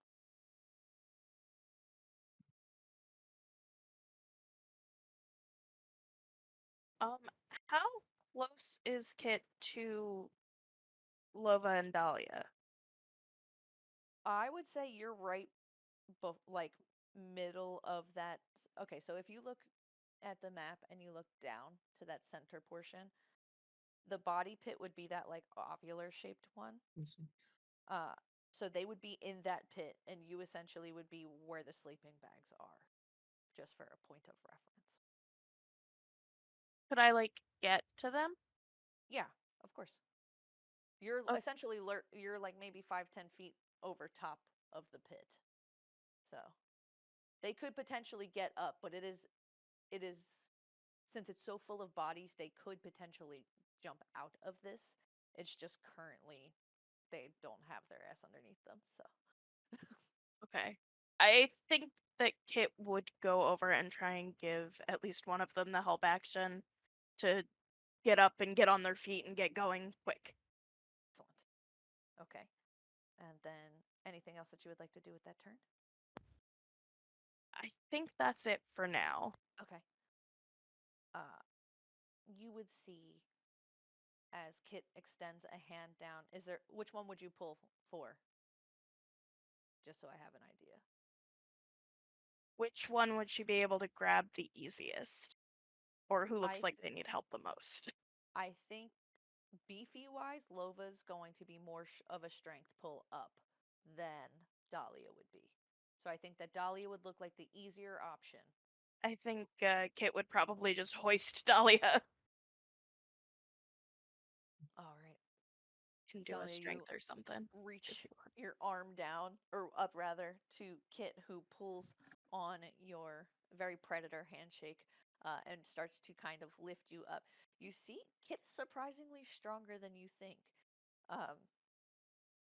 How close is Kit to Lova and Dahlia? I would say you're right, like middle of that. Okay, so if you look at the map and you look down to that center portion, the body pit would be that like ovular shaped one. Let's see. Uh, so they would be in that pit, and you essentially would be where the sleeping bags are, just for a point of reference. Could I like get to them? Yeah, of course. You're Oh, essentially you're like maybe 5-10 feet over top of the pit, so they could potentially get up, but it is since it's so full of bodies, they could potentially jump out of this. It's just currently they don't have their ass underneath them, so. okay. I think that Kit would go over and try and give at least one of them the help action to get up and get on their feet and get going quick. Excellent. Okay. And then anything else that you would like to do with that turn? I think that's it for now. Okay. You would see as Kit extends a hand down. Which one would you pull for? Just so I have an idea. Which one would she be able to grab the easiest? Or who looks I like they need help the most? I think beefy wise, Lova's going to be more of a strength pull up than Dahlia would be. So I think that Dahlia would look like the easier option. I think Kit would probably just hoist Dahlia. All right. Can do a Dahlia, you strength or something. reach your arm down, or up rather, to Kit, who pulls on your very predator handshake and starts to kind of lift you up. You see, Kit's surprisingly stronger than you think. Um,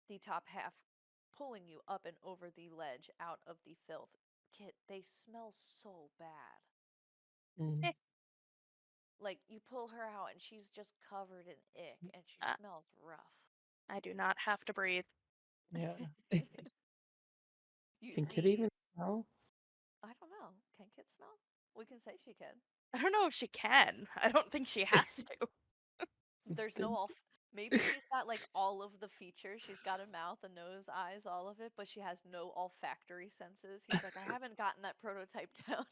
the top half pulling you up and over the ledge out of the filth. Kit, they smell so bad. Mm. Like, you pull her out and she's just covered in ick and she Uh, smells rough. I do not have to breathe. Yeah. You Can Kid see, even smell? I don't know. Can Kit smell? We can say she can. I don't know if she can. I don't think she has to. There's no Then- all. Maybe she's got like all of the features. She's got a mouth, a nose, eyes, all of it, but she has no olfactory senses. He's like, I haven't gotten that prototype down.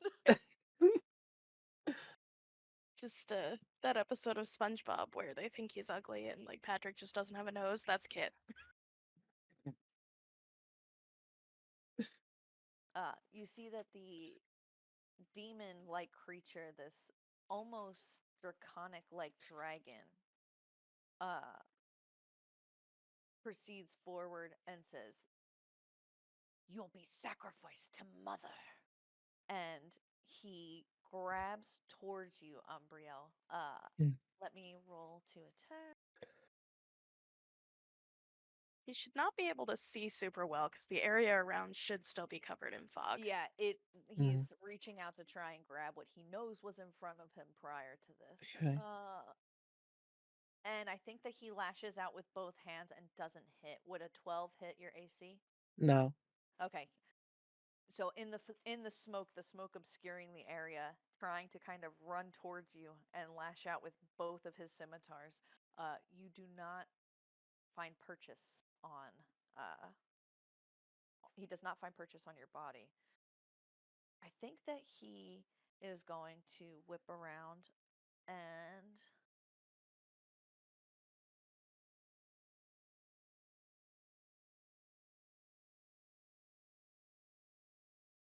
Just that episode of SpongeBob where they think he's ugly and like Patrick just doesn't have a nose. That's Kit. You see that the demon-like creature, this almost draconic-like dragon, uh, proceeds forward and says, "You'll be sacrificed to Mother." And he grabs towards you, Umbriel. Mm. Let me roll to attack. He should not be able to see super well because the area around should still be covered in fog. Yeah, Mm. he's reaching out to try and grab what he knows was in front of him prior to this. Okay. And I think that he lashes out with both hands and doesn't hit. Would a 12 hit your AC? No. Okay. So in the smoke obscuring the area, trying to kind of run towards you and lash out with both of his scimitars, you do not find purchase on. He does not find purchase on your body. I think that he is going to whip around and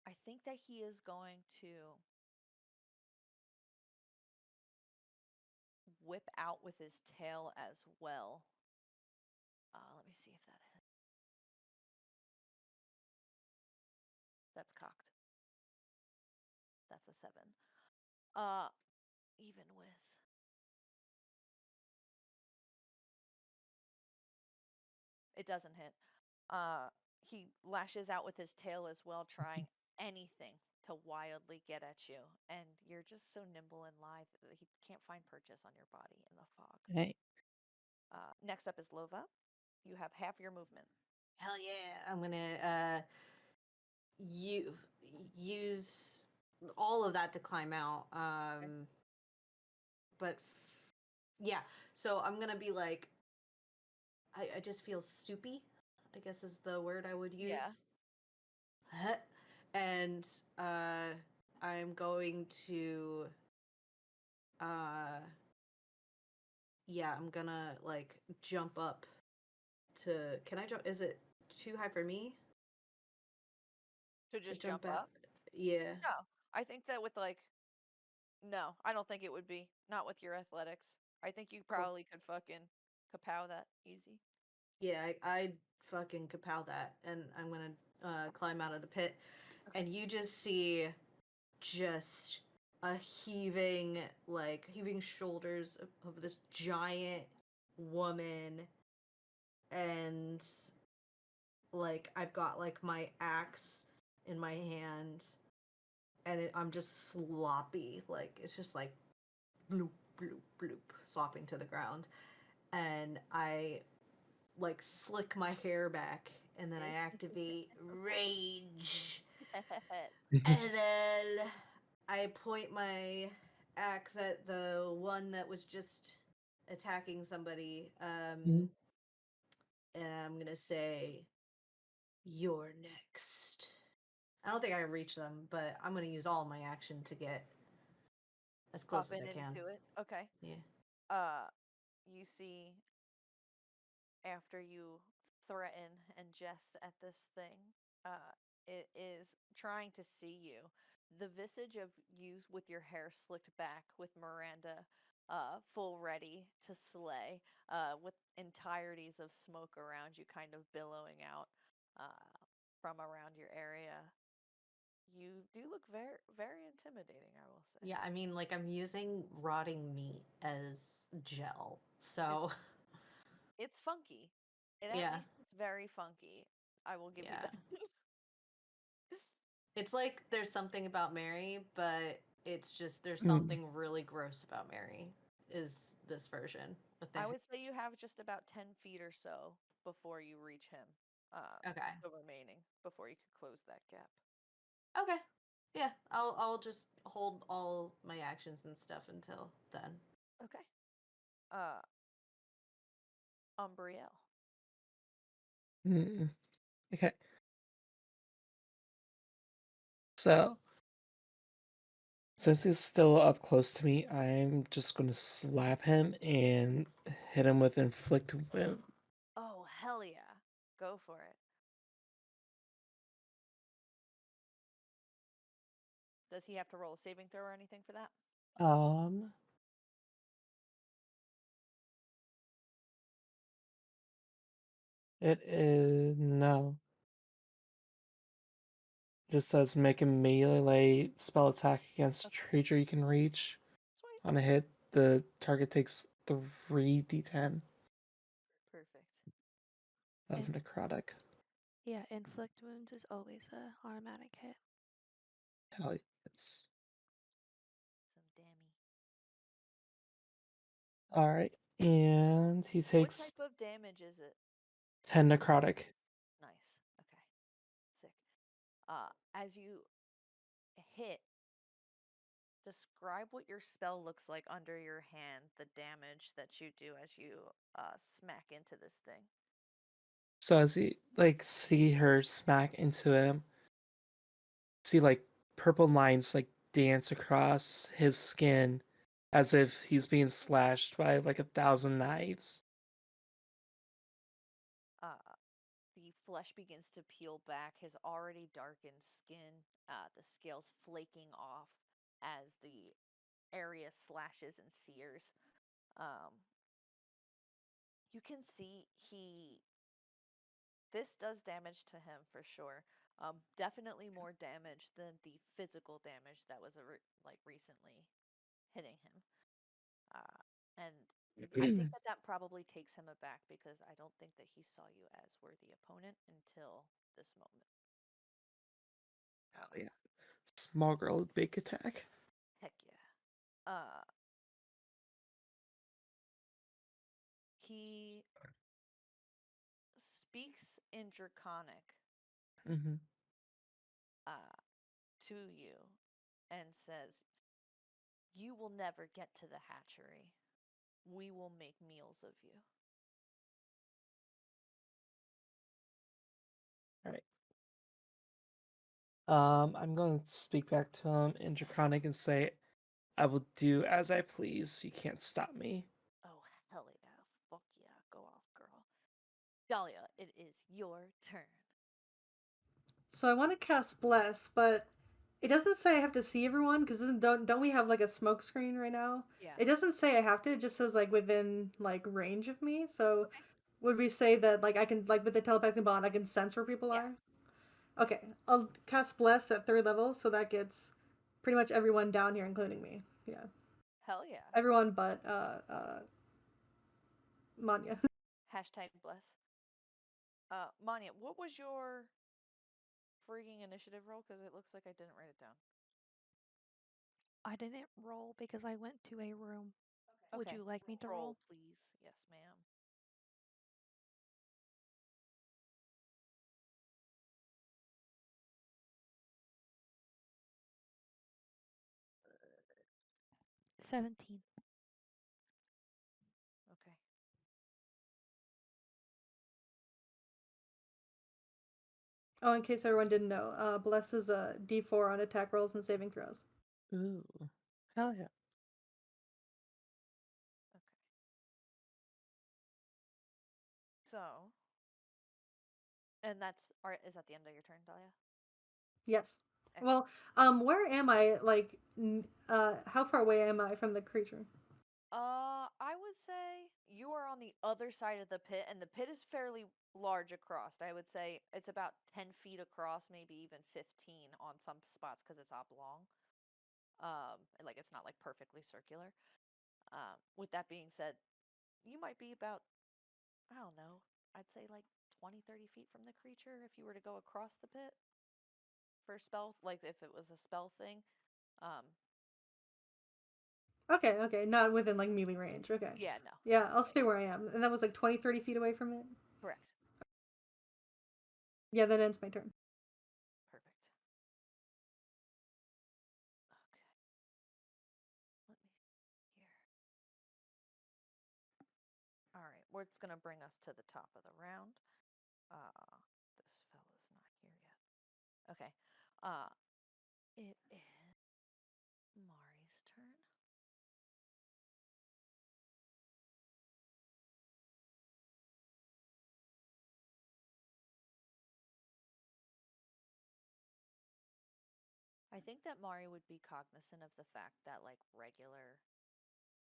I think that he is going to whip out with his tail as well. Let me see if that hits. That's cocked. That's a 7. Even with it doesn't hit. He lashes out with his tail as well, trying anything to wildly get at you, and you're just so nimble and lithe that he can't find purchase on your body in the fog. Okay. Next up is Lova. You have half your movement. Hell yeah! I'm gonna use all of that to climb out. But yeah, so I'm gonna be like, I just feel soupy, I guess is the word I would use. Yeah. And I'm going to yeah, I'm gonna like jump up to, can I jump, is it too high for me To to just jump out? up? Yeah. No. I think that with no, I don't think it would be. Not with your athletics. I think you Cool. probably could fucking kapow that easy. Yeah, I fucking kapow that, and I'm gonna climb out of the pit, and you just see just a heaving shoulders of this giant woman, and like I've got like my axe in my hand, and I'm just sloppy, like it's just like bloop bloop bloop slopping to the ground, and I like slick my hair back, and then I activate rage, and then I point my axe at the one that was just attacking somebody, Mhm. and I'm gonna say, "You're next." I don't think I reach them, but I'm gonna use all my action to get as close Pop as in I can. into it. Okay. Yeah. You see after you threaten and jest at this thing, it is trying to see you. The visage of you with your hair slicked back, with Miranda full ready to slay, with entireties of smoke around you kind of billowing out from around your area. You do look very, very intimidating, I will say. Yeah, I mean, like I'm using rotting meat as gel, so It's funky. It at yeah, least it's very funky. I will give you yeah. that. It's like there's something about Mary, but it's just there's Mm. something really gross about Mary. Is this version with the I would say you have just about 10 feet or so before you reach him. okay, Still remaining before you could close that gap. okay, yeah. I'll just hold all my actions and stuff until then. Okay. Uh, Umbriel. Mm. Okay. So Since he's still up close to me, I'm just gonna slap him and hit him with inflict wound. Oh, hell yeah. Go for it. Does he have to roll a saving throw or anything for that? Um, it is no. Just says make a melee spell attack against a Okay. creature you can reach. Sweet. On a hit, the target takes 3d10 Perfect. of And necrotic. yeah, inflict wounds is always a automatic hit. Hell yes. Some dammy. Alright, and he What takes type of damage is it? 10 necrotic. Nice. Okay. Sick. As you hit, describe what your spell looks like under your hand, the damage that you do as you smack into this thing. So as he see her smack into him, see purple lines dance across his skin as if he's being slashed by 1,000 knives. Uh, the flesh begins to peel back, his already darkened skin, the scales flaking off as the area slashes and sears. You can see this does damage to him for sure. Definitely more damage than the physical damage that was recently hitting him. And I think that that probably takes him aback because I don't think that he saw you as worthy opponent until this moment. Hell yeah. Small girl, big attack. Heck yeah. He speaks in draconic Mm-hmm. uh, to you and says, "You will never get to the hatchery. We will make meals of you." All right. I'm going to speak back to him in Draconic and say, I will do as I please. You can't stop me. Oh, hell yeah. Fuck yeah. Go off, girl. Dahlia, it is your turn. So I want to cast Bless, but it doesn't say I have to see everyone because don't we have like a smoke screen right now? Yeah. It doesn't say I have to. It just says like within like range of me. So Okay. would we say that like I can like with the telepathic bond I can sense where people Yeah. are? Okay, I'll cast Bless at 3rd level, so that gets pretty much everyone down here, including me. Yeah, Hell yeah. everyone but Manya. Hashtag bless. Manya, what was your freaking initiative roll? Because it looks like I didn't write it down. I didn't roll because I went to a room. Would Okay. you like me to roll? Please. Yes, ma'am. 17. Okay. Oh, in case everyone didn't know, Bless is a D4 on attack rolls and saving throws. Ooh. Hell yeah. Okay. So, and is that the end of your turn, Dahlia? Yes. Excellent. Well, where am I? Like, how far away am I from the creature? I would say you are on the other side of the pit, and the pit is fairly large across. I would say it's about 10 feet across, maybe even 15 on some spots because it's oblong. And, like it's not like perfectly circular. With that being said, you might be about, I don't know, I'd say like 20, 30 feet from the creature if you were to go across the pit for spell, like if it was a spell thing. Um, Okay, not within like melee range. Okay. yeah, no. Yeah, I'll stay where I am. And that was like 20, 30 feet away from it? Correct. Yeah, that ends my turn. Perfect. Okay. Let me here. All right, what's gonna bring us to the top of the round? This fella's not here yet. Okay. It is I think that Mari would be cognizant of the fact that like regular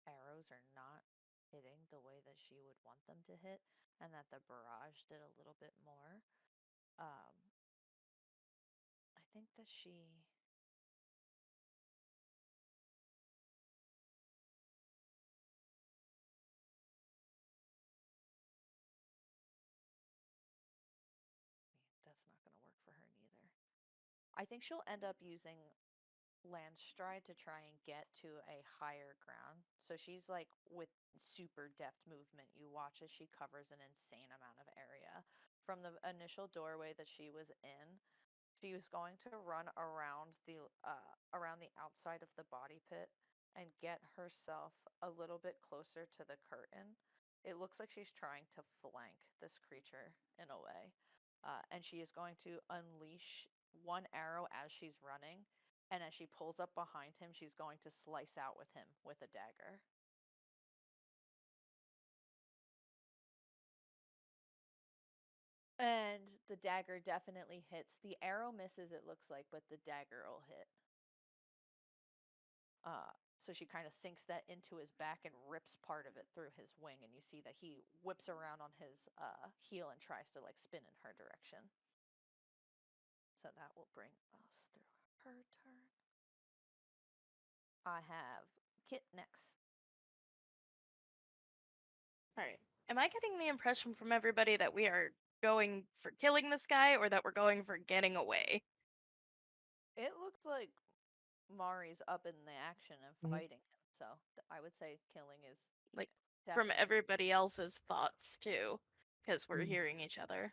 arrows are not hitting the way that she would want them to hit, and that the barrage did a little bit more. I think that she. That's not going to work for her neither. I think she'll end up using land stride to try and get to a higher ground. So she's like with super deft movement. You watch as she covers an insane amount of area. From the initial doorway that she was in, she was going to run around the outside of the body pit and get herself a little bit closer to the curtain. It looks like she's trying to flank this creature in a way. And she is going to unleash one arrow as she's running, and as she pulls up behind him, she's going to slice out with him with a dagger. And the dagger definitely hits. The arrow misses, it looks like, but the dagger will hit. So she kind of sinks that into his back and rips part of it through his wing, and you see that he whips around on his heel and tries to like spin in her direction. So that will bring us through her turn. I have Kit next. All right. Am I getting the impression from everybody that we are going for killing this guy or that we're going for getting away? It looks like Mari's up in the action and fighting him, so I would say killing is Like, from definitely. everybody else's thoughts, too, because we're hearing each other.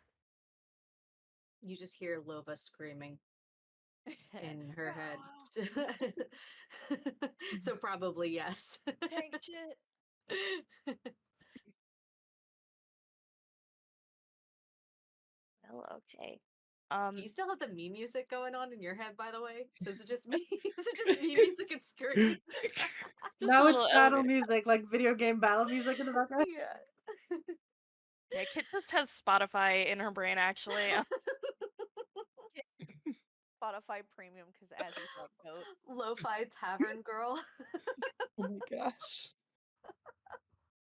You just hear Lova screaming in her head. So probably yes. Tank shit. Well, okay. You still have the me music going on in your head, by the way? So is it just me? Is it just me music and screams? Just Now a it's little battle elevator. music, like video game battle music in the background. Yeah. Yeah, Kit just has Spotify in her brain, actually. Spotify Premium because as he's like goat. Lo-fi tavern girl. Oh my gosh.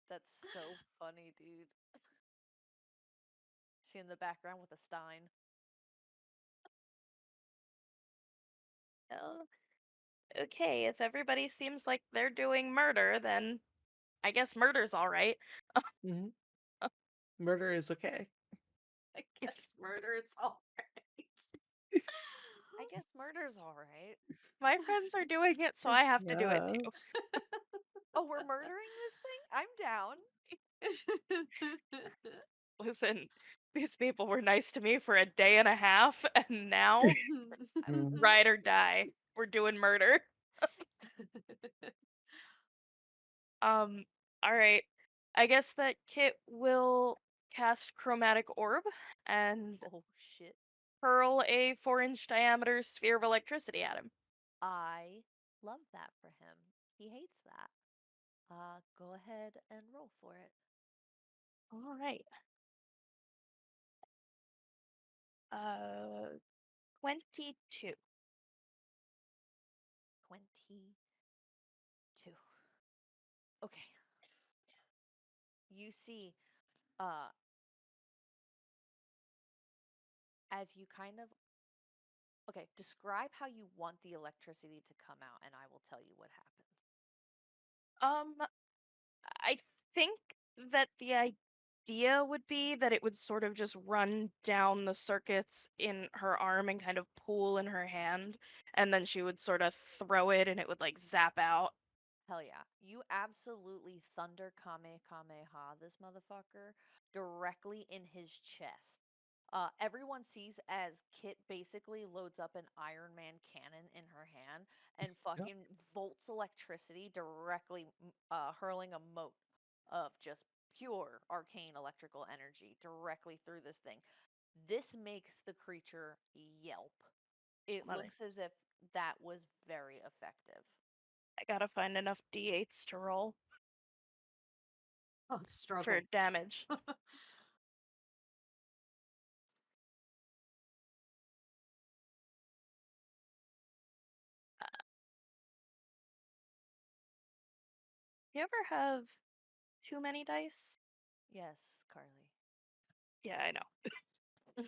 That's so funny, dude. She in the background with a stein. Well, okay, if everybody seems like they're doing murder, then I guess murder's all right. hmm Murder is okay. I guess murder, it's all right. I guess murder's all right. My friends are doing it, so I have to do it too. Yes. Oh, we're murdering this thing? I'm down. Listen, these people were nice to me for a day and a half, and now, ride or die. We're doing murder. All right. I guess that Kit will cast Chromatic Orb and Oh shit. hurl a 4-inch diameter sphere of electricity at him. I love that for him. He hates that. Go ahead and roll for it. All right. 22. 22. Okay. You see, uh, as you kind of. Okay, describe how you want the electricity to come out, and I will tell you what happens. Um, I think that the idea would be that it would sort of just run down the circuits in her arm and kind of pool in her hand, and then she would sort of throw it and it would like zap out. Hell yeah. You absolutely thunder Kamehameha this motherfucker directly in his chest. Everyone sees as Kit basically loads up an Iron Man cannon in her hand and Yep. fucking volts electricity directly hurling a mote of just pure arcane electrical energy directly through this thing. This makes the creature yelp. It Love it. looks as if that was very effective. I gotta find enough d8s to roll Oh, the struggle. for damage. You ever have too many dice? Yes, Carly. Yeah, I know. This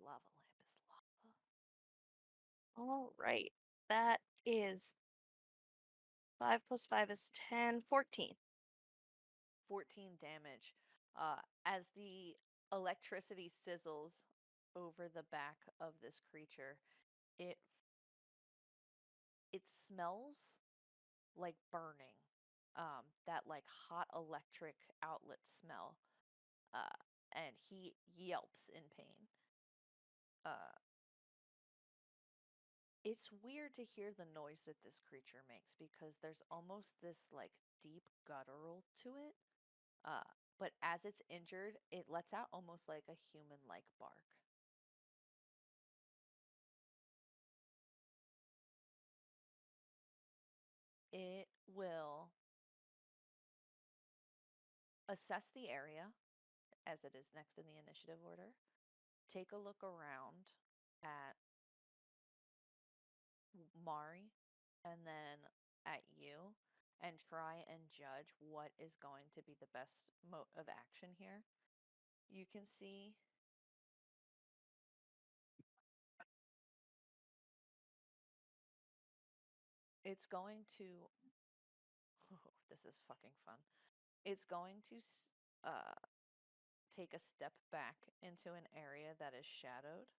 lava lamp is lava. All right. That is 5 plus 5 is 10, 14. 14 damage. As the electricity sizzles over the back of this creature, it smells like burning. That like hot electric outlet smell. And he yelps in pain. It's weird to hear the noise that this creature makes because there's almost this like deep guttural to it. But as it's injured, it lets out almost like a human like bark. It will assess the area as it is next in the initiative order, take a look around at Mari and then at you and try and judge what is going to be the best mode of action here. You can see it's going to oh, this is fucking fun. It's going to take a step back into an area that is shadowed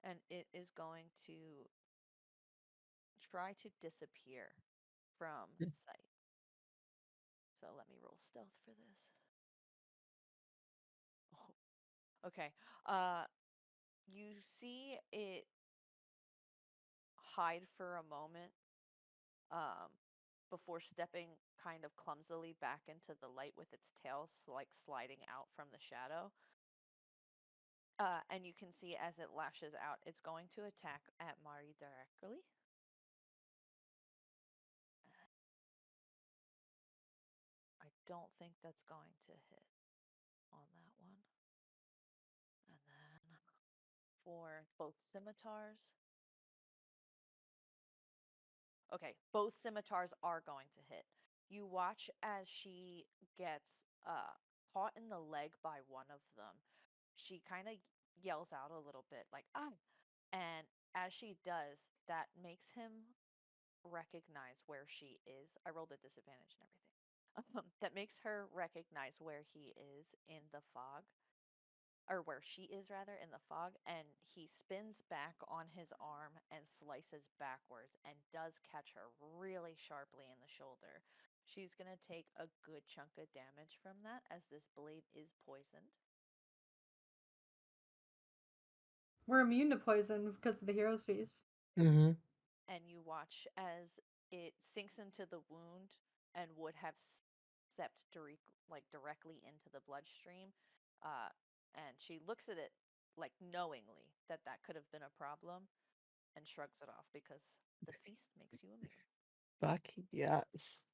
and it is going to try to disappear from sight. So let me roll stealth for this. Oh, okay. You see it hide for a moment before stepping kind of clumsily back into the light with its tail like sliding out from the shadow. And you can see as it lashes out, it's going to attack at Mari directly. I don't think that's going to hit on that one. And then for both scimitars. Okay, both scimitars are going to hit. You watch as she gets caught in the leg by one of them. She kind of yells out a little bit, like, ah! And as she does, that makes him recognize where she is. I rolled a disadvantage and everything. That makes her recognize where he is in the fog, or where she is rather in the fog, and he spins back on his arm and slices backwards and does catch her really sharply in the shoulder. She's going to take a good chunk of damage from that as this blade is poisoned. We're immune to poison because of the hero's feast. Mm-hmm. And you watch as it sinks into the wound and would have stepped directly into the bloodstream. And she looks at it like knowingly that that could have been a problem and shrugs it off because the feast makes you immune. Fuck yes.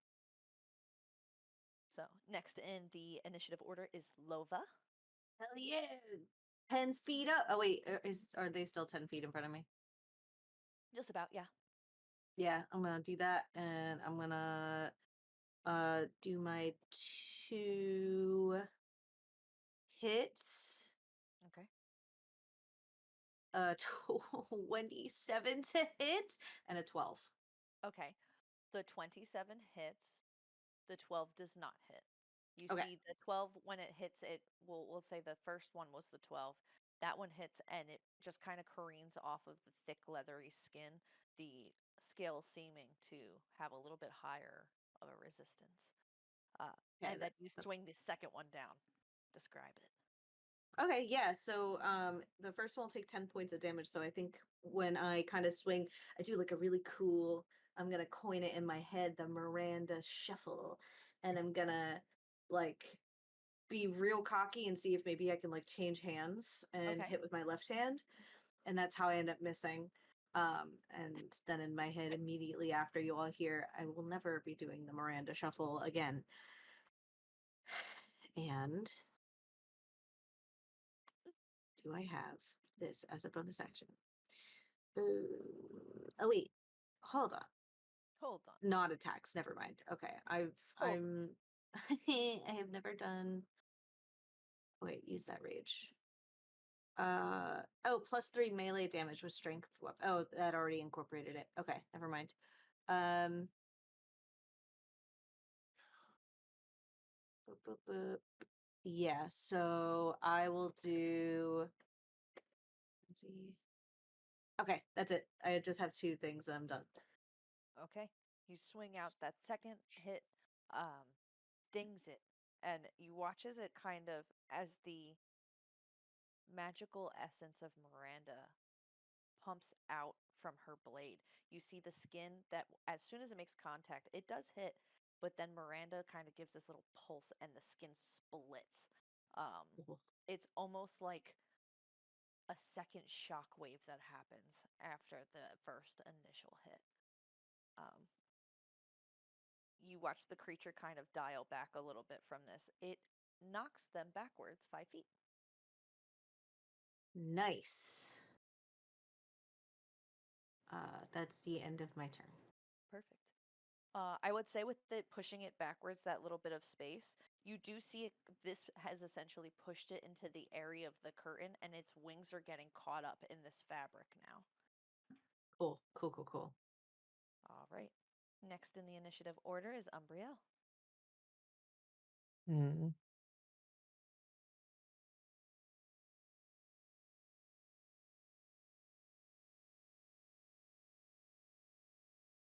So next in the initiative order is Lova. Hell yeah. 10 feet up. Oh, wait. Are they still 10 feet in front of me? Just about, yeah. Yeah, I'm going to do that. And I'm going to do my 2 hits. Okay. 27 to hit and a 12. Okay. The 27 hits. The 12 does not hit. You Okay. see the 12 when it hits it, we'll say the first one was the 12. That one hits and it just kind of careens off of the thick leathery skin, the scale seeming to have a little bit higher of a resistance. Okay, And then you swing the second one down. Describe it. Okay, yeah. So the first one will take 10 points of damage. So I think when I kind of swing, I do like a really cool, I'm gonna coin it in my head, the Miranda shuffle. And I'm gonna like be real cocky and see if maybe I can like change hands and Okay. hit with my left hand. And that's how I end up missing. And then in my head, immediately after, you all hear, I will never be doing the Miranda shuffle again. And do I have this as a bonus action? Oh wait, hold on. Hold on. Not attacks. Never mind. Okay, Hold. I'm I have never done. Wait, use that rage. Oh, +3 melee damage with strength. Oh, that already incorporated it. Okay, never mind. Um, boop, boop, boop. Yeah, so I will do. Let's see. Okay, that's it. I just have 2 things and I'm done. Okay. You swing out that second hit, um, dings it, and you watch as it kind of as the magical essence of Miranda pumps out from her blade. You see the skin that as soon as it makes contact, it does hit, but then Miranda kind of gives this little pulse and the skin splits. Um, Cool. it's almost like a second shock wave that happens after the first initial hit. Um, you watch the creature kind of dial back a little bit from this. It knocks them backwards 5 feet. Nice. That's the end of my turn. Perfect. I would say with it pushing it backwards, that little bit of space, you do see it. This has essentially pushed it into the area of the curtain, and its wings are getting caught up in this fabric now. Cool, cool, cool, cool. All right. Next in the initiative order is Umbriel. Hmm.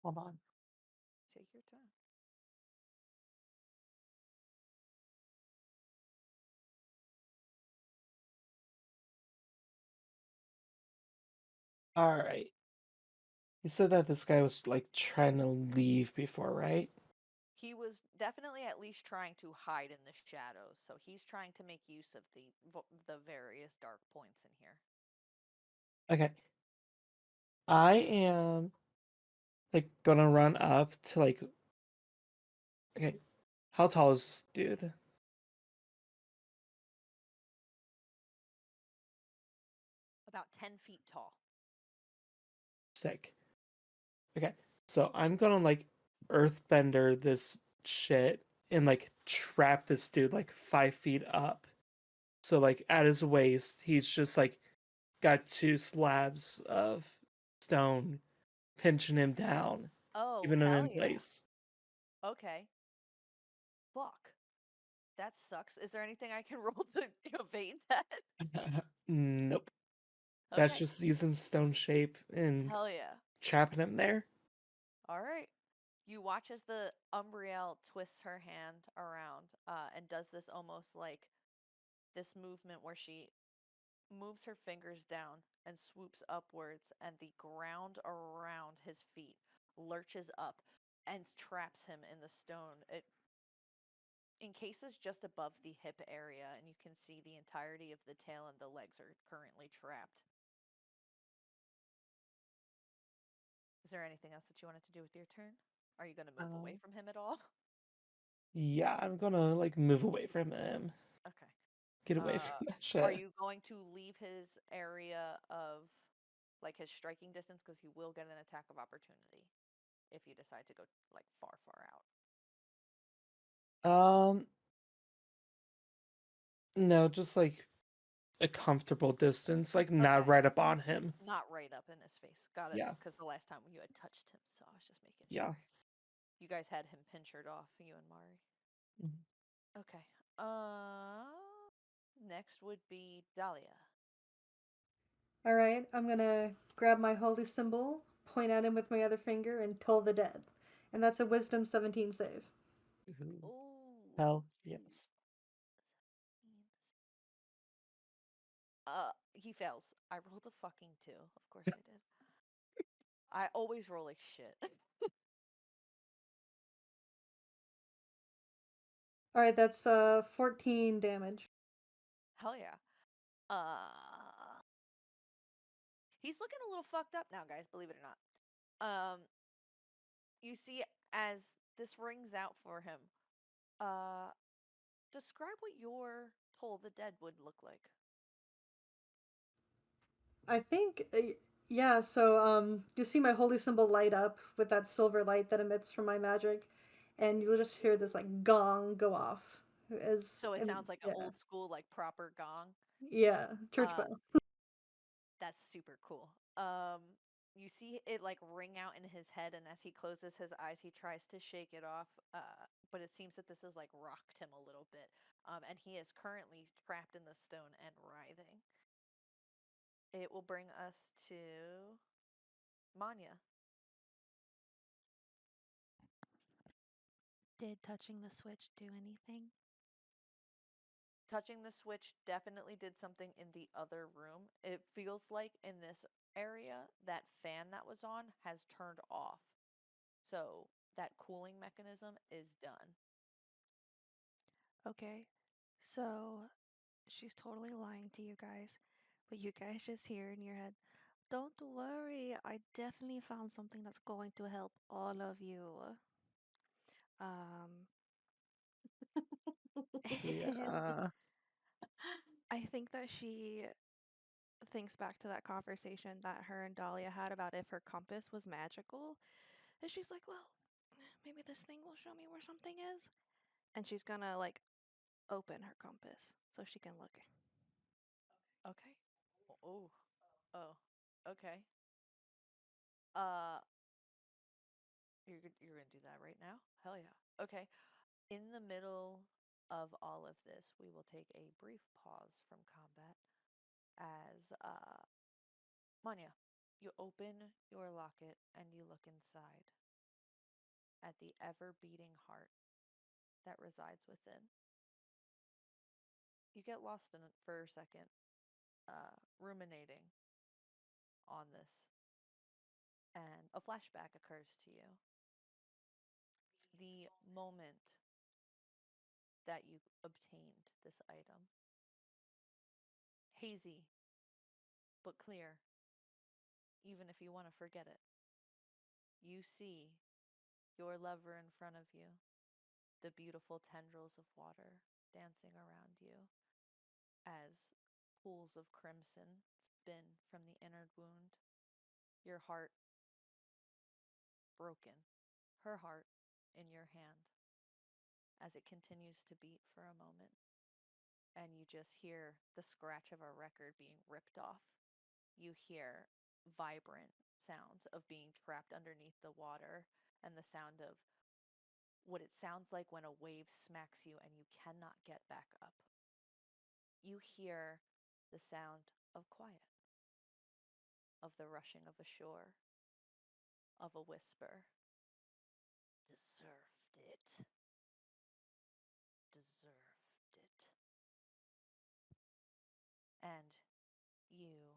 Hold on. Take your time. All right. You said that this guy was like trying to leave before, right? He was definitely at least trying to hide in the shadows, so he's trying to make use of the various dark points in here. Okay. I am like gonna run up to like. Okay, how tall is this dude? About 10 feet tall. Sick. Okay, so I'm gonna like earthbender this shit and like trap this dude like 5 feet up. So like at his waist, he's just like got 2 slabs of stone pinching him down, Oh, keeping him hell in yeah. place. Okay. Fuck. That sucks. Is there anything I can roll to evade that? Nope. That's Okay. just using stone shape and Hell yeah. trapping him there. All right. You watch as the Umbriel twists her hand around and does this almost like this movement where she moves her fingers down and swoops upwards, and the ground around his feet lurches up and traps him in the stone. It encases just above the hip area, and you can see the entirety of the tail and the legs are currently trapped. Is there anything else that you wanted to do with your turn? Are you going to move away Um, from him at all? yeah, I'm gonna like move away from him. Okay. Get away Uh, from that are shit. you going to leave his area of like his striking distance because he will get an attack of opportunity if you decide to go like far, far out? Um, no, just like a comfortable distance, like not Okay. right up on him. Not right up in his face. Got it. Yeah, Because the last time you had touched him, so I was just making yeah. sure. You guys had him pinchered off, you and Mari. Mhm. Okay. Uh, Next would be Dahlia. All right, I'm gonna grab my holy symbol, point at him with my other finger, and toll the dead. And that's a wisdom 17 save. Ooh, Ooh. hell yes. He fails. I rolled a fucking 2. Of course I did. I always roll like shit. All right, that's 14 damage. Hell yeah. Uh, he's looking a little fucked up now, guys, believe it or not. You see as this rings out for him, uh, describe what your Toll the Dead would look like. I think Yeah, so you see my holy symbol light up with that silver light that emits from my magic, and you'll just hear this like gong go off. As So it and sounds like an yeah, old school, like proper gong. yeah, church Uh, bell. that's super cool. You see it like ring out in his head, and as he closes his eyes, he tries to shake it off. But it seems that this has like rocked him a little bit. And he is currently trapped in the stone and writhing. It will bring us to Manya. Did touching the switch do anything? Touching the switch definitely did something in the other room. It feels like in this area, that fan that was on has turned off. So that cooling mechanism is done. Okay, so she's totally lying to you guys, but you guys just hear in your head, don't worry, I definitely found something that's going to help all of you. Um, and Yeah. I think that she thinks back to that conversation that her and Dahlia had about if her compass was magical. And she's like, well, maybe this thing will show me where something is. And she's gonna like open her compass so she can look. Okay. Oh. Oh. Okay. Uh you're going to do that right now? Hell yeah. Okay. In the middle of all of this, we will take a brief pause from combat as Manya, you open your locket and you look inside at the ever beating heart that resides within. You get lost in it for a second, ruminating on this, and a flashback occurs to you. The moment that you obtained this item. Hazy, but clear, even if you want to forget it. You see your lover in front of you, the beautiful tendrils of water dancing around you as pools of crimson spin from the inner wound, your heart broken, her heart in your hand as it continues to beat for a moment, and you just hear the scratch of a record being ripped off. You hear vibrant sounds of being trapped underneath the water and the sound of what it sounds like when a wave smacks you and you cannot get back up. You hear the sound of quiet, of the rushing of a shore, of a whisper. Deserved it. Deserved it. And you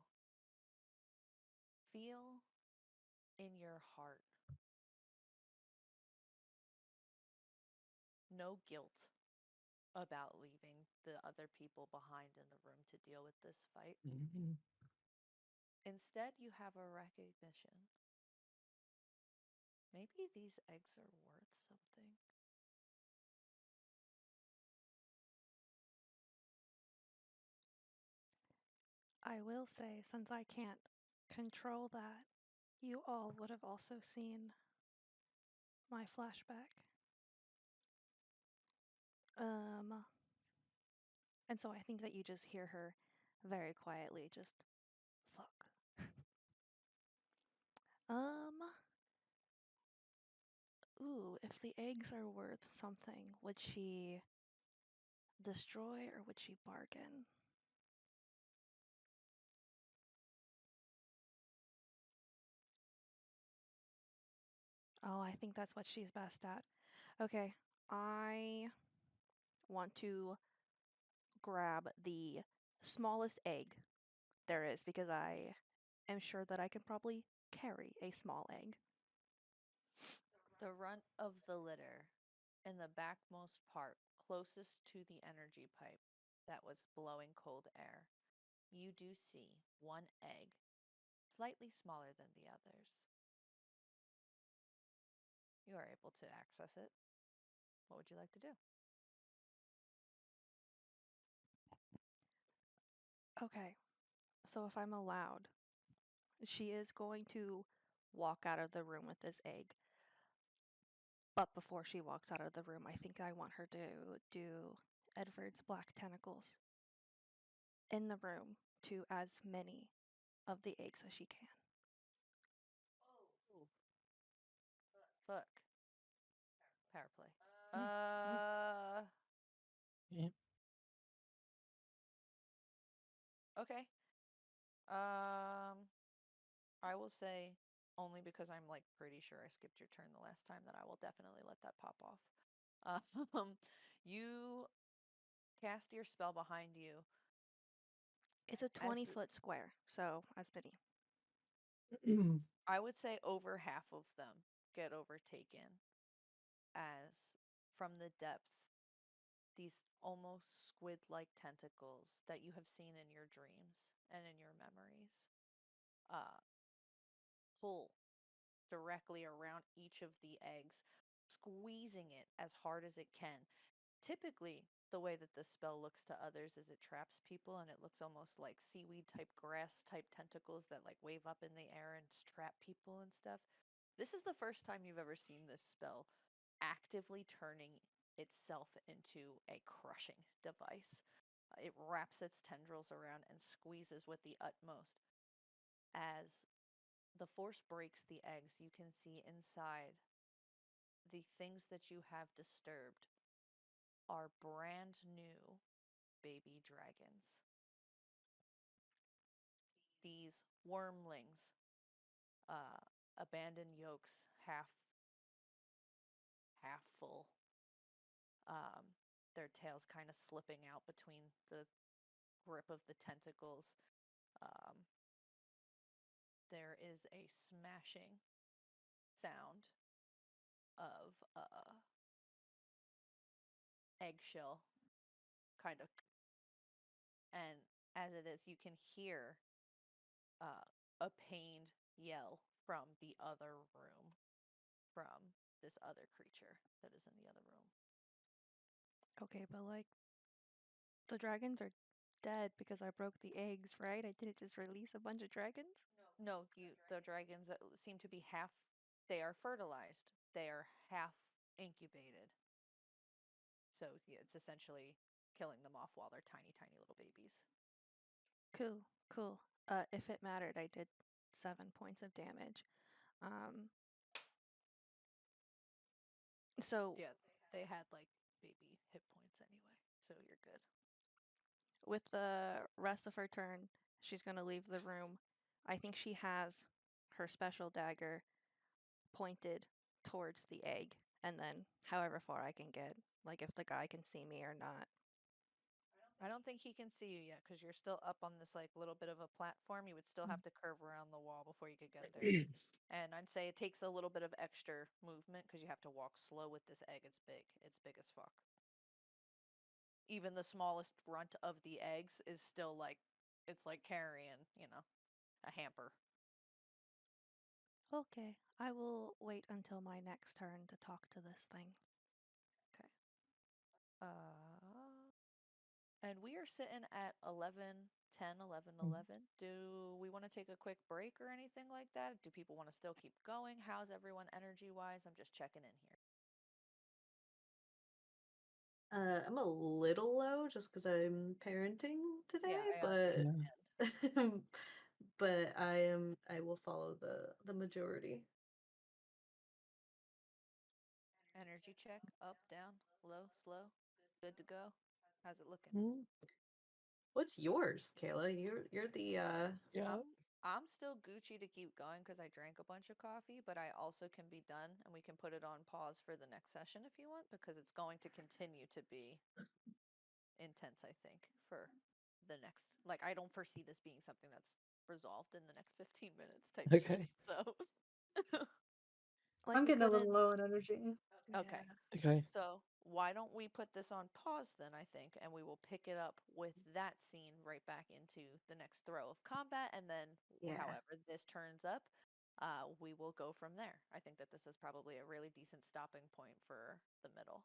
feel in your heart no guilt about leaving the other people behind in the room to deal with this fight. Mhm. Instead, you have a recognition. Maybe these eggs are worth something. I will say, since I can't control that, you all would have also seen my flashback. Um, and so I think that you just hear her very quietly just fuck. Um, ooh, if the eggs are worth something, would she destroy or would she bargain? Oh, I think that's what she's best at. Okay, I want to grab the smallest egg there is because I am sure that I can probably carry a small egg. The runt of the litter in the backmost part, closest to the energy pipe that was blowing cold air, you do see one egg, slightly smaller than the others. You are able to access it. What would you like to do? Okay, so if I'm allowed, She is going to walk out of the room with this egg. But before she walks out of the room, I think I want her to do Edward's black tentacles in the room to as many of the eggs as she can. Oh, fuck. Power play. Yeah. Okay. I will say only because I'm like pretty sure I skipped your turn the last time that I will definitely let that pop off. You cast your spell behind you. It's a As 20-foot square, so as many. I would say over half of them get overtaken as from the depths these almost squid-like tentacles that you have seen in your dreams and in your memories uh, pull directly around each of the eggs, squeezing it as hard as it can. Typically, the way that this spell looks to others is it traps people and it looks almost like seaweed type grass type tentacles that like wave up in the air and trap people and stuff. This is the first time you've ever seen this spell actively turning itself into a crushing device. It wraps its tendrils around and squeezes with the utmost. As the force breaks the eggs, you can see inside the things that you have disturbed are brand new baby dragons. These wormlings, uh, abandoned yolks, half full. Um, their tails kind of slipping out between the grip of the tentacles. Um, there is a smashing sound of eggshell kind of, and as it is, you can hear uh, a pained yell from the other room, from this other creature that is in the other room. Okay, but like the dragons are dead because I broke the eggs, right? I didn't just release a bunch of dragons? No, the dragons seem to be half. They are fertilized. They are half incubated. So yeah, it's essentially killing them off while they're tiny, tiny little babies. Cool, cool. If it mattered, I did 7 points of damage. Um, so Yeah, they had like baby hit points anyway, so you're good. with the rest of her turn, she's gonna leave the room. I think she has her special dagger pointed towards the egg, and then however far I can get, like if the guy can see me or not. I don't think he can see you yet because you're still up on this like little bit of a platform. You would still have to curve around the wall before you could get there. And I'd say it takes a little bit of extra movement because you have to walk slow with this egg. It's big. It's big as fuck. Even the smallest runt of the eggs is still like, it's like carrying, a hamper. Okay, I will wait until my next turn to talk to this thing. Okay. And we are sitting at 11, 10, 11, 11. Do we want to take a quick break or anything like that? Do people want to still keep going? How's everyone energy wise? I'm just checking in here. I'm a little low just because I'm parenting today, I but understand. but I will follow the majority. Energy check, up, down, low, slow, good to go. How's it looking? Mm, What's yours, Kayla? You're the yeah. I'm still Gucci to keep going because I drank a bunch of coffee, but I also can be done and we can put it on pause for the next session if you want because it's going to continue to be intense, I think, for the next. Like, I don't foresee this being something that's resolved in the next 15 minutes type shit. Okay. So, Like I'm we getting a little couldn't. low on energy. okay. Okay. So, why don't we put this on pause then, I think, and we will pick it up with that scene right back into the next throw of combat, and then yeah. however this turns up, we will go from there. I think that this is probably a really decent stopping point for the middle.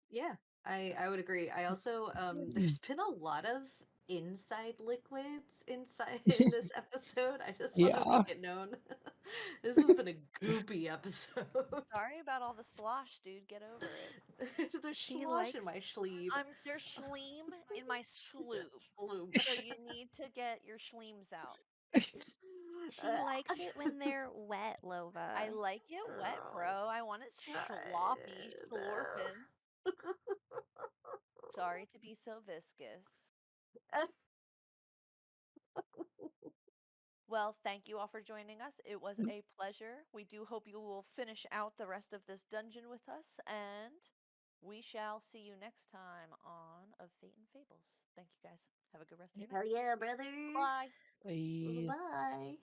Yeah, I would agree. I also there's been a lot of inside liquids inside in this episode. I just want to Yeah. make it known. This has been a goopy episode. Sorry about all the slosh, dude. Get over it. There's She slosh in my likes- sleeve. There's schleem in my sloop. Bloop. So you need to get your schleems out. She likes it when they're wet, Lova. I like it wet, bro. I want it sloppy, slurping. Sorry to be so viscous. Well, thank you all for joining us. It was a pleasure. We do hope you will finish out the rest of this dungeon with us, and we shall see you next time on Of Fate and Fables. Thank you guys. Have a good rest of your night. Hell yeah, brother. Bye. Bye. Bye.